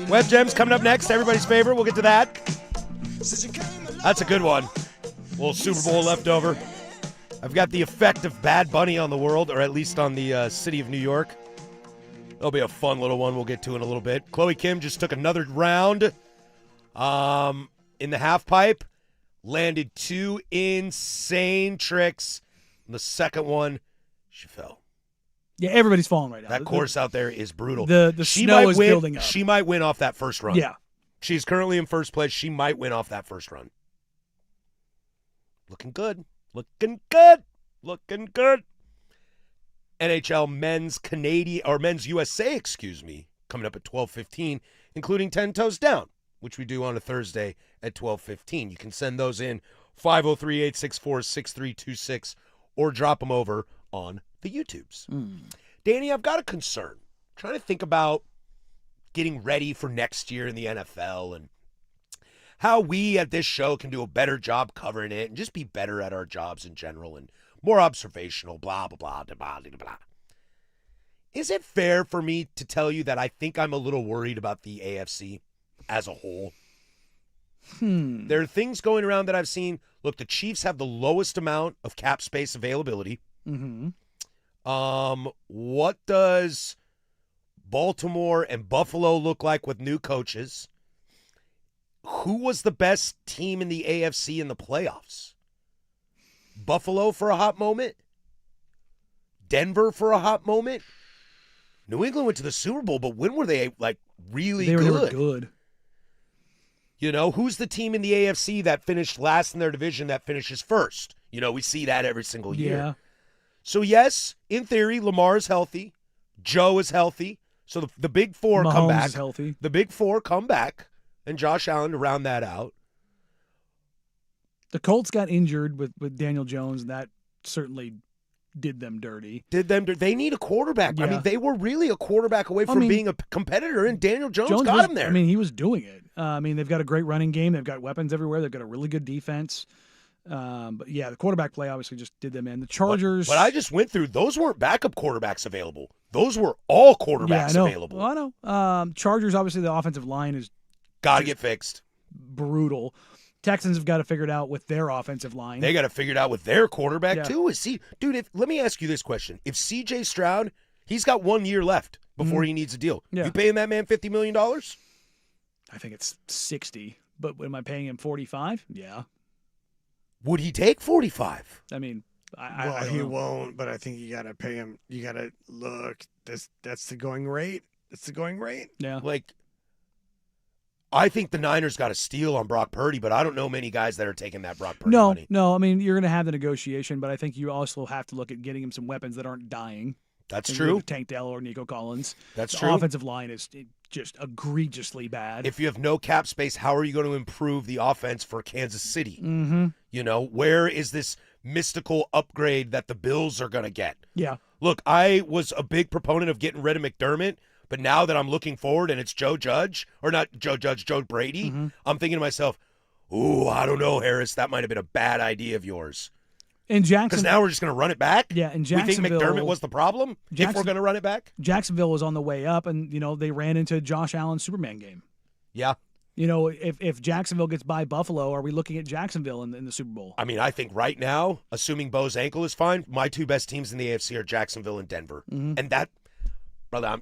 Web Gems coming up next. Everybody's favorite. We'll get to that. That's a good one. A little Super Bowl leftover. I've got the effect of Bad Bunny on the world, or at least on the city of New York. That'll be a fun little one we'll get to in a little bit. Chloe Kim just took another round in the half pipe. Landed two insane tricks. And the second one, she fell. Yeah, everybody's falling right now. That course out there is brutal. The snow is building up. She might win off that first run. Yeah. She's currently in first place. She might win off that first run. Looking good. Looking good. Looking good. NHL men's USA, coming up at 12:15, including 10 Toes Down, which we do on a Thursday at 12:15. You can send those in 503-864-6326 or drop them over on the YouTubes. Danny, I've got a concern. I'm trying to think about getting ready for next year in the NFL and how we at this show can do a better job covering it and just be better at our jobs in general and more observational, blah, blah, blah, blah, blah, blah. Is it fair for me to tell you that I think I'm a little worried about the AFC as a whole? There are things going around that I've seen. Look, the Chiefs have the lowest amount of cap space availability. What does Baltimore and Buffalo look like with new coaches? Who was the best team in the AFC in the playoffs? Buffalo for a hot moment? Denver for a hot moment? New England went to the Super Bowl, but when were they, like, really good? They were good. You know, who's the team in the AFC that finished last in their division that finishes first? You know, we see that every single year. Yeah. So, yes, in theory, Lamar is healthy. Joe is healthy. So the big four come Mahomes back. is healthy. The big four come back, and Josh Allen to round that out. The Colts got injured with Daniel Jones, and that certainly did them dirty. They need a quarterback. I Yeah. mean, they were really a quarterback away from being a competitor, and Daniel Jones got was, him there. I mean, he was doing it. They've got a great running game. They've got weapons everywhere. They've got a really good defense. But yeah, the quarterback play obviously just did them in. The Chargers. But I just went through, those weren't backup quarterbacks available. Those were all quarterbacks available. Well, I know. Chargers, obviously, the offensive line is Got to get fixed. brutal. Texans have got to figure it out with their offensive line. They got to figure it out with their quarterback, Yeah. too. Let me ask you this question. If C.J. Stroud, he's got 1 year left before he needs a deal. Yeah. You paying that man $50 million? I think it's 60. But am I paying him 45? Yeah. Would he take 45? I mean, I Well, don't he know. won't, but I think you got to pay him. You got to look. That's the going rate. That's the going rate. Yeah. Like, I think the Niners got a steal on Brock Purdy, but I don't know many guys that are taking that Brock Purdy money. No. I mean, you're going to have the negotiation, but I think you also have to look at getting him some weapons that aren't dying. That's And true. with Tank Dell or Nico Collins. That's The true. offensive line is just egregiously bad. If you have no cap space, how are you going to improve the offense for Kansas City? Mm-hmm. You know, where is this mystical upgrade that the Bills are going to get? Yeah. Look, I was a big proponent of getting rid of McDermott, but now that I'm looking forward and it's Joe Brady, Mm-hmm. I'm thinking to myself, ooh, I don't know, Harris, that might have been a bad idea of yours. In Because Jacksonville, now we're just going to run it back? Yeah, in We think Jacksonville- McDermott was the problem if we're going to run it back? Jacksonville was on the way up, and they ran into Josh Allen's Superman game. Yeah. If Jacksonville gets by Buffalo, are we looking at Jacksonville in the Super Bowl? I mean, I think right now, assuming Bo's ankle is fine, my two best teams in the AFC are Jacksonville and Denver. Mm-hmm. And that, brother,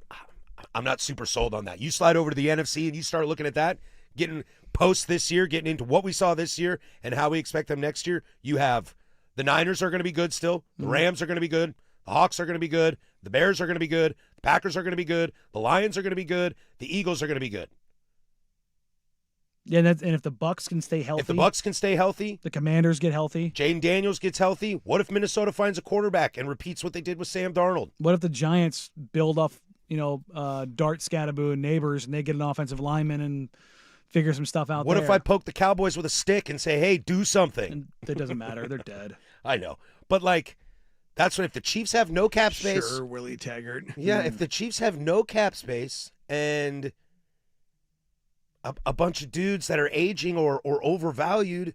I'm not super sold on that. You slide over to the NFC and you start looking at that, getting post this year, getting into what we saw this year and how we expect them next year. You have the Niners are going to be good still. The Rams are going to be good. The Hawks are going to be good. The Bears are going to be good. The Packers are going to be good. The Lions are going to be good. The Eagles are going to be good. Yeah, and if the Bucks can stay healthy, If the Bucks can stay healthy, the Commanders get healthy. Jaden Daniels gets healthy, what if Minnesota finds a quarterback and repeats what they did with Sam Darnold? What if the Giants build off, Dart, Scattaboo, and Neighbors, and they get an offensive lineman and figure some stuff out What there? if I poke the Cowboys with a stick and say, hey, do something? And it doesn't matter. They're dead. I know. But, that's what if the Chiefs have no cap space. Sure, Willie Taggart. Yeah, if the Chiefs have no cap space and a bunch of dudes that are aging or overvalued,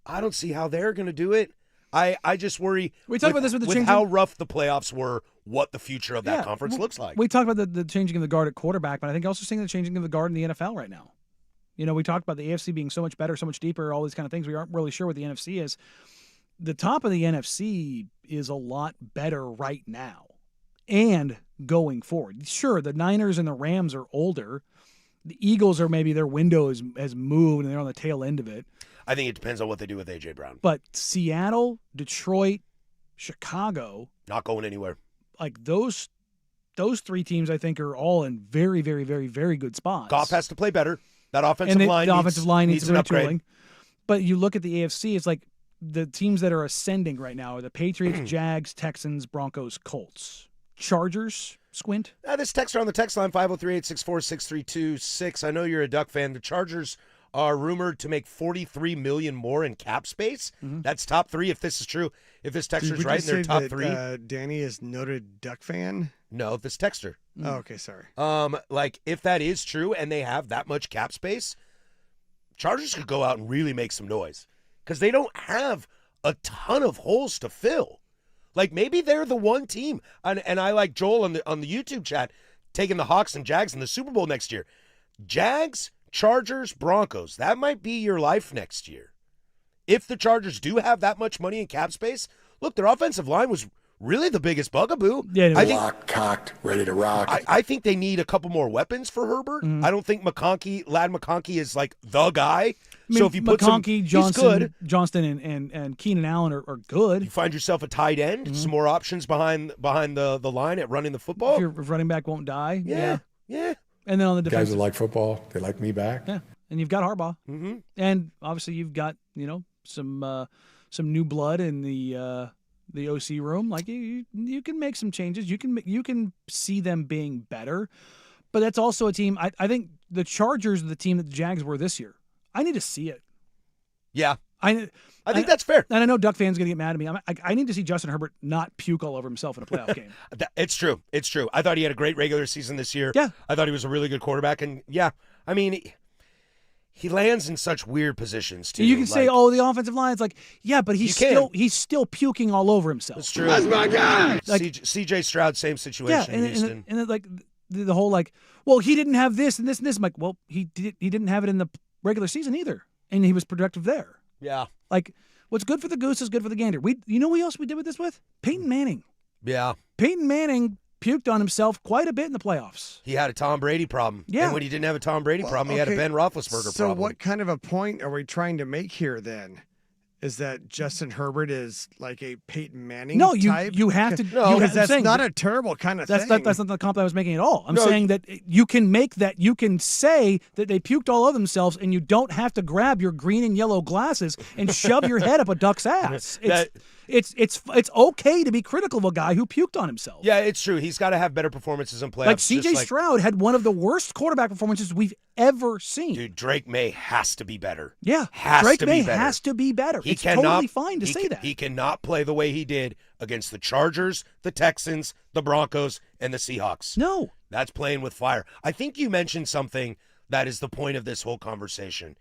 I don't see how they're going to do it. I just worry We talked about this with the changing- how rough the playoffs were, what the future of that conference looks like. We talked about the changing of the guard at quarterback, but I think also seeing the changing of the guard in the NFL right now. We talked about the AFC being so much better, so much deeper, all these kind of things. We aren't really sure what the NFC is. The top of the NFC is a lot better right now and going forward. Sure, the Niners and the Rams are older. The Eagles are maybe their window has moved and they're on the tail end of it. I think it depends on what they do with A.J. Brown. But Seattle, Detroit, Chicago, Not going anywhere. like those three teams, I think, are all in very, very, very, very good spots. Goff has to play better. That offensive and line the needs, offensive line needs an some upgrade. retooling. But you look at the AFC, it's like the teams that are ascending right now are the Patriots, Jags, Texans, Broncos, Colts. Chargers squint? This texter on the text line, 503-864-6326. I know you're a Duck fan. The Chargers are rumored to make $43 million more in cap space. That's top three if this is true. If this texter's right, and they're top three. Danny is noted Duck fan. No, this texter. Oh, okay, sorry. Like if that is true and they have that much cap space, Chargers could go out and really make some noise because they don't have a ton of holes to fill. Like maybe they're the one team, and I like Joel on the YouTube chat taking the Hawks and Jags in the Super Bowl next year. Jags, Chargers, Broncos. That might be your life next year. If the Chargers do have that much money in cap space, look, their offensive line was really the biggest bugaboo. Yeah, I think, Locked, cocked, ready to rock. I think they need a couple more weapons for Herbert. I don't think Lad McConkey is like the guy. So if you put McConkey, he's good. Johnston, and Keenan Allen are good. You find yourself a tight end, some more options behind the line at running the football. If your running back won't die. Yeah. And then on the Guys defensive, that like football, they like me back. yeah, and you've got Harbaugh, and obviously you've got some new blood in the OC room. Like you can make some changes. You can see them being better, but that's also a team. I think the Chargers are the team that the Jags were this year. I need to see it. Yeah. I think that's fair. And I know Duck fans are going to get mad at me. I need to see Justin Herbert not puke all over himself in a playoff game. It's true. It's true. I thought he had a great regular season this year. Yeah. I thought he was a really good quarterback. And, yeah, I mean, he lands in such weird positions, too. You can say, oh, the offensive line. It's like, yeah, but he's still puking all over himself. That's true. That's my guy. Like, CJ Stroud, same situation in Houston. And like the whole like, well, he didn't have this and this and this. I'm like, well, he didn't have it in the regular season either, and he was productive there. Yeah. Like, what's good for the goose is good for the gander. You know who else we did with this with? Peyton Manning. Yeah. Peyton Manning puked on himself quite a bit in the playoffs. He had a Tom Brady problem. Yeah. And when he didn't have a Tom Brady problem, he had a Ben Roethlisberger problem. So what kind of a point are we trying to make here then? Is that Justin Herbert is like a Peyton Manning No, type? you have to. No, you because that's saying, not a terrible kind of that's thing. that's not the comp I was making at all. I'm saying that you can make that. You can say that they puked all over themselves, and you don't have to grab your green and yellow glasses and shove your head up a duck's ass. It's okay to be critical of a guy who puked on himself. Yeah, it's true. He's got to have better performances in playoffs. Like CJ Stroud had one of the worst quarterback performances we've ever seen. Dude, Drake May has to be better. Yeah, Drake May has to be better. It's totally fine to say that. He cannot play the way he did against the Chargers, the Texans, the Broncos, and the Seahawks. No. That's playing with fire. I think you mentioned something that is the point of this whole conversation.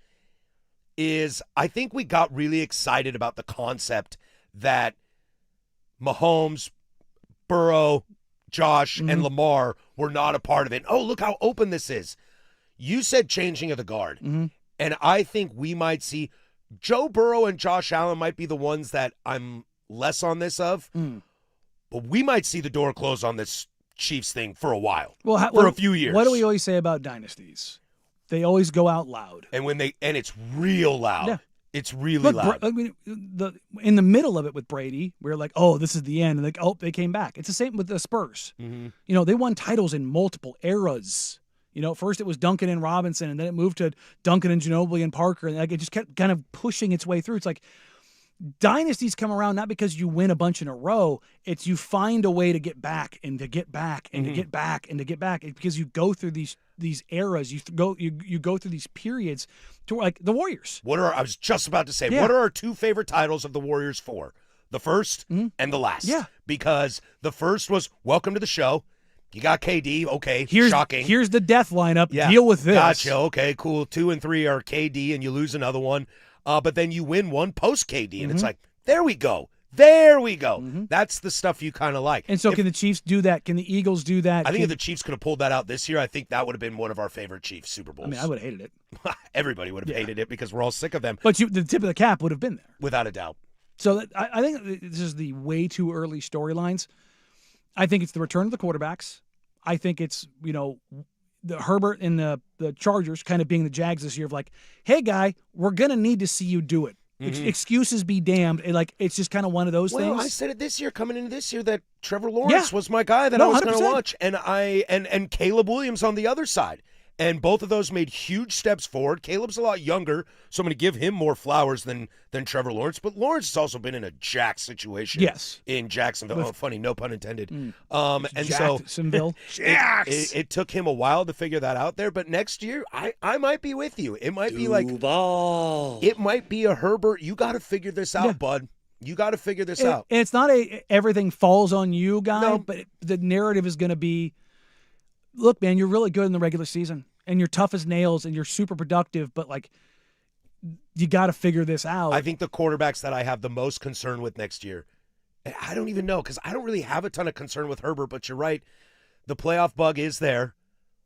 I think we got really excited about the concept that Mahomes, Burrow, Josh, and Lamar were not a part of it. Oh, look how open this is. You said changing of the guard. And I think we might see Joe Burrow and Josh Allen might be the ones that I'm less on this of. But we might see the door close on this Chiefs thing for a while. For a few years. What do we always say about dynasties? They always go out loud. And it's real loud. Yeah. It's really loud. I mean, in the middle of it with Brady, we were like, oh, this is the end. And like, oh, they came back. It's the same with the Spurs. They won titles in multiple eras. First it was Duncan and Robinson, and then it moved to Duncan and Ginobili and Parker, and like it just kept kind of pushing its way through. It's like dynasties come around not because you win a bunch in a row. It's you find a way to get back and to get back and to get back and to get back. It's because you go through these eras. You go through these periods to like the Warriors. I was just about to say, what are our two favorite titles of the Warriors for? The first and the last. Yeah. Because the first was Welcome to the Show. You got KD, okay, shocking. Here's the death lineup. Yeah. Deal with this. Gotcha, okay, cool. 2 and 3 are KD, and you lose another one. But then you win one post KD, and it's like, there we go. That's the stuff you kind of like. And so can the Chiefs do that? Can the Eagles do that? I think if the Chiefs could have pulled that out this year, I think that would have been one of our favorite Chiefs Super Bowls. I mean, I would have hated it. Everybody would have hated it because we're all sick of them. But the tip of the cap would have been there. Without a doubt. So I think this is the way too early storylines. I think it's the return of the quarterbacks. I think it's, the Herbert and the Chargers kind of being the Jags this year of like, hey, guy, we're going to need to see you do it. Excuses be damned. It's just kind of one of those things. Well, I said it this year, coming into this year, that Trevor Lawrence was my guy that I was going to watch. And Caleb Williams on the other side. And both of those made huge steps forward. Caleb's a lot younger, so I'm going to give him more flowers than Trevor Lawrence. But Lawrence has also been in a jack situation Yes. in Jacksonville. Oh, funny, no pun intended. And Jacksonville. so it took him a while to figure that out there. But next year, I might be with you. It might be like it might be a Herbert. You got to figure this out, bud. You got to figure this out. And it's not a everything falls on you guy, No. but the narrative is going to be, look, man, you're really good in the regular season, and you're tough as nails, and you're super productive, but like, you got to figure this out. I think the quarterbacks that I have the most concern with next year, I don't even know, because I don't really have a ton of concern with Herbert, but you're right. The playoff bug is there.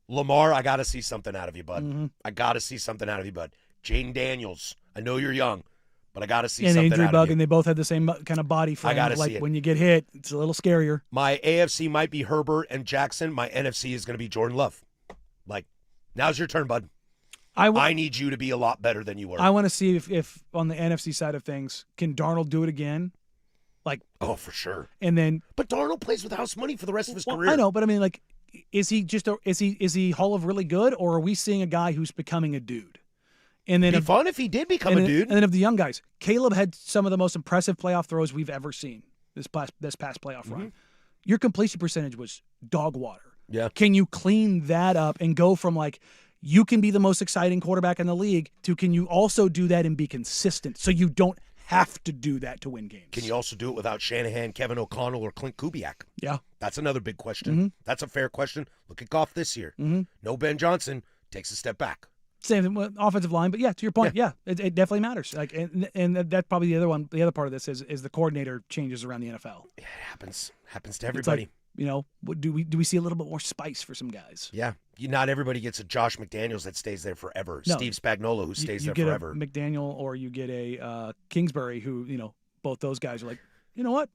Lamar, I got to see something out of you, bud. Mm-hmm. I got to see something out of you, bud. Jaden Daniels, I know you're young, but I got to see and something injury out bug, of you. and they both had the same kind of body frame. I gotta like see it. when you get hit, it's a little scarier. My AFC might be Herbert and Jackson. My NFC is going to be Jordan Love. Like, now's your turn, bud. I need you to be a lot better than you were. I want to see if on the NFC side of things, can Darnold do it again? Like, oh, for sure. and then But Darnold plays with house money for the rest of his well, career. I know, but I mean, like, is he just is he Hall of really good, or are we seeing a guy who's becoming a dude? And then It'd be fun if he did become and a then- dude. And then of the young guys, Caleb had some of the most impressive playoff throws we've ever seen this past playoff Mm-hmm. run. Your completion percentage was dog water. Yeah. Can you clean that up and go from like you can be the most exciting quarterback in the league to can you also do that and be consistent so you don't have to do that to win games? Can you also do it without Shanahan, Kevin O'Connell, or Clint Kubiak? Yeah. That's another big question. Mm-hmm. That's a fair question. Look at Goff this year. No Ben Johnson, takes a step back. Same thing with offensive line, but yeah, to your point, yeah, it definitely matters. Like, and that's probably the other one. The other part of this is the coordinator changes around the NFL. It happens to It's everybody. like, you know, do we see a little bit more spice for some guys? Yeah, not everybody gets a Josh McDaniels that stays there forever. No. Steve Spagnuolo who stays you there get forever. a McDaniel or you get a Kingsbury who, you know, both those guys are like, you know what,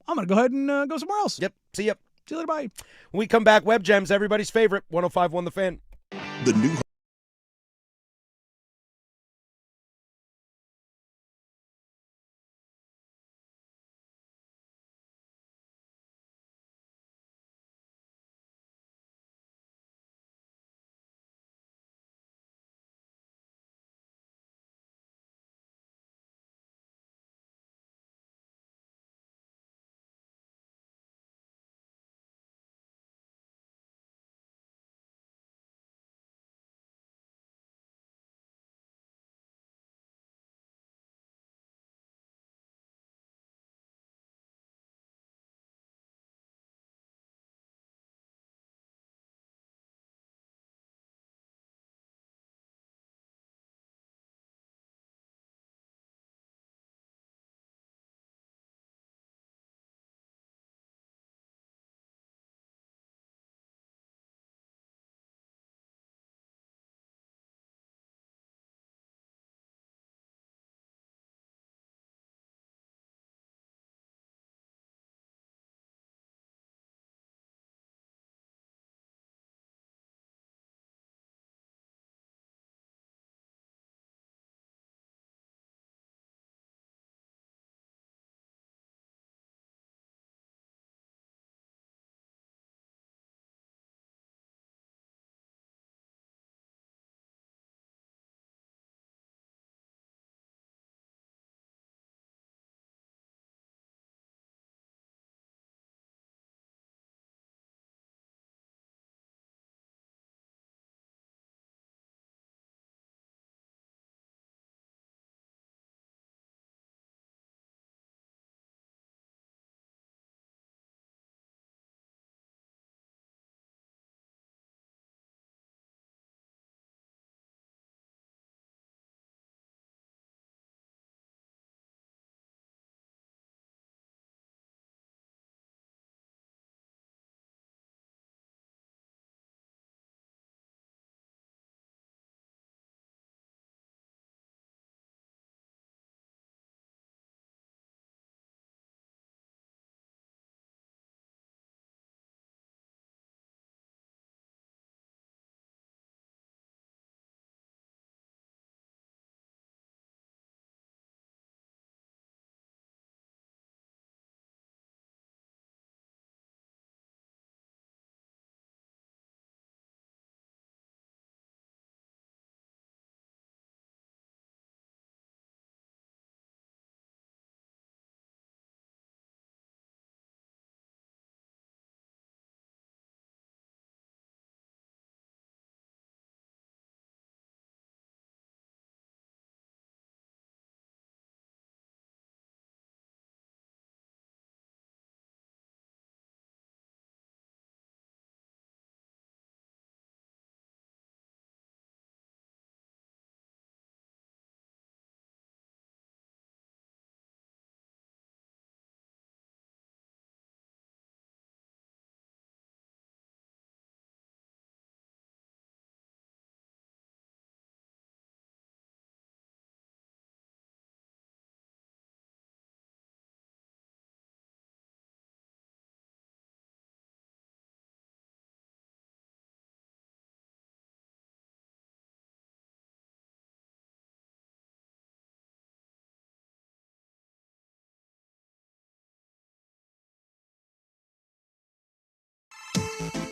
I'm gonna go ahead and go somewhere else. Yep. See ya. See you later, bye. When we come back, Web Gems, everybody's favorite, 105.1 The Fan. The new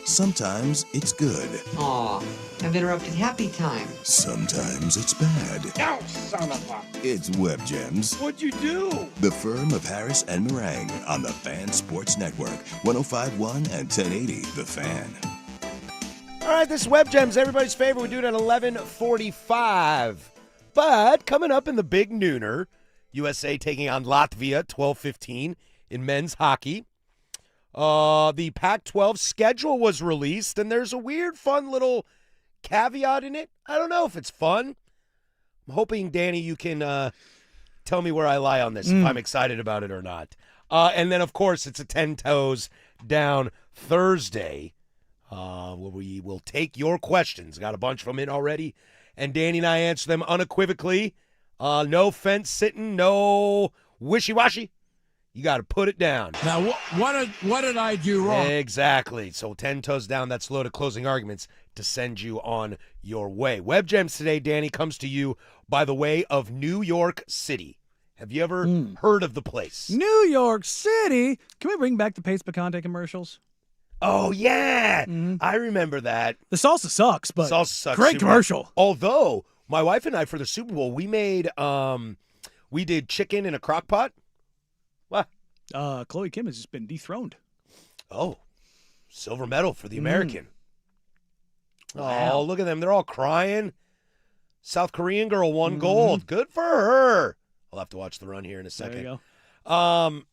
Sometimes it's good. Aw, I've interrupted happy time. Sometimes it's bad. No, son of a... It's Web Gems. What'd you do? The Firm of Harris and Meringue on the Fan Sports Network. 105.1 and 1080 The Fan. All right, this is Web Gems, everybody's favorite. We do it at 11:45. But coming up in the big nooner, USA taking on Latvia, 12:15 in men's hockey. The Pac-12 schedule was released, and there's a weird, fun little caveat in it. I don't know if it's fun. I'm hoping, Danny, you can tell me where I lie on this, if I'm excited about it or not. And then, of course, it's a 10 toes down Thursday. We will take your questions. Got a bunch of them in already, and Danny and I answer them unequivocally. No fence sitting, no wishy-washy. You got to put it down. Now, what did I do wrong? Exactly. So 10 toes down, that's loaded closing arguments to send you on your way. Web Gems today, Danny, comes to you by the way of New York City. Have you ever heard of the place? New York City. Can we bring back the Pace Picante commercials? Oh, yeah. I remember that. The salsa sucks, but Salsa sucks. great Super commercial. Bowl. Although, my wife and I, for the Super Bowl, we made, we did chicken in a crock pot. What? Chloe Kim has just been dethroned. Oh, silver medal for the American. Wow. Oh, look at them. They're all crying. South Korean girl won gold. Good for her. I'll have to watch the run here in a second. There you go.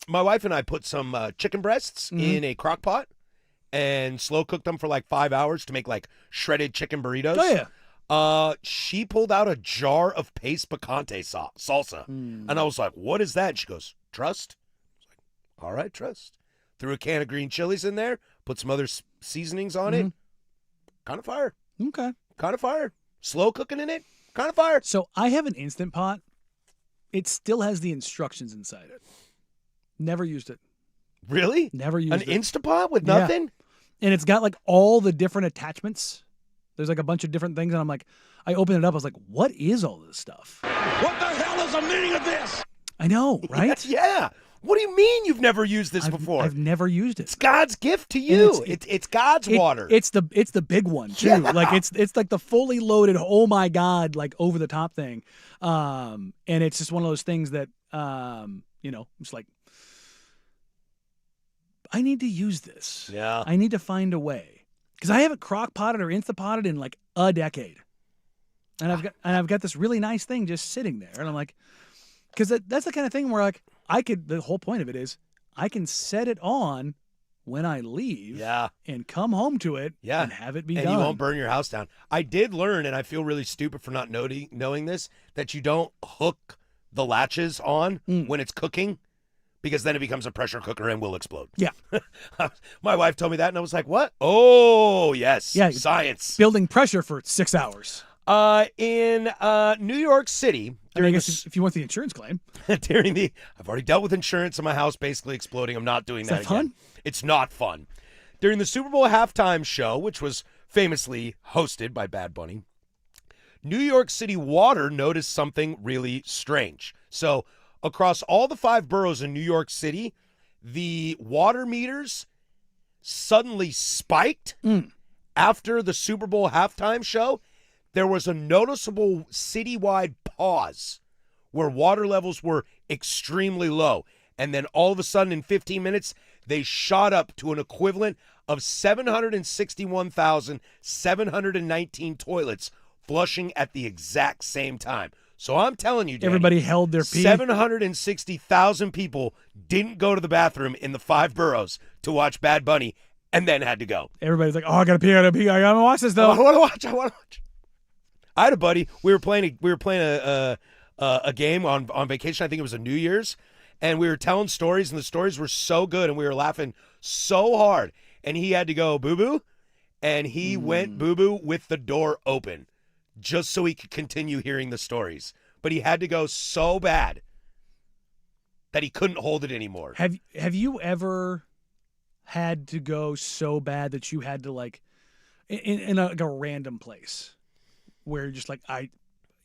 My wife and I put some chicken breasts in a crock pot and slow cooked them for like 5 hours to make like shredded chicken burritos. Oh, yeah. She pulled out a jar of Pace Picante salsa. And I was like, what is that? And she goes, trust. I was like, all right, trust. Threw a can of green chilies in there, put some other seasonings on it. Kind of fire. Okay. Kind of fire. Slow cooking in it. Kind of fire. So I have an Instant Pot. It still has the instructions inside it. Never used it. Really? Never used An it. Instapot with Yeah. nothing? And it's got like all the different attachments. There's like a bunch of different things. And I'm like, I opened it up. I was like, what is all this stuff? What the hell is the meaning of this? I know, right? Yeah. What do you mean you've never used this before? I've never used it. It's God's gift to you. And It's God's water. It's the big one too. Yeah. Like it's like the fully loaded, oh my God, like over the top thing. And it's just one of those things that it's like I need to use this. Yeah. I need to find a way. Because I haven't crock potted or Instapotted in like a decade. And I've got this really nice thing just sitting there. And I'm like, because that's the kind of thing where like the whole point of it is I can set it on when I leave and come home to it and have it be done. And you won't burn your house down. I did learn, and I feel really stupid for not knowing this, that you don't hook the latches on when it's cooking because then it becomes a pressure cooker and will explode. Yeah. My wife told me that, and I was like, what? Oh, yes. Yeah. Science. Building pressure for 6 hours. In New York City, I guess if you want the insurance claim. I've already dealt with insurance in my house basically exploding. I'm not doing that again. Fun? It's not fun. During the Super Bowl halftime show, which was famously hosted by Bad Bunny, New York City Water noticed something really strange. So across all the 5 boroughs in New York City, the water meters suddenly spiked after the Super Bowl halftime show. There was a noticeable citywide pause where water levels were extremely low. And then all of a sudden in 15 minutes, they shot up to an equivalent of 761,719 toilets flushing at the exact same time. So I'm telling you, Danny, Everybody held their pee. 760,000 people didn't go to the bathroom in the 5 boroughs to watch Bad Bunny and then had to go. Everybody's like, oh, I gotta pee, I gotta watch this though. I want to watch. I had a buddy. We were playing a game on vacation. I think it was a New Year's, and we were telling stories, and the stories were so good, and we were laughing so hard. And he had to go boo boo, and he went boo boo with the door open, just so he could continue hearing the stories. But he had to go so bad that he couldn't hold it anymore. Have you ever had to go so bad that you had to like in a random place? Where you're just like,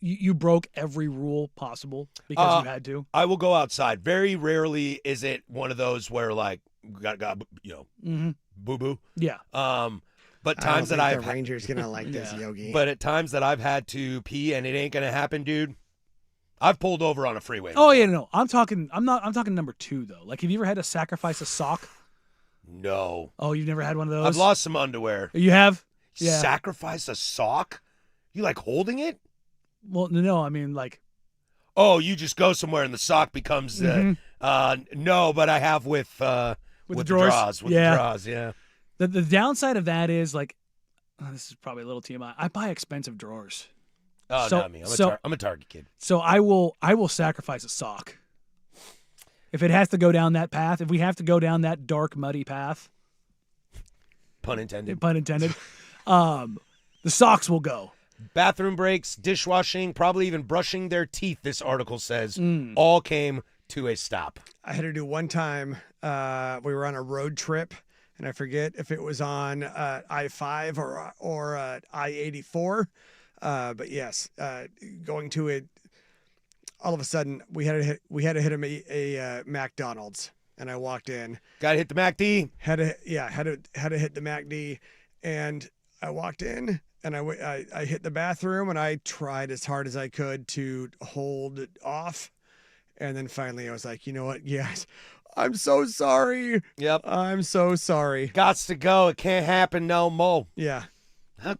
you broke every rule possible because you had to? I will go outside. Very rarely is it one of those where like got boo boo. Yeah. But I don't times that think I've the Rangers gonna like this, Yeah. Yogi. but at times that I've had to pee and it ain't gonna happen, dude. I've pulled over on a freeway. Oh yeah, no. I'm talking number 2 though. Like, have you ever had to sacrifice a sock? No. Oh, you've never had one of those? I've lost some underwear. You have? Yeah. Sacrifice a sock? You like holding it? Well, no. I mean, like. Oh, you just go somewhere and the sock becomes no, but I have with the the drawers? draws. With Yeah. the draws, yeah. The downside of that is like, this is probably a little TMI. I buy expensive drawers, Oh, So- not me. so- I'm a Target kid. so I will sacrifice a sock if it has to go down that path. If we have to go down that dark, muddy path, Pun intended. pun intended, the socks will go. Bathroom breaks, dishwashing, probably even brushing their teeth, this article says, Mm. all came to a stop. I had to do one time. We were on a road trip, and I forget if it was on I-5 or I-84. But yes, going to it. All of a sudden, we had to hit a McDonald's, and I walked in. Got to hit the MACD. Had to hit the MACD, and I walked in. And I hit the bathroom, and I tried as hard as I could to hold it off. And then finally I was like, you know what? Yes, I'm so sorry. Yep. I'm so sorry. Gots to go. It can't happen no more. Yeah.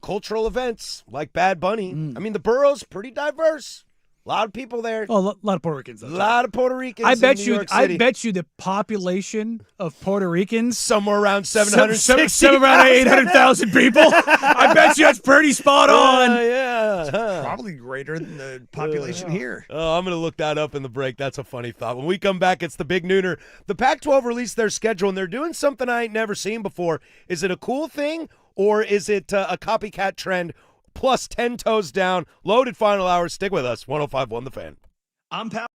Cultural events like Bad Bunny. I mean, the borough's pretty diverse. A lot of people there. Oh, a lot of Puerto Ricans. A Though, lot of Puerto Ricans. I bet in New you. York City. I bet you the population of Puerto Ricans somewhere around 760. Somewhere around 800,000 people. I bet you that's pretty spot on. Yeah. Huh. Probably greater than the population here. Oh, I'm going to look that up in the break. That's a funny thought. When we come back, it's the Big Nooner. The Pac-12 released their schedule, and they're doing something I ain't never seen before. Is it a cool thing, or is it a copycat trend? Plus 10 toes down. Loaded final hour. Stick with us. 105.1 The Fan. I'm Pat.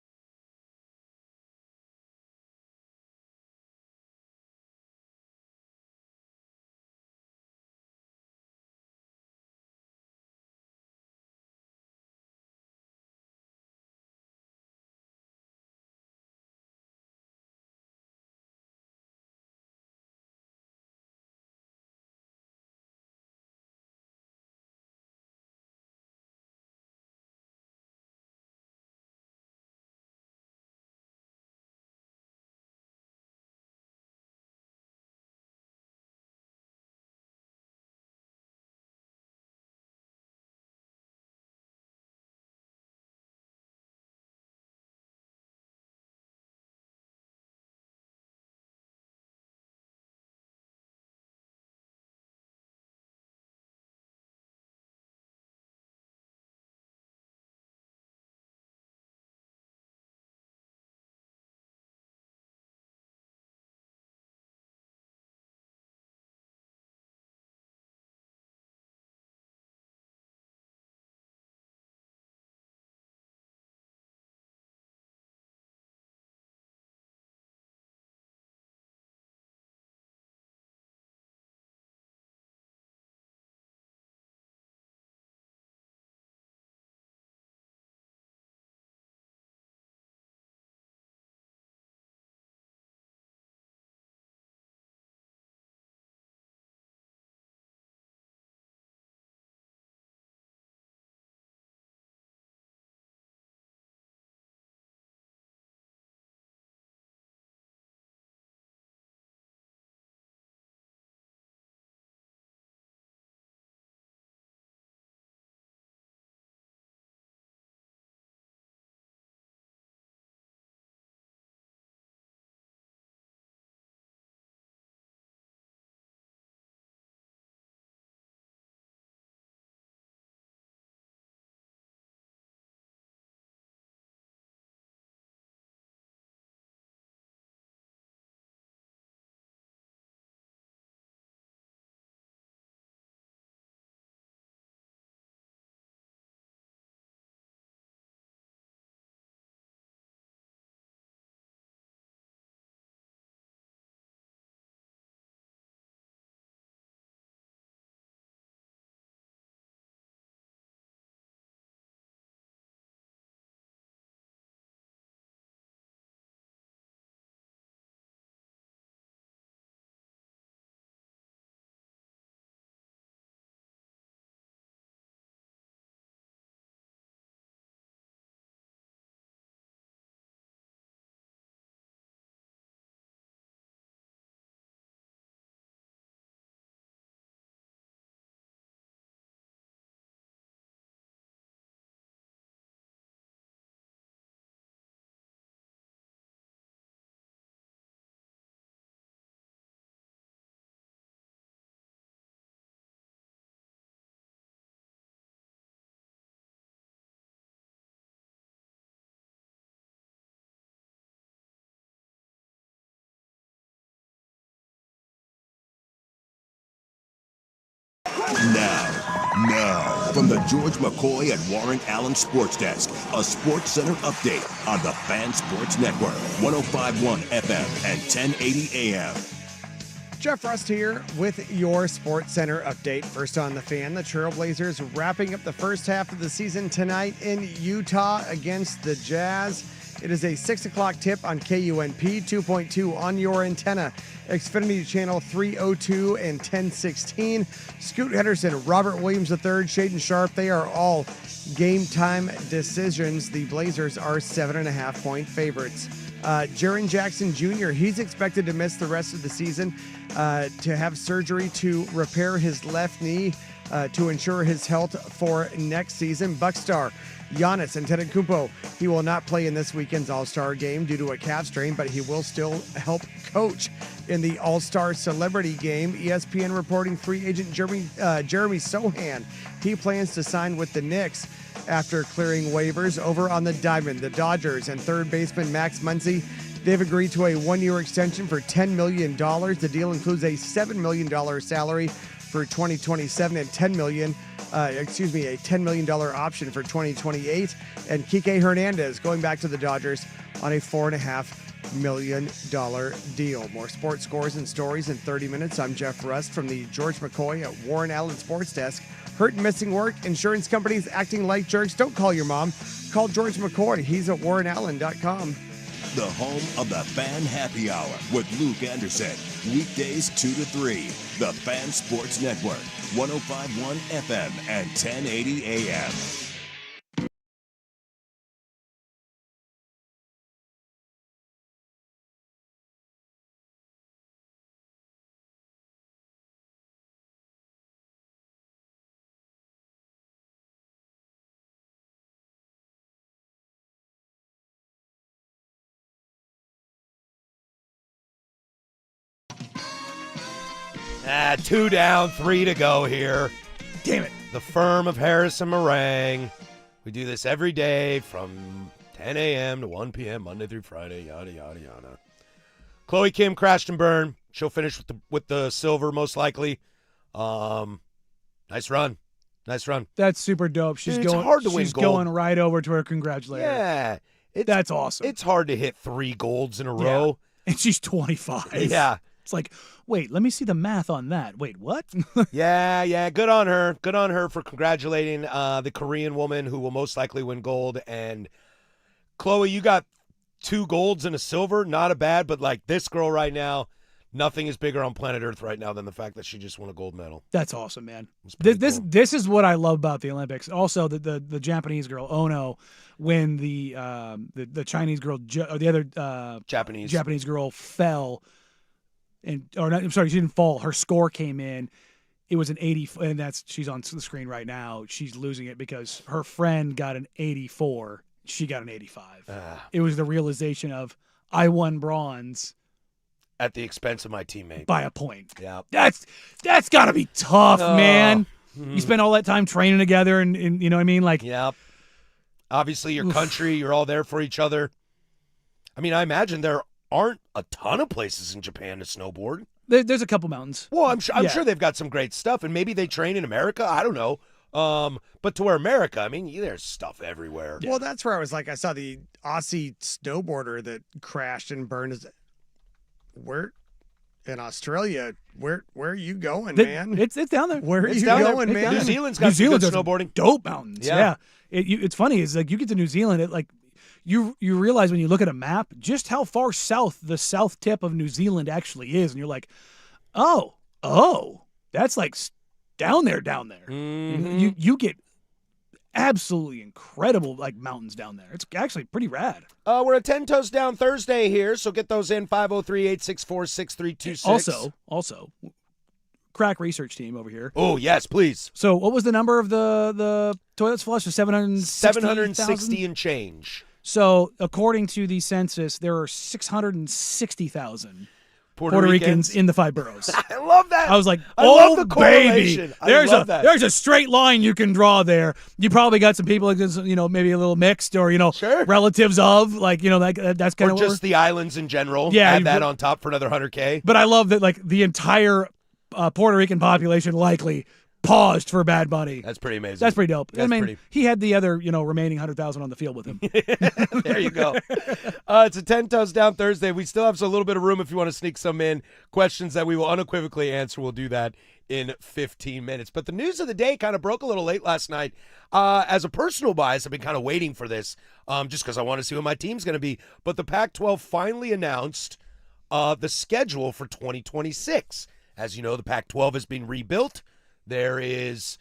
Now, from the George McCoy and Warren Allen Sports Desk, a Sports Center update on the Fan Sports Network, 105.1 FM and 1080 AM. Jeff Rust here with your Sports Center update. First on the Fan, the Trailblazers wrapping up the first half of the season tonight in Utah against the Jazz. It is a 6 o'clock tip on KUNP 2.2 on your antenna, Xfinity channel 302 and 1016. Scoot Henderson, Robert Williams III, Shaden Sharp, they are all game time decisions. The Blazers are 7.5-point favorites. Jaren Jackson Jr., he's expected to miss the rest of the season to have surgery to repair his left knee to ensure his health for next season. Buckstar Giannis Antetokounmpo, he will not play in this weekend's All-Star game due to a calf strain, but he will still help coach in the All-Star Celebrity Game. ESPN reporting free agent Jeremy Sohan. He plans to sign with the Knicks after clearing waivers. Over on the diamond, the Dodgers and third baseman Max Muncy, they've agreed to a one-year extension for $10 million. The deal includes a $7 million salary for 2027 and a $10 million option for 2028. And Kike Hernandez going back to the Dodgers on a $4.5 million deal. More sports scores and stories in 30 minutes. I'm Jeff Rust from the George McCoy at Warren Allen Sports Desk. Hurt and missing work, insurance companies acting like jerks. Don't call your mom. Call George McCoy. He's at warrenallen.com. The home of the Fan Happy Hour with Luke Anderson. Weekdays 2 to 3. The Fan Sports Network, 105.1 FM and 1080 AM. Two down, 3 to go here. Damn it. The firm of Harris and Meringue. We do this every day from 10 a.m. to 1 p.m. Monday through Friday, yada, yada, yada. Chloe Kim crashed and burned. She'll finish with the silver most likely. Nice run. Nice run. That's super dope. She's Dude, it's going hard to win she's gold. going right over to her congratulator. Yeah. That's awesome. It's hard to hit 3 golds in a row. And she's 25. Yeah. It's like, wait, let me see the math on that. Wait, what? Yeah. Good on her. Good on her for congratulating the Korean woman who will most likely win gold. And Chloe, you got 2 golds and a silver. Not a bad, but like this girl right now, nothing is bigger on planet Earth right now than the fact that she just won a gold medal. That's awesome, man. Cool. This is what I love about the Olympics. Also, the Japanese girl Ono, when the Chinese girl or the other Japanese girl fell. She didn't fall. Her score came in. It was an 80, and she's on the screen right now. She's losing it because her friend got an 84. She got an 85. It was the realization of, I won bronze at the expense of my teammate by a point. Yeah, that's got to be tough, man. You spend all that time training together, and you know what I mean. Like, yeah. Obviously, your country, you're all there for each other. I mean, I imagine there aren't a ton of places in Japan to snowboard. There's a couple mountains. Well, I'm sure they've got some great stuff, and maybe they train in America. I don't know. But to where America, I mean, there's stuff everywhere. Well, that's where I was like, I saw the Aussie snowboarder that crashed and burned. Where in Australia? Where are you going, man? It's down there. Where are It's you down there. going, man? New Zealand's got some good snowboarding. Dope mountains. Yeah. It's funny. It's like you get to New Zealand, you realize when you look at a map just how far south the south tip of New Zealand actually is, and you're like, oh, that's like down there. Mm-hmm. You get absolutely incredible like mountains down there. It's actually pretty rad. We're at 10 Toes Down Thursday here, so get those in 503-864-6326. Also, crack research team over here. Oh yes, please. So what was the number of the toilets flush? 760 and change. So, according to the census, there are 660,000 Puerto Ricans in the 5 boroughs. I love that. I was like, I love the baby, correlation. there's a straight line you can draw there. You probably got some people, maybe a little mixed, or Sure. relatives of, that's kind or of just the islands in general. Yeah, add that on top for another 100K. But I love that, the entire Puerto Rican population likely paused for Bad Bunny. That's pretty amazing. That's pretty dope. That's pretty. He had the other, remaining 100,000 on the field with him. There you go. It's a 10 toes down Thursday. We still have a little bit of room if you want to sneak some in. Questions that we will unequivocally answer. We'll do that in 15 minutes. But the news of the day kind of broke a little late last night. As a personal bias, I've been kind of waiting for this just because I want to see what my team's going to be. But the Pac-12 finally announced the schedule for 2026. As you know, the Pac-12 has been rebuilt. There is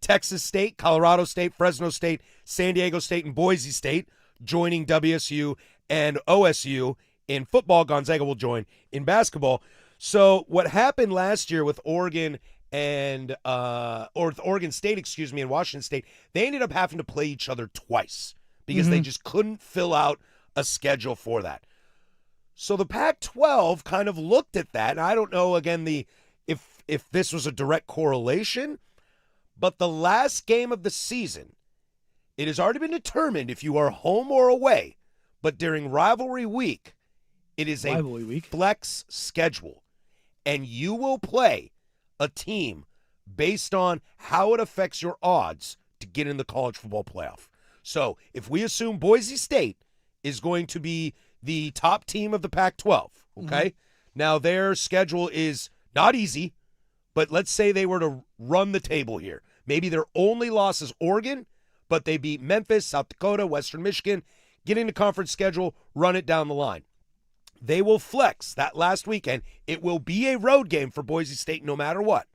Texas State, Colorado State, Fresno State, San Diego State, and Boise State joining WSU and OSU in football. Gonzaga will join in basketball. So what happened last year with Oregon and with Oregon State, and Washington State, they ended up having to play each other twice because they just couldn't fill out a schedule for that. So the Pac-12 kind of looked at that, and I don't know, again, if this was a direct correlation, but the last game of the season, it has already been determined if you are home or away, but during rivalry week, it is a flex schedule, and you will play a team based on how it affects your odds to get in the college football playoff. So if we assume Boise State is going to be the top team of the Pac-12, okay? Now, their schedule is not easy, but let's say they were to run the table here. Maybe their only loss is Oregon, but they beat Memphis, South Dakota, Western Michigan, get into conference schedule, run it down the line. They will flex that last weekend. It will be a road game for Boise State no matter what,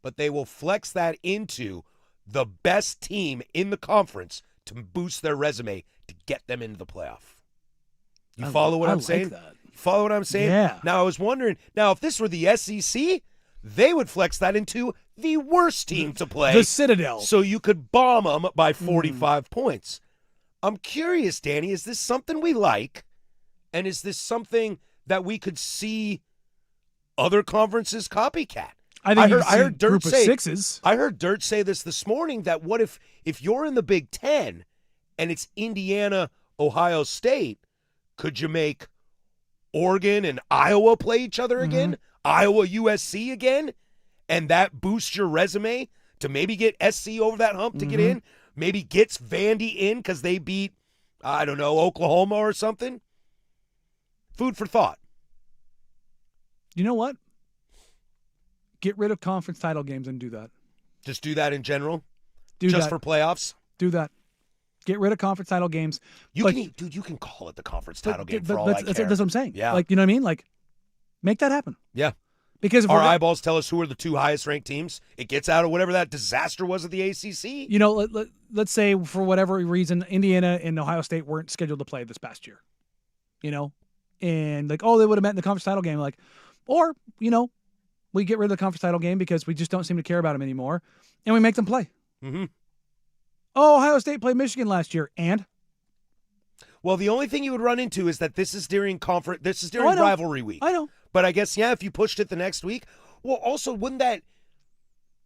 but they will flex that into the best team in the conference to boost their resume to get them into the playoff. You follow what I'm saying? That. You follow what I'm saying? Yeah. Now, I was wondering, if this were the SEC, they would flex that into the worst team to play. The Citadel. So you could bomb them by 45 points. I'm curious, Danny, is this something we like? And is this something that we could see other conferences copycat? I heard Dirt say sixes. I heard Dirt say this morning, that what if you're in the Big Ten and it's Indiana, Ohio State, could you make Oregon and Iowa play each other again? Iowa, USC again? And that boosts your resume to maybe get SC over that hump to get in? Maybe gets Vandy in because they beat, I don't know, Oklahoma or something? Food for thought. You know what? Get rid of conference title games and do that. Just do that in general? Do just that. for playoffs? Do that. Get rid of conference title games. You can call it the conference title game for all I care. That's what I'm saying. Yeah. You know what I mean? Make that happen. Yeah. Because if our eyeballs tell us who are the two highest ranked teams. It gets out of whatever that disaster was at the ACC. Let's say for whatever reason, Indiana and Ohio State weren't scheduled to play this past year. And they would have met in the conference title game. Or we get rid of the conference title game because we just don't seem to care about them anymore, and we make them play. Oh, Ohio State played Michigan last year, and? Well, the only thing you would run into is that this is during rivalry week. I know. But I guess, if you pushed it the next week, well, also, wouldn't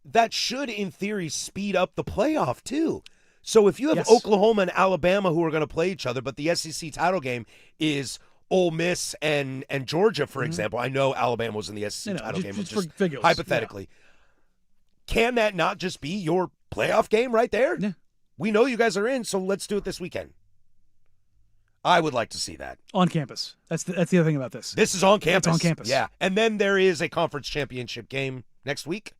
that should, in theory, speed up the playoff, too? So if you have Oklahoma and Alabama who are going to play each other, but the SEC title game is Ole Miss and Georgia, for example. I know Alabama was in the SEC title game, just hypothetically. Yeah. Can that not just be your playoff game right there? Yeah. We know you guys are in, so let's do it this weekend. I would like to see that. On campus. That's the other thing about this. This is on campus. It's on campus. Yeah. And then there is a conference championship game next week.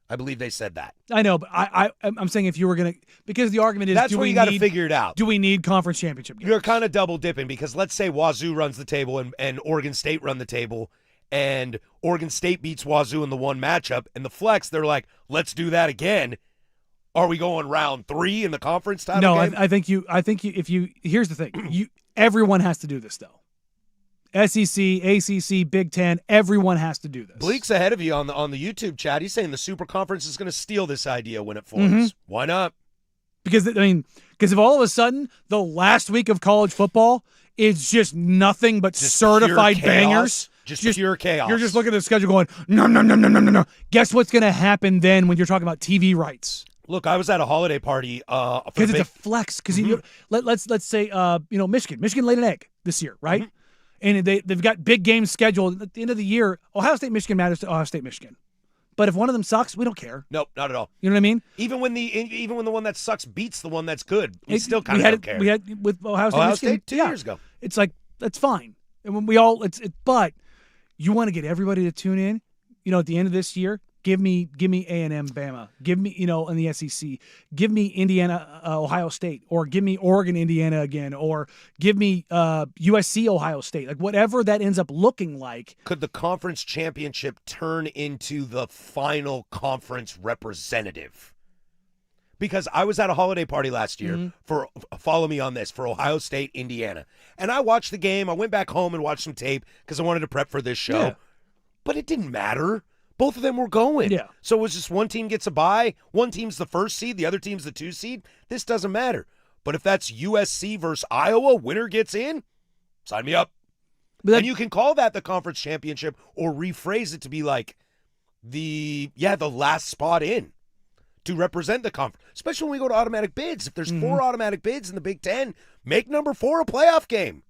I believe they said that. I know, but I'm saying if you were going to, because the argument is, that's where you got to figure it out. Do we need conference championship games? You're kind of double dipping because let's say Wazoo runs the table and Oregon State run the table, and Oregon State beats Wazoo in the one matchup, and the flex, they're like, let's do that again. Are we going round 3 in the conference title game? No, I think here's the thing. Everyone has to do this, though. SEC, ACC, Big Ten, everyone has to do this. Bleak's ahead of you on the YouTube chat. He's saying the Super Conference is going to steal this idea when it forms. Why not? Because if all of a sudden the last week of college football is just nothing but certified bangers. Just pure chaos. You're just looking at the schedule going, no. Guess what's going to happen then when you're talking about TV rights? Look, I was at a holiday party because it's a flex. Because let's say Michigan laid an egg this year, right? And they've got big games scheduled at the end of the year. Ohio State, Michigan matters to Ohio State, Michigan. But if one of them sucks, we don't care. Nope, not at all. You know what I mean? Even when the one that sucks beats the one that's good, we still We kind of had don't it- care. We had with Ohio State. Ohio Michigan, State 2 yeah. years ago. It's like that's fine. And when we all but you want to get everybody to tune in. At the end of this year, give me A&M, Bama. Give me in the SEC. Give me Indiana, Ohio State, or give me Oregon, Indiana again, or give me USC, Ohio State. Like whatever that ends up looking like. Could the conference championship turn into the final conference representative? Because I was at a holiday party last year for follow me on this for Ohio State, Indiana, and I watched the game. I went back home and watched some tape because I wanted to prep for this show. Yeah. But it didn't matter. Both of them were going. Yeah. So it was just one team gets a bye. One team's the 1st seed. The other team's the 2 seed. This doesn't matter. But if that's USC versus Iowa, winner gets in, sign me up. And you can call that the conference championship or rephrase it to be like the last spot in to represent the conference. Especially when we go to automatic bids. If there's 4 automatic bids in the Big Ten, make number 4 a playoff game.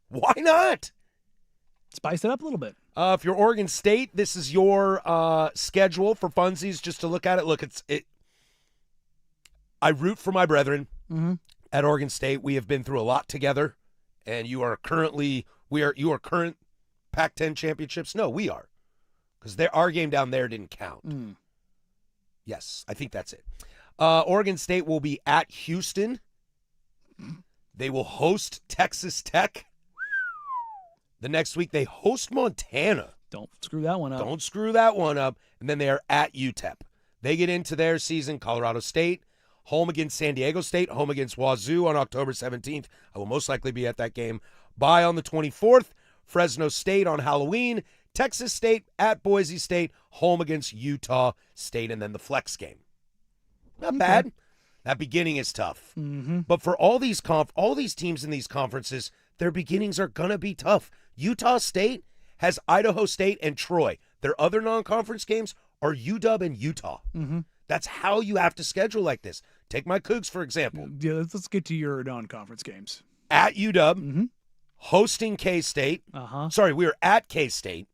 Why not? Spice it up a little bit. If you're Oregon State, this is your schedule for funsies just to look at it. Look, I root for my brethren at Oregon State. We have been through a lot together, and you are current Pac-10 championships. No, we are, because our game down there didn't count. Yes, I think that's it. Oregon State will be at Houston. They will host Texas Tech. The next week, they host Montana. Don't screw that one up. Don't screw that one up. And then they are at UTEP. They get into their season, Colorado State, home against San Diego State, home against Wazoo on October 17th. I will most likely be at that game. Bye on the 24th. Fresno State on Halloween. Texas State at Boise State, home against Utah State, and then the flex game. Not bad. That beginning is tough. But for all these teams in these conferences, their beginnings are going to be tough. Utah State has Idaho State and Troy. Their other non-conference games are UW and Utah. That's how you have to schedule like this. Take my Cougs, for example. Yeah, let's get to your non-conference games. At UW, hosting K-State. Sorry, we are at K-State,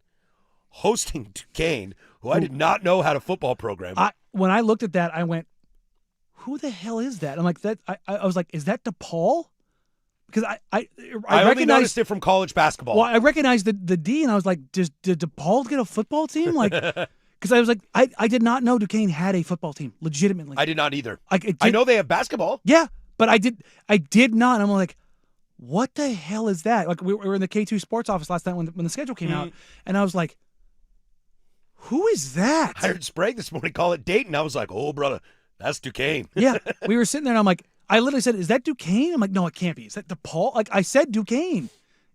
hosting Duquesne, who I did not know had a football program. When I looked at that, I went, who the hell is that? I'm like, I was like, is that DePaul? Because I only noticed it from college basketball. Well, I recognized the D, and I was like, did DePaul get a football team? Like, because I was like, I did not know Duquesne had a football team, legitimately. I did not either. I know they have basketball. Yeah, but I did not. I'm like, what the hell is that? Like, we were in the K2 sports office last night when the schedule came out, and I was like, who is that? I heard Sprague this morning call it Dayton. I was like, oh, brother, that's Duquesne. Yeah, we were sitting there, and I'm like, I literally said, is that Duquesne? I'm like, no, it can't be. Is that DePaul? Like, I said Duquesne.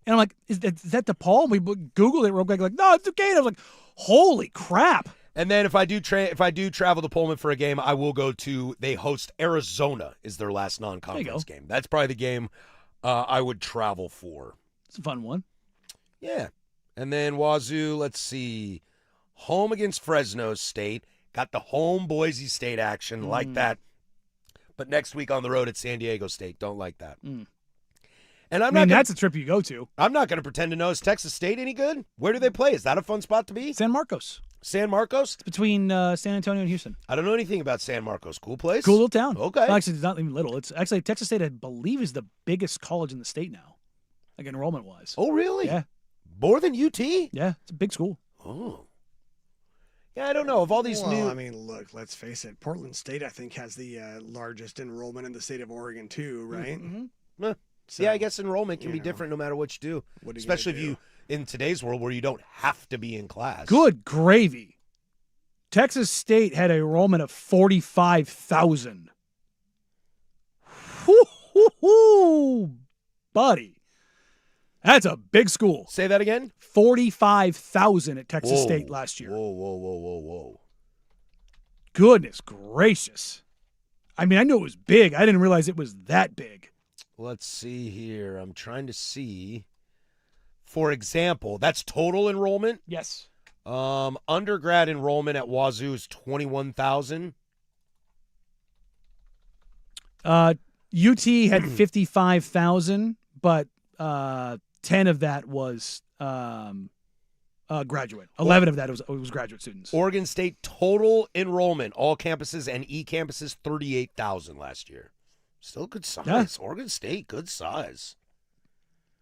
And I'm like, is that DePaul? And we Googled it real quick, like, no, it's Duquesne. I was like, holy crap. And then if I do travel to Pullman for a game, I will go to, they host Arizona is their last non-conference game. That's probably the game I would travel for. It's a fun one. Yeah. And then Wazoo, let's see, home against Fresno State. Got the home Boise State action, like that. But next week on the road at San Diego State, don't like that. And that's a trip you go to. I'm not going to pretend to know, is Texas State any good? Where do they play? Is that a fun spot to be? San Marcos. San Marcos? It's between San Antonio and Houston. I don't know anything about San Marcos. Cool place? Cool little town. Okay. Well, actually, it's not even little. It's actually Texas State, I believe, is the biggest college in the state now, like enrollment-wise. Oh, really? Yeah. More than UT? Yeah, it's a big school. Oh. Yeah, I don't know. Of all these I mean, look, let's face it. Portland State, I think, has the largest enrollment in the state of Oregon, too, right? So, yeah, I guess enrollment can be different no matter what you do. Especially if you, in today's world where you don't have to be in class. Good gravy. Texas State had an enrollment of 45,000. Whoo, buddy. That's a big school. Say that again? 45,000 at Texas State last year. Whoa. Goodness gracious. I mean, I knew it was big. I didn't realize it was that big. Let's see here. I'm trying to see. For example, that's total enrollment? Yes. Undergrad enrollment at Wazoo is 21,000. UT had 55,000, but 10 of that was Graduate. 11 of that was graduate students. Oregon State total enrollment, all campuses and e-campuses, 38,000 last year. Still good size. Yeah. Oregon State, good size.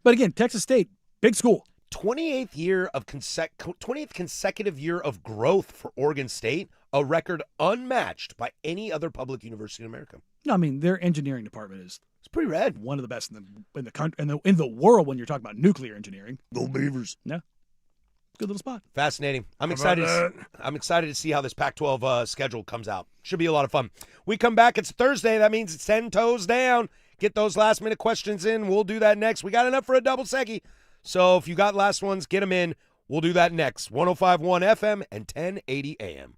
But again, Texas State, big school. 20th consecutive year of growth for Oregon State, a record unmatched by any other public university in America. No, I mean their engineering department is It's pretty rad. one of the best in the country in the world when you're talking about nuclear engineering. Go Beavers. Yeah, good little spot. Fascinating. I'm excited to see how this Pac-12 schedule comes out. Should be a lot of fun. We come back. It's Thursday. That means it's 10 toes down. Get those last-minute questions in. We'll do that next. We got enough for a double seggy. So if you got last ones, get them in. We'll do that next. 105.1 FM and 1080 AM.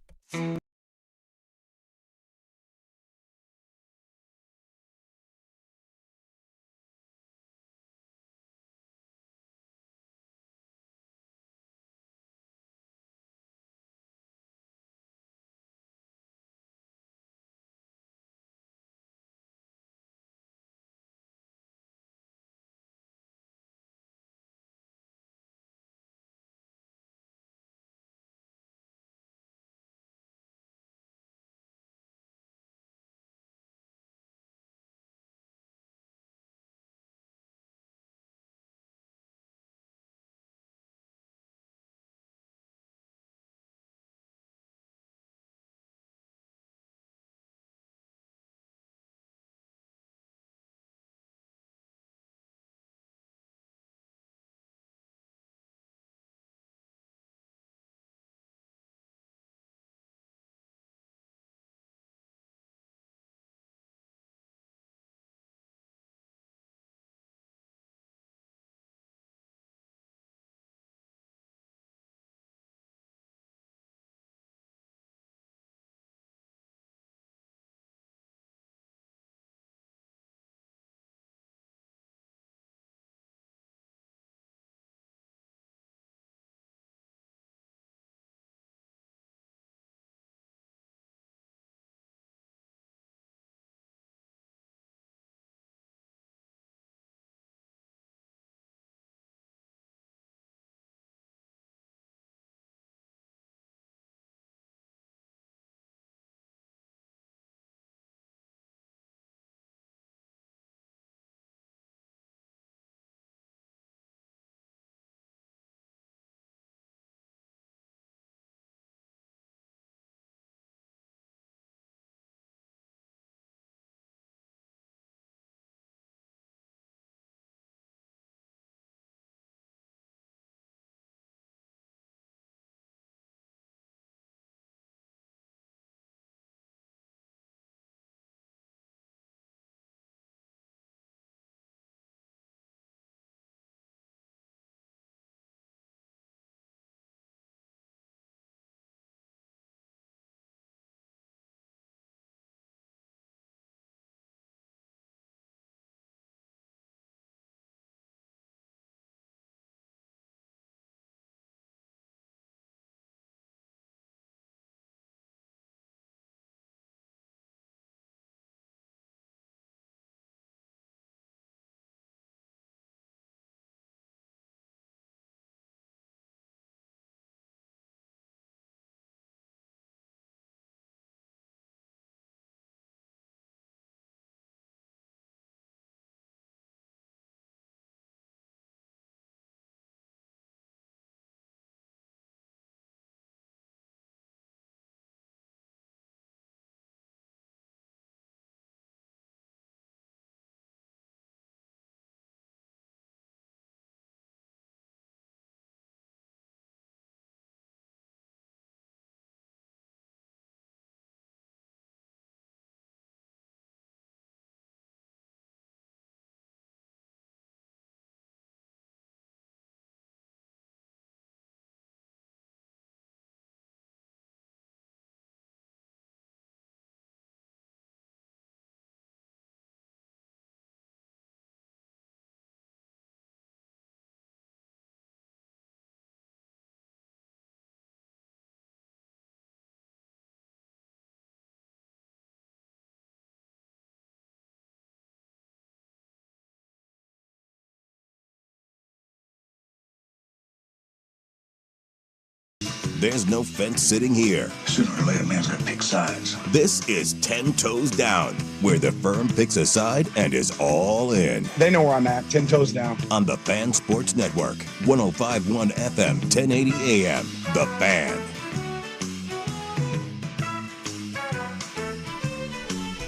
there's no fence sitting here. Sooner or later, man's got to pick sides. This is 10 Toes Down, where the firm picks a side and is all in. They know where I'm at. 10 toes down. On the Fan Sports Network, 105.1 FM, 1080 AM. The Fan.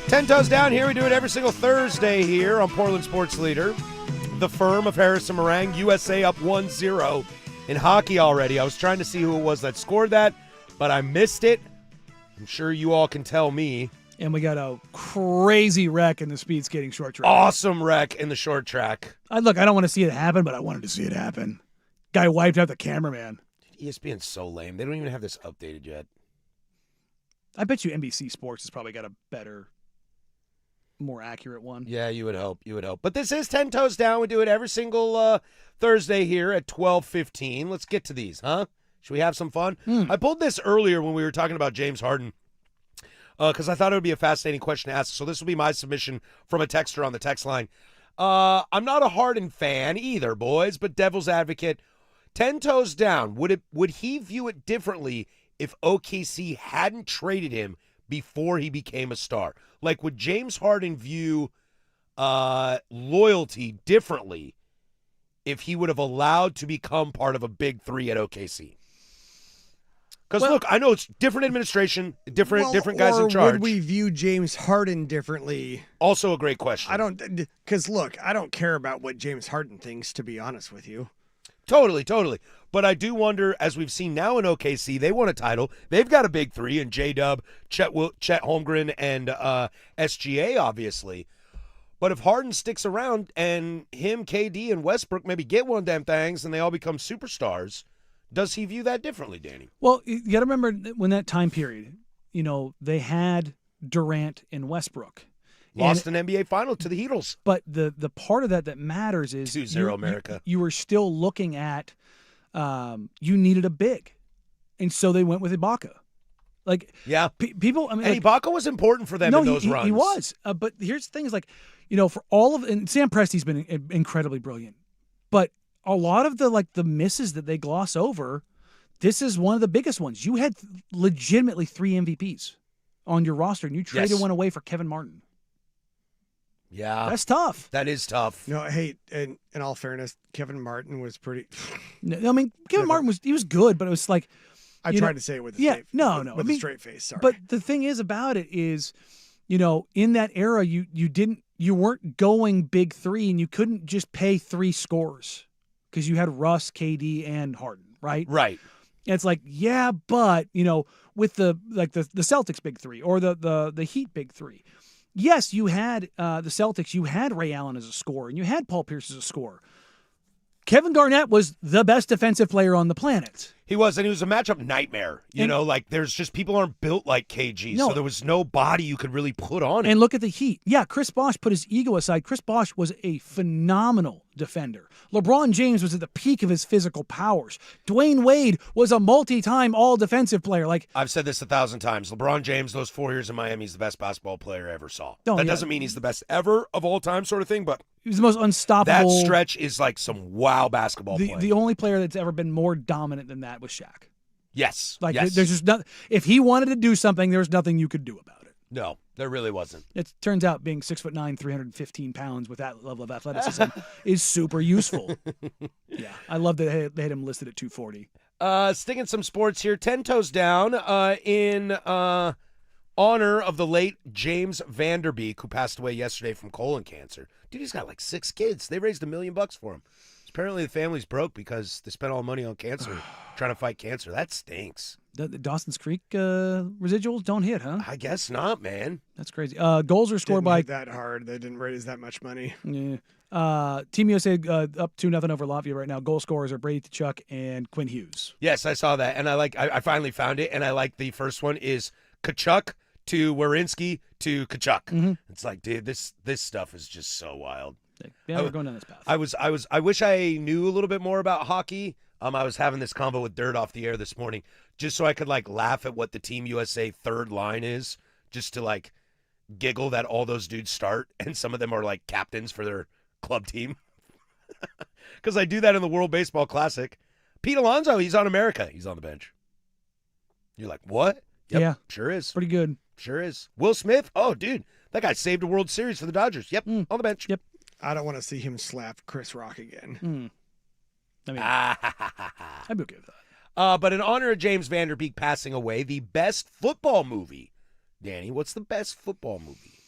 10 Toes Down here. We do it every single Thursday here on Portland Sports Leader. The firm of Harris and Meringue. USA up 1-0 in hockey already. I was trying to see who it was that scored that, but I missed it. I'm sure you all can tell me. And we got a crazy wreck in the speed skating short track. Awesome wreck in the short track. I don't want to see it happen, but I wanted to see it happen. Guy wiped out the cameraman. ESPN's so lame. They don't even have this updated yet. I bet you NBC Sports has probably got a better, more accurate one. Yeah, you would hope. You would hope. But this is 10 Toes Down. We do it every single Thursday here at 12:15. Let's get to these, huh? Should we have some fun? I pulled this earlier when we were talking about James Harden because I thought it would be a fascinating question to ask. So this will be my submission from a texter on the text line. I'm not a Harden fan either, boys, but devil's advocate. 10 Toes Down. Would he view it differently if OKC hadn't traded him before he became a star? Like, would James Harden view loyalty differently if he would have allowed to become part of a big three at OKC? Because, look, I know it's different administration, different guys in charge. Would we view James Harden differently? Also a great question. Because, look, I don't care about what James Harden thinks, to be honest with you. Totally. But I do wonder, as we've seen now in OKC, they won a title. They've got a big three in J-Dub, Chet Holmgren, and SGA, obviously. But if Harden sticks around and him, KD, and Westbrook maybe get one of them things and they all become superstars, does he view that differently, Danny? Well, you got to remember when that time period, they had Durant and Westbrook. Lost an NBA final to the Heatles. But the part of that matters is 2-0 America. You were still looking at you needed a big, and so they went with Ibaka. Like, yeah, people. I mean, and Ibaka was important for them in those runs. He was. But here's the thing: is for all of, and Sam Presti's been incredibly brilliant, but a lot of the misses that they gloss over, this is one of the biggest ones. You had legitimately 3 MVPs on your roster, and you traded one away for Kevin Martin. Yeah. That's tough. That is tough. No, hey, in all fairness, Kevin Martin was pretty. I mean, Kevin Martin was good, but it was like. I tried to say it with a straight, with a straight face. Sorry. But the thing is about it is, in that era, you weren't going big three, and you couldn't just pay 3 scorers because you had Russ, KD, and Harden, right? Right. And it's like, yeah, but with the Celtics big three or the Heat big three. Yes, you had the Celtics, you had Ray Allen as a scorer, and you had Paul Pierce as a scorer. Kevin Garnett was the best defensive player on the planet. He was, and he was a matchup nightmare. There's just people aren't built like KG, so there was no body you could really put on him. And look at the Heat. Yeah, Chris Bosh put his ego aside. Chris Bosh was a phenomenal defender. LeBron James was at the peak of his physical powers. Dwayne Wade was a multi-time all-defensive player. I've said this 1,000 times. LeBron James, those 4 years in Miami, is the best basketball player I ever saw. That doesn't mean he's the best ever of all time sort of thing, but he was the most unstoppable. That stretch is like some wow basketball play. The only player that's ever been more dominant than that was Shaq. Yes. There's just nothing. If he wanted to do something, there was nothing you could do about it. No, there really wasn't. It turns out being 6'9", 315 pounds with that level of athleticism is super useful. Yeah, I love that they had him listed at 240. Sticking some sports here. 10 Toes Down in honor of the late James Vanderbeek, who passed away yesterday from colon cancer. Dude, he's got 6 kids. They raised $1 million for him. Apparently the family's broke because they spent all the money on cancer, trying to fight cancer. That stinks. The Dawson's Creek residuals don't hit, huh? I guess not, man. That's crazy. Goals are scored by that hard. They didn't raise that much money. Yeah. Team USA up 2-0 over Latvia right now. Goal scorers are Brady Tkachuk and Quinn Hughes. Yes, I saw that, and I finally found it, and I like the first one is Tkachuk to Werenski to Tkachuk. Mm-hmm. It's like, dude, this stuff is just so wild. Yeah, we're going down this path. I wish I knew a little bit more about hockey. I was having this convo with Dirt off the air this morning, just so I could laugh at what the Team USA third line is, just to giggle that all those dudes start, and some of them are captains for their club team. Because I do that in the World Baseball Classic. Pete Alonso, he's on America. He's on the bench. You're like, what? Yep, Yeah. sure is. Pretty good. Sure is. Will Smith? Oh, dude, that guy saved a World Series for the Dodgers. Yep, on the bench. Yep. I don't want to see him slap Chris Rock again. I mean, I'd be okay with that. But in honor of James Van Der Beek passing away, the best football movie. Danny, what's the best football movie?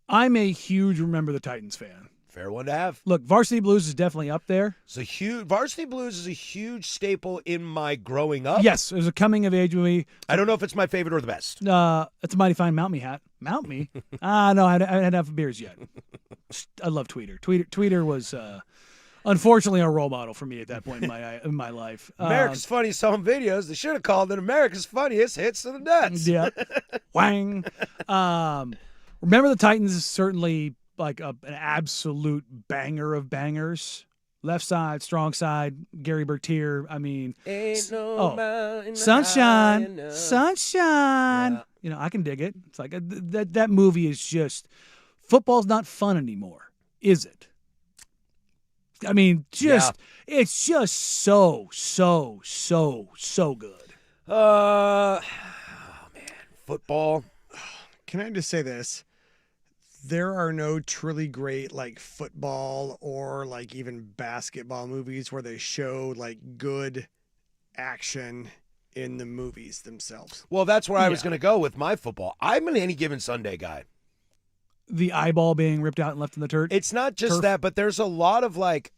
I'm a huge Remember the Titans fan. Fair one to have. Look, Varsity Blues is definitely up there. It's a huge Varsity Blues is a huge staple in my growing up. Yes, it was a coming of age movie. I don't know if it's my favorite or the best. It's a mighty fine Mount Me hat. Mount Me? No, I hadn't had enough beers yet. I love Tweeter. Tweeter was unfortunately a role model for me at that point in my life. America's Funniest Home Videos. They should have called it America's Funniest Hits to the Nuts. Yeah. Wang. Remember the Titans is certainly like an absolute banger of bangers. Left side, strong side, Gary Bertier. I mean, Ain't no mountain high sunshine, enough. sunshine. Yeah. You know, I can dig it. It's like that movie is just football's not fun anymore, is it? I mean, it's just so good. Oh man, football. Can I just say this? There are no truly great like football or like even basketball movies where they show like good action in the movies themselves. Well, that's where I was going to go with my football. I'm an Any Given Sunday guy. The eyeball being ripped out and left in the dirt. It's not just Turf. that, but there's a lot of like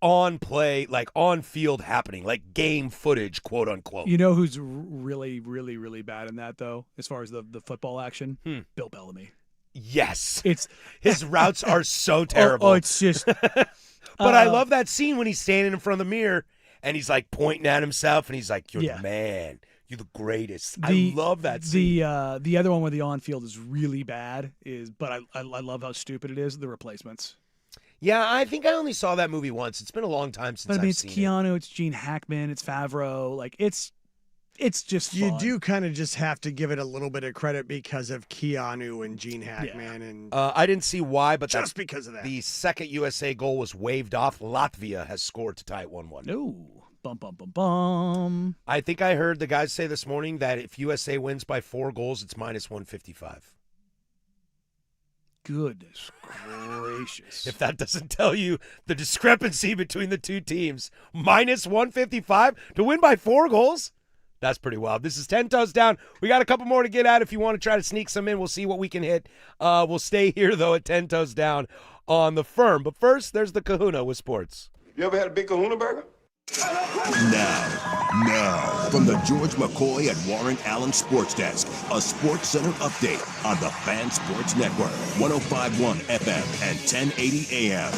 on play, like on field happening, like game footage, quote unquote. You know who's really, really, really bad in that though, as far as the football action? Bill Bellamy. Yes. It's His routes are so terrible. Oh, it's just. But I love that scene when he's standing in front of the mirror and he's like pointing at himself and he's like, "You're the man. You're the greatest." I love that scene. The other one where the on field is really bad but I love how stupid it is. The Replacements. Yeah, I think I only saw that movie once. It's been a long time since But I mean, I've it's seen Keanu, it's Gene Hackman, it's Favreau. Like it's just fun. You do kind of just have to give it a little bit of credit because of Keanu and Gene Hackman, and I didn't see why, but just because of that. The second USA goal was waved off. Latvia has scored to tie it 1-1. No. Bum, bum, bum, bum. I think I heard the guys say this morning that if USA wins by 4 goals, it's minus 155. Goodness gracious. If that doesn't tell you the discrepancy between the two teams, minus 155 to win by 4 goals? That's pretty wild. This is 10 Toes Down. We got a couple more to get at if you want to try to sneak some in. We'll see what we can hit. We'll stay here, though, at 10 Toes Down on the Firm. But first, there's the Kahuna with sports. You ever had a big Kahuna burger? Now, from the George McCoy and Warren Allen Sports Desk, a Sports Center update on the Fan Sports Network, 105.1 FM and 1080 AM.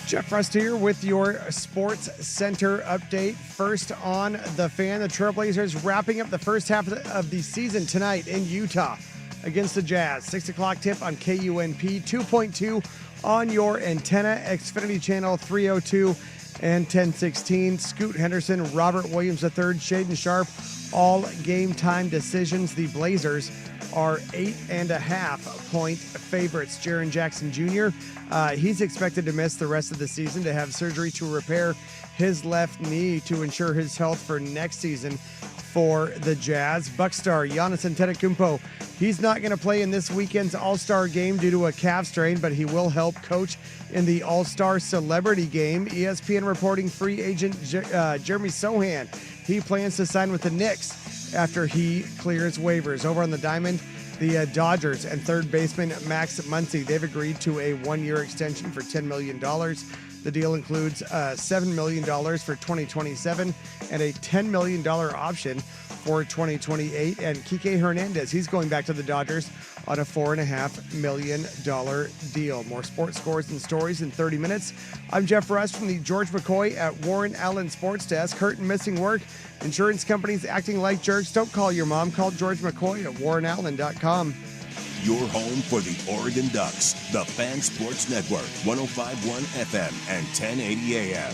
Jeff Rust here with your Sports Center update. First on the Fan, the Trailblazers wrapping up the first half of the season tonight in Utah against the Jazz. 6 o'clock tip on KUNP, 2.2 on your antenna, Xfinity Channel 302 and 1016. Scoot Henderson, Robert Williams III, Shaden Sharp, all game time decisions. The Blazers are 8.5-point favorites. Jaren Jackson Jr., he's expected to miss the rest of the season to have surgery to repair his left knee to ensure his health for next season for the Jazz. Bucks star Giannis Antetokounmpo, he's not going to play in this weekend's All-Star game due to a calf strain, but he will help coach in the All-Star Celebrity Game. ESPN reporting free agent Jeremy Sohan, he plans to sign with the Knicks after he clears waivers. Over on the Diamond, the Dodgers and third baseman Max Muncy, they've agreed to a 1-year extension for $10 million. The deal includes $7 million for 2027 and a $10 million option for 2028. And Kike Hernandez, he's going back to the Dodgers on a $4.5 million deal. More sports scores and stories in 30 minutes. I'm Jeff Rust from the George McCoy at Warren Allen Sports Desk. Hurt and missing work, insurance companies acting like jerks. Don't call your mom. Call George McCoy at warrenallen.com. Your home for the Oregon Ducks, the Fan Sports Network, 105.1 FM and 1080 AM.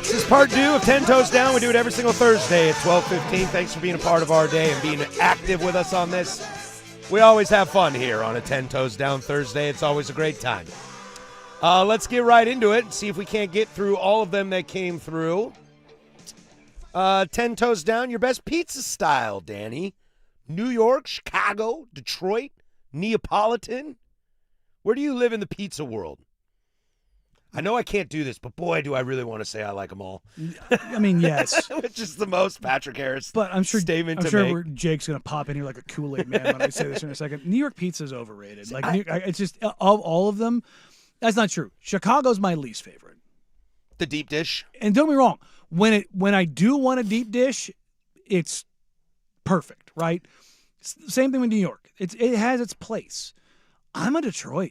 This is part 2 of 10 Toes Down. We do it every single Thursday at 12:15. Thanks for being a part of our day and being active with us on this. We always have fun here on a 10 Toes Down Thursday. It's always a great time. Let's get right into it and see if we can't get through all of them that came through. 10 Toes Down, your best pizza style, Danny. New York, Chicago, Detroit, Neapolitan. Where do you live in the pizza world? I know I can't do this, but boy, do I really want to say I like them all. I mean, yes. Which is the most Patrick Harris but I'm sure, statement I'm to sure make. Jake's going to pop in here like a Kool-Aid man when I say this in a second. New York pizza is overrated. Like it's just, of all of them, that's not true. Chicago's my least favorite. The deep dish? And don't get me wrong, when I do want a deep dish, it's perfect, right? Same thing with New York. It has its place. I'm a Detroit.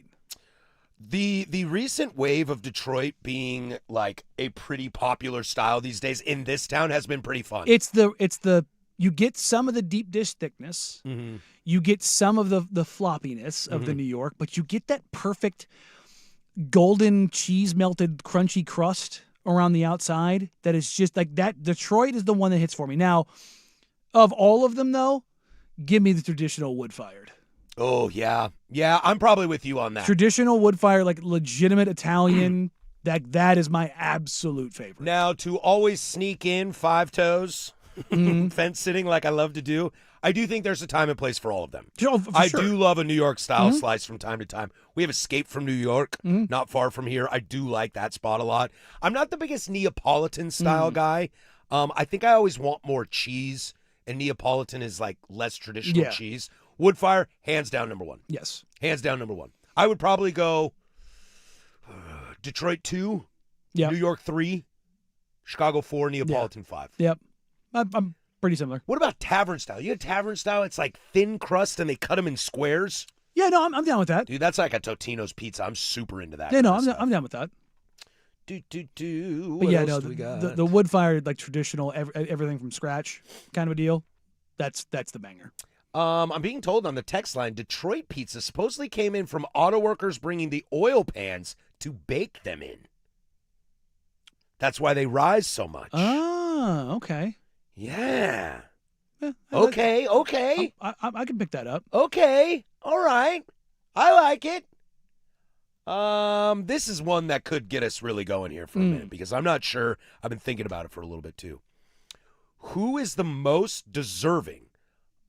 The recent wave of Detroit being like a pretty popular style these days in this town has been pretty fun. It's the you get some of the deep dish thickness, you get some of the floppiness of the New York, but you get that perfect golden cheese melted crunchy crust around the outside that is just like that. Detroit is the one that hits for me. Now, of all of them though, give me the traditional wood fired. Oh, yeah. Yeah, I'm probably with you on that. Traditional wood fire, like legitimate Italian, that is my absolute favorite. Now, to always sneak in 5 toes, fence sitting like I love to do, I do think there's a time and place for all of them. Oh, for I sure. do love a New York style slice from time to time. We have Escape from New York, not far from here. I do like that spot a lot. I'm not the biggest Neapolitan style guy. I think I always want more cheese, and Neapolitan is like less traditional cheese. Woodfire, hands down number 1. Yes. Hands down number 1. I would probably go Detroit 2, New York 3, Chicago 4, Neapolitan 5. Yep. I'm pretty similar. What about tavern style? You had tavern style, it's like thin crust and they cut them in squares. Yeah, no, I'm down with that. Dude, that's like a Totino's pizza. I'm super into that. Yeah, no, I'm down with that. What But yeah, else no, do we got? the wood fired, like traditional, everything from scratch kind of a deal. That's the banger. I'm being told on the text line, Detroit pizza supposedly came in from auto workers bringing the oil pans to bake them in. That's why they rise so much. Oh, okay. Yeah. Yeah, Okay. I can pick that up. Okay. All right. I like it. This is one that could get us really going here for a minute because I'm not sure. I've been thinking about it for a little bit too. Who is the most deserving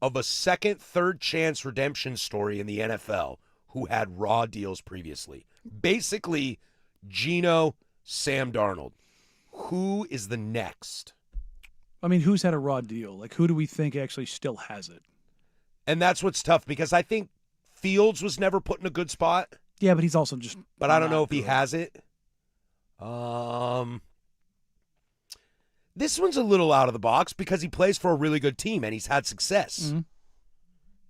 of a second, third chance redemption story in the NFL who had raw deals previously? Basically, Geno, Sam Darnold. Who is the next? I mean, who's had a raw deal? Like, who do we think actually still has it? And that's what's tough because I think Fields was never put in a good spot. Yeah, but he's also just. But I don't know if he good. has it. This one's a little out of the box because he plays for a really good team and he's had success.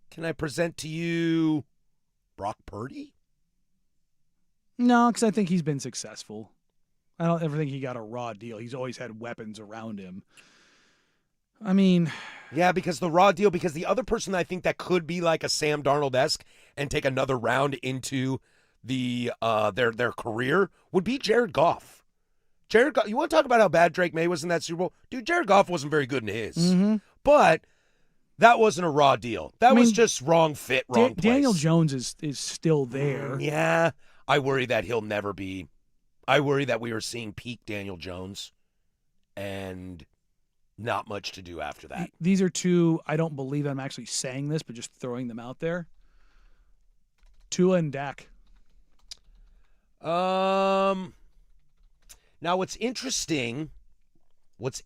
Can I present to you Brock Purdy? No, because I think he's been successful. I don't ever think he got a raw deal. He's always had weapons around him. I mean, yeah, because the raw deal, because the other person I think that could be like a Sam Darnold-esque and take another round into the their career would be Jared Goff. Jared Goff, you want to talk about how bad Drake May was in that Super Bowl? Dude, Jared Goff wasn't very good in his. But that wasn't a raw deal. That was just wrong fit, wrong place. Daniel Jones is still there. Yeah. I worry that he'll never be. I worry that we are seeing peak Daniel Jones and not much to do after that. These are two, I don't believe I'm actually saying this, but just throwing them out there. Tua and Dak. Now what's interesting with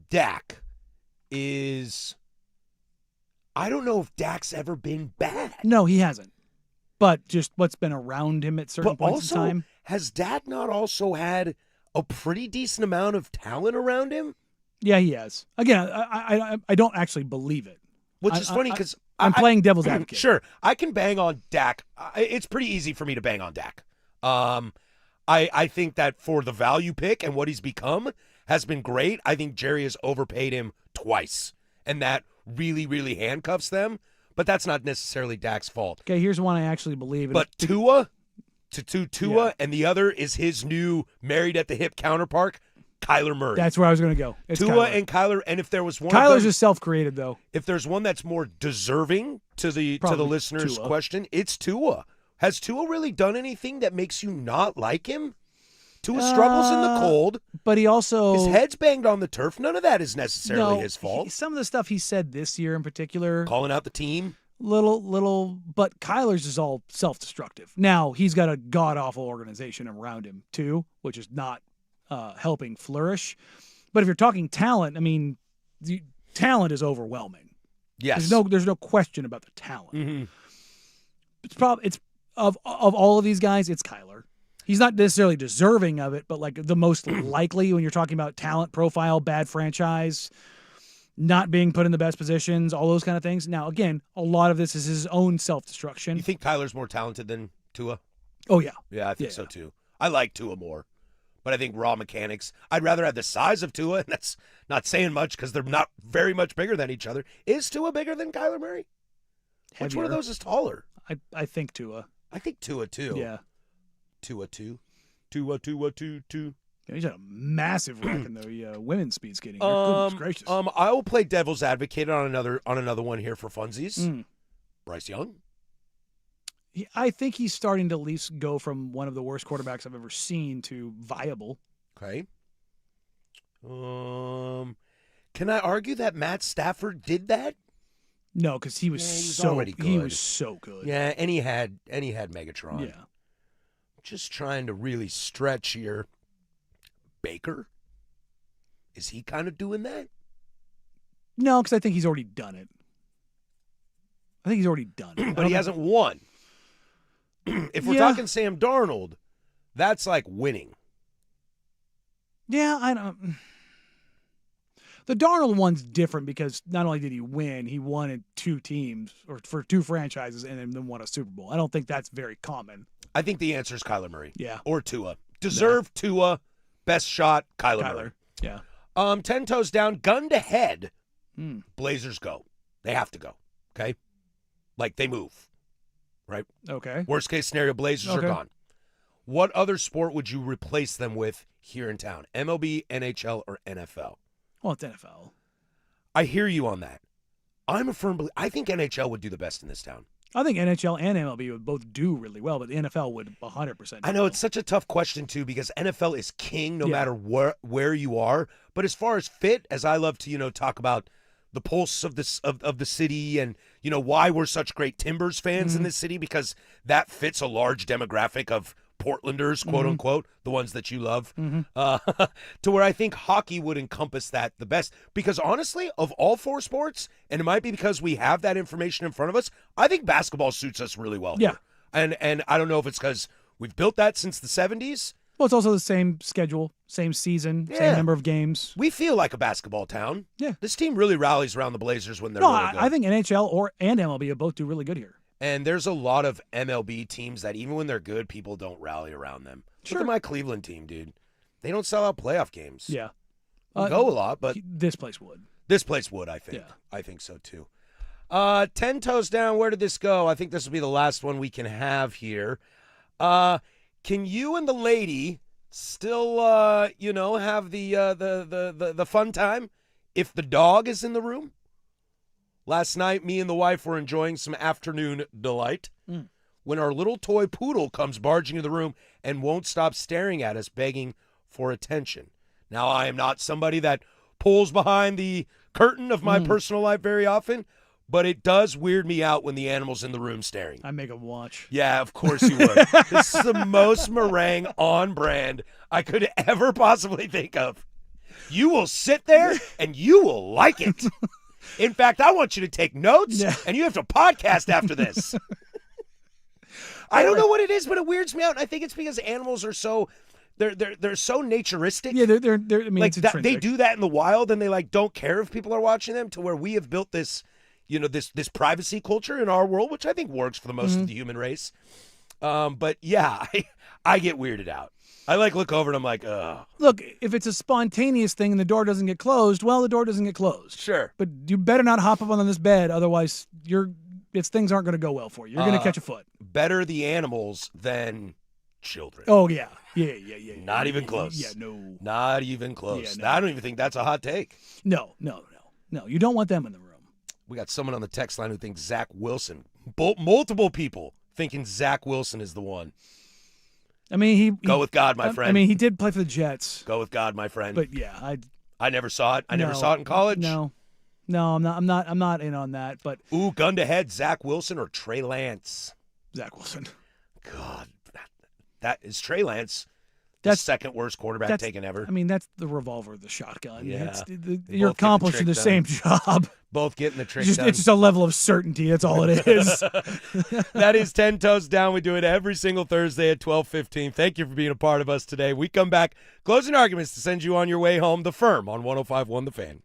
Dak is I don't know if Dak's ever been bad. No, he hasn't. But just what's been around him at certain But points in also, time. has Dak not also had a pretty decent amount of talent around him? Yeah, he has. Again, I don't actually believe it. Which is funny because I'm playing devil's advocate. Sure, I can bang on Dak. It's pretty easy for me to bang on Dak. I think that for the value pick and what he's become has been great. I think Jerry has overpaid him twice, and that really, really handcuffs them. but that's not necessarily Dak's fault. Okay, here's one I actually believe in. But Tua, Yeah. and the other is his new married at the hip counterpart, Kyler Murray. That's where I was going to go. It's Tua Kyler. and Kyler, and if there was one, Kyler's of them, just self-created, though. if there's one that's more deserving to the Probably listener's Tua. question, it's Tua. Has Tua really done anything that makes you not like him? Tua struggles in the cold. But he also... His head's banged on the turf. None of that is necessarily his fault. Some of the stuff he said this year in particular, Calling out the team. but Kyler's is all self-destructive. Now, he's got a god-awful organization around him, too, which is not helping flourish. But if you're talking talent, I mean, the talent is overwhelming. Yes. There's no question about the talent. Mm-hmm. It's of all of these guys, it's Kyler. He's not necessarily deserving of it, but like the most likely when you're talking about talent profile, bad franchise, not being put in the best positions, all those kind of things. Now, again, a lot of this is his own self-destruction. You think Kyler's more talented than Tua? Oh, yeah. Yeah, I think so too. I like Tua more, but I think raw mechanics. I'd rather have the size of Tua, and that's not saying much because they're not very much bigger than each other. Is Tua bigger than Kyler Murray? Which one of Heavier. those is taller? I think Tua. I think Tua too. Yeah. Tua. Yeah, he's had a massive wreck in the women's speed skating. Goodness gracious. I will play devil's advocate on another one here for funsies. Bryce Young. I think he's starting to at least go from one of the worst quarterbacks I've ever seen to viable. Okay. Can I argue that Matt Stafford did that? No, because he was already good. He was so good. Yeah, and he had Megatron. Yeah. Just trying to really stretch here. Baker? Is he kind of doing that? No, because I think he's already done it. But he hasn't won. If we're talking Sam Darnold, that's like winning. Yeah, I don't. The Darnold one's different because not only did he win, he won in two teams or for two franchises and then won a Super Bowl. I don't think that's very common. I think the answer is Kyler Murray. Yeah. Or Tua. Deserved Tua. Best shot, Kyler Murray. Yeah. 10 toes down, gun to head. Blazers go. They have to go. Okay? Like they move. Right? Okay. Worst case scenario, Blazers are gone. What other sport would you replace them with here in town? MLB, NHL, or NFL? Well, it's NFL. I hear you on that. I'm a firm believer. I think NHL would do the best in this town. I think NHL and MLB would both do really well, but the NFL would 100%. I know it's such a tough question, too, because NFL is king no matter where you are. But as far as fit, as I love to, talk about the pulse of this of the city and, why we're such great Timbers fans in this city, because that fits a large demographic of Portlanders, quote unquote, the ones that you love, to where I think hockey would encompass that the best. Because honestly, of all four sports, and it might be because we have that information in front of us, I think basketball suits us really well. Yeah. Here. And I don't know if it's because we've built that since the 70s. Well, it's also the same schedule, same season, same number of games. We feel like a basketball town. Yeah. This team really rallies around the Blazers when they're really good. I think NHL and MLB would both do really good here. And there's a lot of MLB teams that even when they're good, people don't rally around them. Sure. Look at my Cleveland team, dude. They don't sell out playoff games. Yeah. We go a lot, but this place would. This place would, I think. Yeah. I think so, too. 10 toes down, where did this go? I think this will be the last one we can have here. Can you and the lady still, have the fun time if the dog is in the room? Last night, me and the wife were enjoying some afternoon delight when our little toy poodle comes barging into the room and won't stop staring at us, begging for attention. Now, I am not somebody that pulls behind the curtain of my personal life very often, but it does weird me out when the animal's in the room staring. I make him watch. Yeah, of course you would. This is the most meringue on brand I could ever possibly think of. You will sit there and you will like it. In fact, I want you to take notes, and you have to podcast after this. I don't know what it is, but it weirds me out. And I think it's because animals are so they're so naturistic. Yeah, they're I mean, like it's they do that in the wild, and they don't care if people are watching them. To where we have built this, this privacy culture in our world, which I think works for the most of the human race. But yeah, I get weirded out. I look over and I'm like, ugh. Look, if it's a spontaneous thing and the door doesn't get closed, well, the door doesn't get closed. Sure. But you better not hop up on this bed, otherwise you're things aren't going to go well for you. You're going to catch a foot. Better the animals than children. Oh yeah. Not even close. Yeah, no. Not even close. Yeah, no. I don't even think that's a hot take. No. You don't want them in the room. We got someone on the text line who thinks Zach Wilson. Multiple people thinking Zach Wilson is the one. I mean, he go with God, my friend. I mean, he did play for the Jets. Go with God, my friend. But yeah, I never saw it. I never saw it in college. No, I'm not in on that. But gun to head, Zach Wilson or Trey Lance? Zach Wilson. God, that is Trey Lance. The second worst quarterback taken ever. I mean, that's the revolver, the shotgun. Yeah. You're accomplishing the same job. Both getting the trick done. It's just a level of certainty. That's all it is. That is 10 Toes Down. We do it every single Thursday at 12:15. Thank you for being a part of us today. We come back, closing arguments to send you on your way home. The Firm on 105.1 The Fan.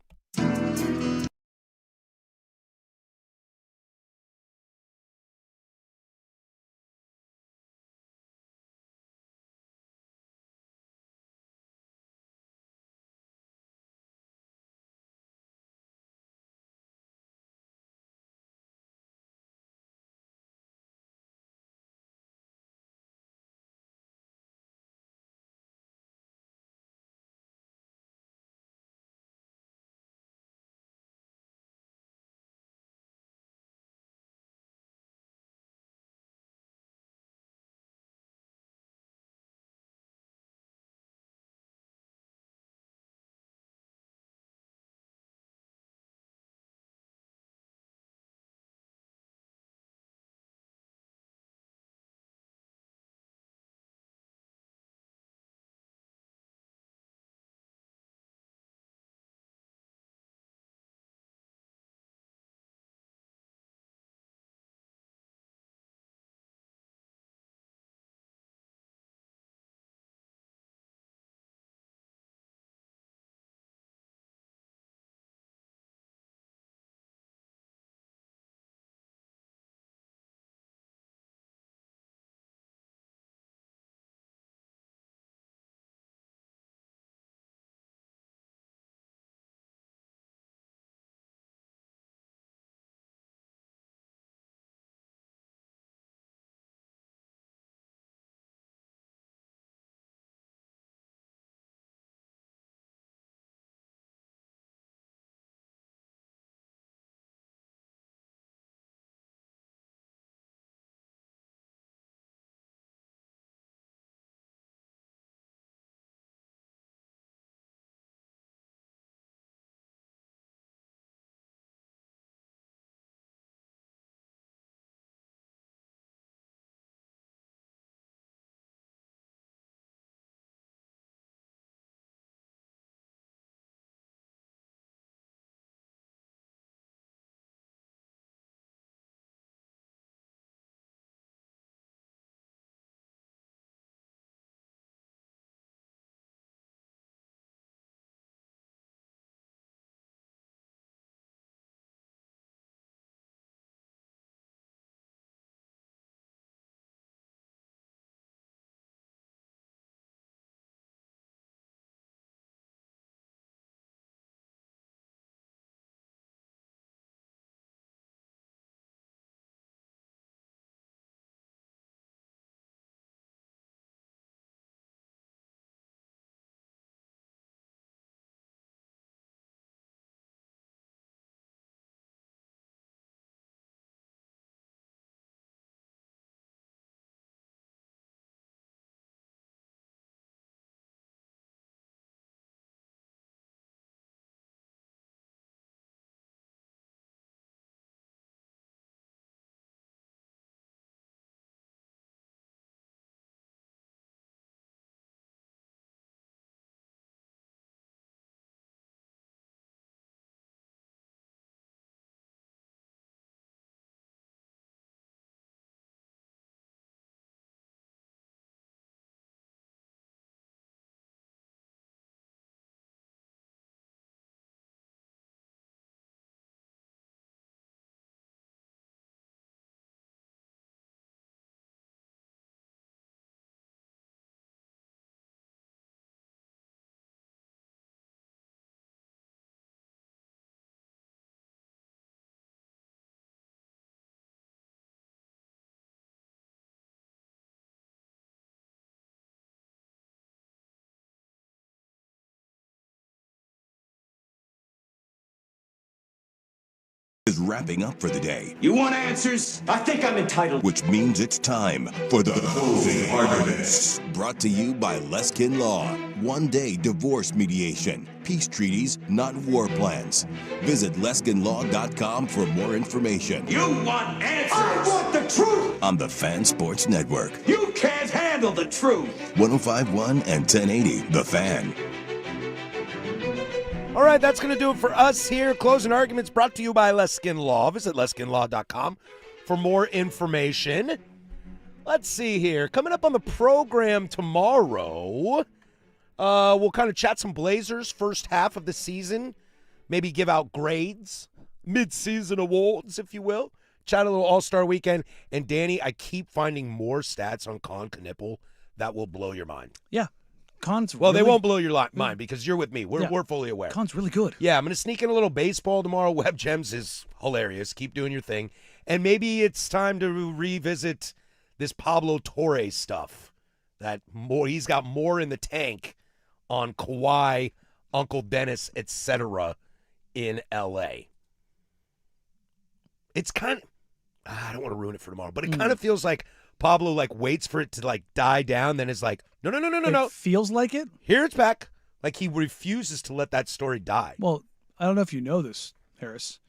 is wrapping up for the day, You want answers? I think I'm entitled. which means it's time for the closing arguments. Brought to you by Leskin Law. One-day divorce mediation. Peace treaties, not war plans. Visit LeskinLaw.com for more information. You want answers? I want the truth. On the Fan Sports Network. You can't handle the truth. 105.1 and 1080, The Fan. All right, that's going to do it for us here. Closing arguments brought to you by Leskin Law. Visit LeskinLaw.com for more information. Let's see here. Coming up on the program tomorrow, we'll kind of chat some Blazers first half of the season. Maybe give out grades, mid-season awards, if you will. Chat a little All-Star Weekend. And Danny, I keep finding more stats on Con Knippel that will blow your mind. Yeah. Con's Well, really, they won't blow your mind because you're with me. We're fully aware. Con's really good. Yeah, I'm going to sneak in a little baseball tomorrow. Web Gems is hilarious. Keep doing your thing. And maybe it's time to revisit this Pablo Torre stuff. He's got more in the tank on Kawhi, Uncle Dennis, etc. in L.A. It's kind of, I don't want to ruin it for tomorrow, but it kind of feels like Pablo waits for it to die down, then is like, no. It feels like it. Here it's back. Like he refuses to let that story die. Well, I don't know if you know this, Harris.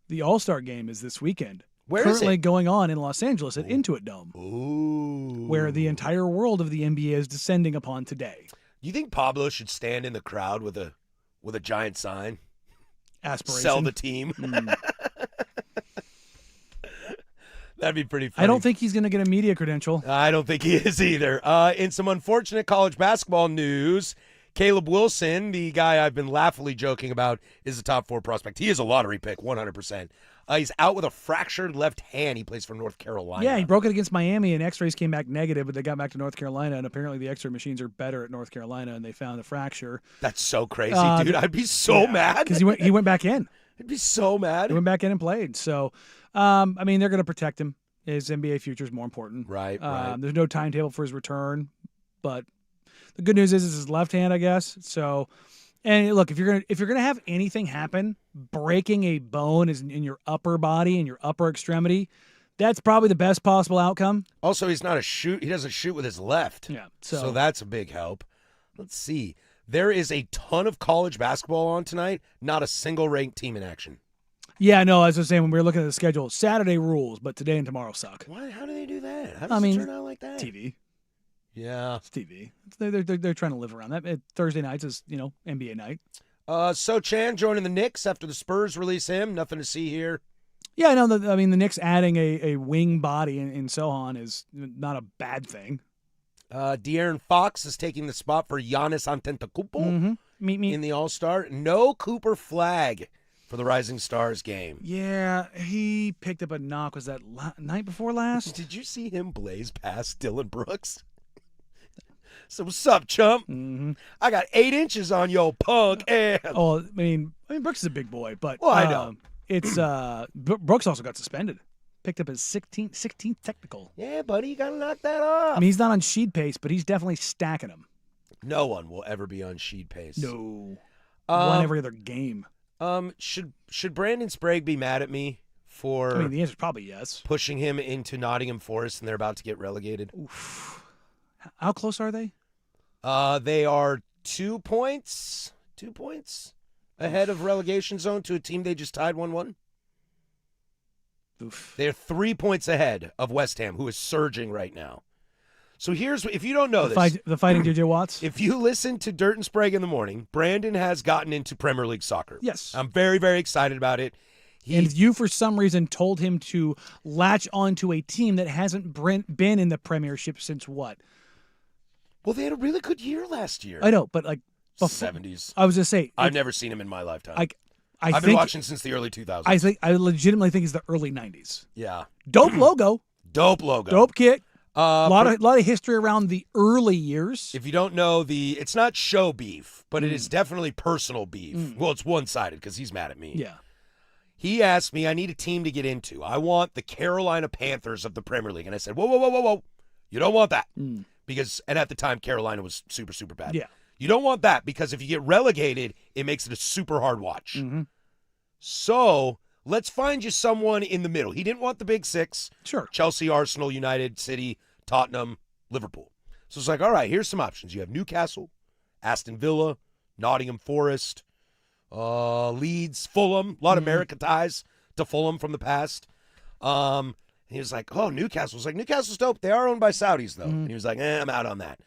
The All-Star game is this weekend. Where is currently it? going on in Los Angeles at Intuit Dome, where the entire world of the NBA is descending upon today. You think Pablo should stand in the crowd with a giant sign? Aspiration. Sell the team. That'd be pretty funny. I don't think he's going to get a media credential. I don't think he is either. In some unfortunate college basketball news, Caleb Wilson, the guy I've been laughingly joking about, is a top 4 prospect. He is a lottery pick, 100%. He's out with a fractured left hand. He plays for North Carolina. Yeah, he broke it against Miami, and X-rays came back negative, but they got back to North Carolina, and apparently the X-ray machines are better at North Carolina, and they found a fracture. That's so crazy, dude. I'd be so mad. Because he went back in. I'd be so mad. He went back in and played. So, they're going to protect him. His NBA future is more important. Right. There's no timetable for his return, but the good news is it's his left hand, I guess. So, and look, if you're gonna have anything happen, breaking a bone is in your upper body and your upper extremity, that's probably the best possible outcome. Also, he's not he doesn't shoot with his left. Yeah. So that's a big help. Let's see. There is a ton of college basketball on tonight. Not a single ranked team in action. Yeah, no, as I was saying when we were looking at the schedule, Saturday rules, but today and tomorrow suck. Why? How do they do that? How does it turn out like that? TV. Yeah. It's TV. They're trying to live around that. Thursday nights is, NBA night. So Chan joining the Knicks after the Spurs release him. Nothing to see here. Yeah, I know. The Knicks adding a wing body in Sohan is not a bad thing. De'Aaron Fox is taking the spot for Giannis Antetokounmpo in the All-Star. No Cooper Flag for the Rising Stars game. Yeah, he picked up a knock. Was that night before last? Did you see him blaze past Dylan Brooks? So what's up, chump? Mm-hmm. I got 8 inches on your punk ass. Oh, I mean, Brooks is a big boy, but I know. It's Brooks also got suspended. Picked up his 16th technical. Yeah, buddy, you gotta knock that off. I mean, he's not on sheet pace, but he's definitely stacking them. No one will ever be on sheet pace. No, one every other game. Should Brandon Sprague be mad at me for? I mean, the answer is probably yes. Pushing him into Nottingham Forest, and they're about to get relegated. Oof. How close are they? They are 2 points ahead of relegation zone to a team they just tied 1-1. Oof. They're 3 points ahead of West Ham, who is surging right now. So if you don't know this, the Fighting JJ Watts. if you listen to Dirt and Sprague in the morning, Brandon has gotten into Premier League soccer. Yes. I'm very, very excited about it. And you, for some reason, told him to latch onto a team that hasn't been in the Premiership since what? Well, they had a really good year last year. I know, but like 70s. I was going to say. I've never seen him in my lifetime. I've been watching since the early 2000s. I legitimately think it's the early 90s. Yeah. Dope logo. Dope logo. Dope kit. A lot of history around the early years. If you don't know, it's not show beef, but it is definitely personal beef. Well, it's one-sided because he's mad at me. Yeah. He asked me, I need a team to get into. I want the Carolina Panthers of the Premier League. And I said, whoa. You don't want that. Because, and at the time, Carolina was super, super bad. Yeah. You don't want that because if you get relegated, it makes it a super hard watch. So let's find you someone in the middle. He didn't want the big six. Sure. Chelsea, Arsenal, United, City, Tottenham, Liverpool. So it's like, all right, here's some options. You have Newcastle, Aston Villa, Nottingham Forest, Leeds, Fulham. A lot of America ties to Fulham from the past. And he was like, oh, Newcastle. I was like, Newcastle's dope. They are owned by Saudis, though. And he was like, I'm out on that.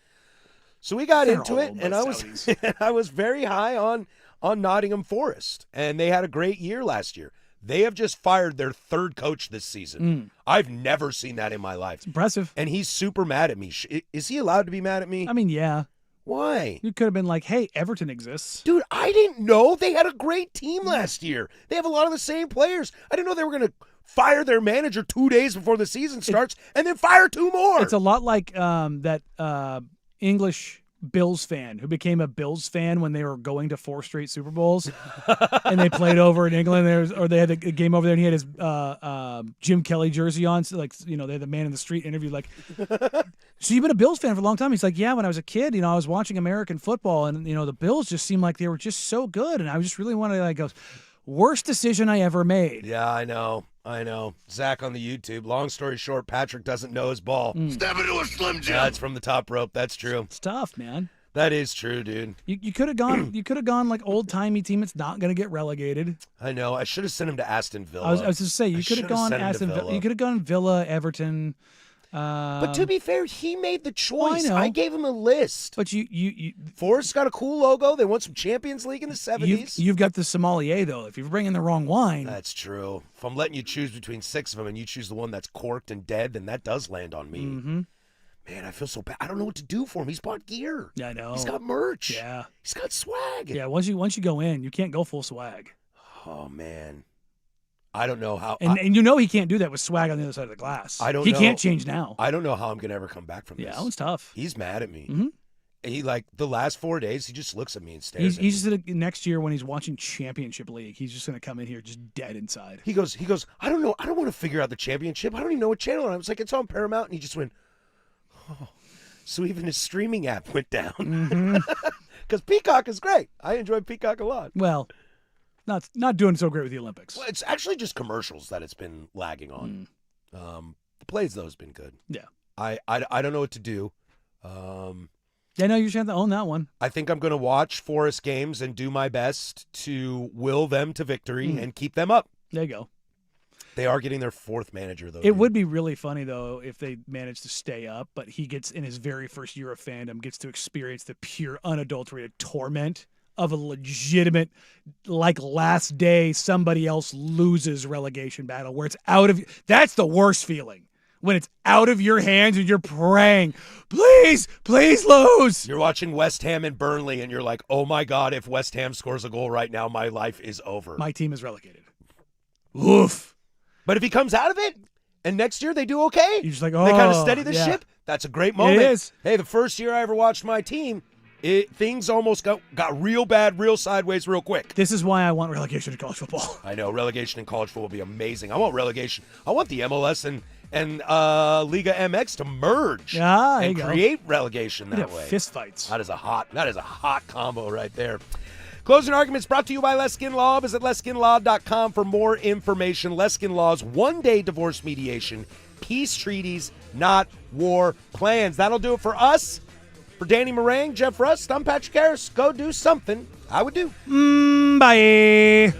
So we got into it, and I was very high on Nottingham Forest, and they had a great year last year. They have just fired their third coach this season. I've never seen that in my life. Impressive. And he's super mad at me. Is he allowed to be mad at me? I mean, yeah. Why? You could have been like, hey, Everton exists. Dude, I didn't know they had a great team last year. They have a lot of the same players. I didn't know they were going to fire their manager 2 days before the season starts and then fire 2 more. It's a lot like that English Bills fan who became a Bills fan when they were going to 4 straight Super Bowls and they played over in England. Or they had a game over there and he had his Jim Kelly jersey on. So like, they had the man in the street interview like, so you've been a Bills fan for a long time? He's like, yeah, when I was a kid, I was watching American football and, the Bills just seemed like they were just so good. And I just really wanted to go, worst decision I ever made. Yeah, I know. Zach on the YouTube. Long story short, Patrick doesn't know his ball. Step into a Slim Jim. That's from the top rope. That's true. It's tough, man. That is true, dude. You could have gone. You could have gone like old timey team that's not going to get relegated. I know. I should have sent him to Aston Villa. I was just to say you could have gone Aston Villa. You could have gone Villa, Everton. But to be fair, he made the choice. I know. I gave him a list. But you Forest's got a cool logo. They won some Champions League in the 70s. You've got the sommelier though. If you're bringing the wrong wine, That's true. If I'm letting you choose between 6 of them and you choose the one that's corked and dead, then that does land on me. Mm-hmm. Man, I feel so bad. I don't know what to do for him. He's bought gear. Yeah, I know. He's got merch. Yeah. He's got swag. Yeah, once you go in, you can't go full swag. Oh man. I don't know how. And he can't do that with swag on the other side of the glass. I don't He know. can't change now. I don't know how I'm going to ever come back from this. Yeah, that one's tough. He's mad at me. Mm-hmm. He, the last 4 days, he just looks at me and stares at me. He's just next year when he's watching Championship League, he's just going to come in here just dead inside. He goes, I don't know. I don't want to figure out the championship. I don't even know what channel. I was like, it's on Paramount. And he just went, oh. So even his streaming app went down. Because Peacock is great. I enjoy Peacock a lot. Well, not doing so great with the Olympics. Well, it's actually just commercials that it's been lagging on. The plays, though, has been good. Yeah. I don't know what to do. Yeah, no, you should have to own that one. I think I'm going to watch Forest games and do my best to will them to victory and keep them up. There you go. They are getting their 4th manager, though. It would be really funny, though, if they managed to stay up, but he gets, in his very first year of fandom, gets to experience the pure, unadulterated torment of a legitimate, like last day, somebody else loses relegation battle where it's out of, that's the worst feeling. When it's out of your hands and you're praying, please lose. You're watching West Ham and Burnley, and you're like, oh my God, if West Ham scores a goal right now, my life is over. My team is relegated. Oof. But if he comes out of it, and next year they do okay, you're just like, they kind of oh, steady the yeah. ship, that's a great moment. It is. Hey, the first year I ever watched my team, things almost got real bad, real sideways, real quick. This is why I want relegation in college football. I know, relegation in college football would be amazing. I want relegation. I want the MLS and Liga MX to merge and create relegation that way. Fist fights. That is a hot combo right there. Closing Arguments brought to you by Leskin Law. Visit LeskinLaw.com for more information. Leskin Law's one-day divorce mediation. Peace treaties, not war plans. That'll do it for us. For Danny Morang, Jeff Rust, I'm Patrick Harris. Go do something I would do. Bye.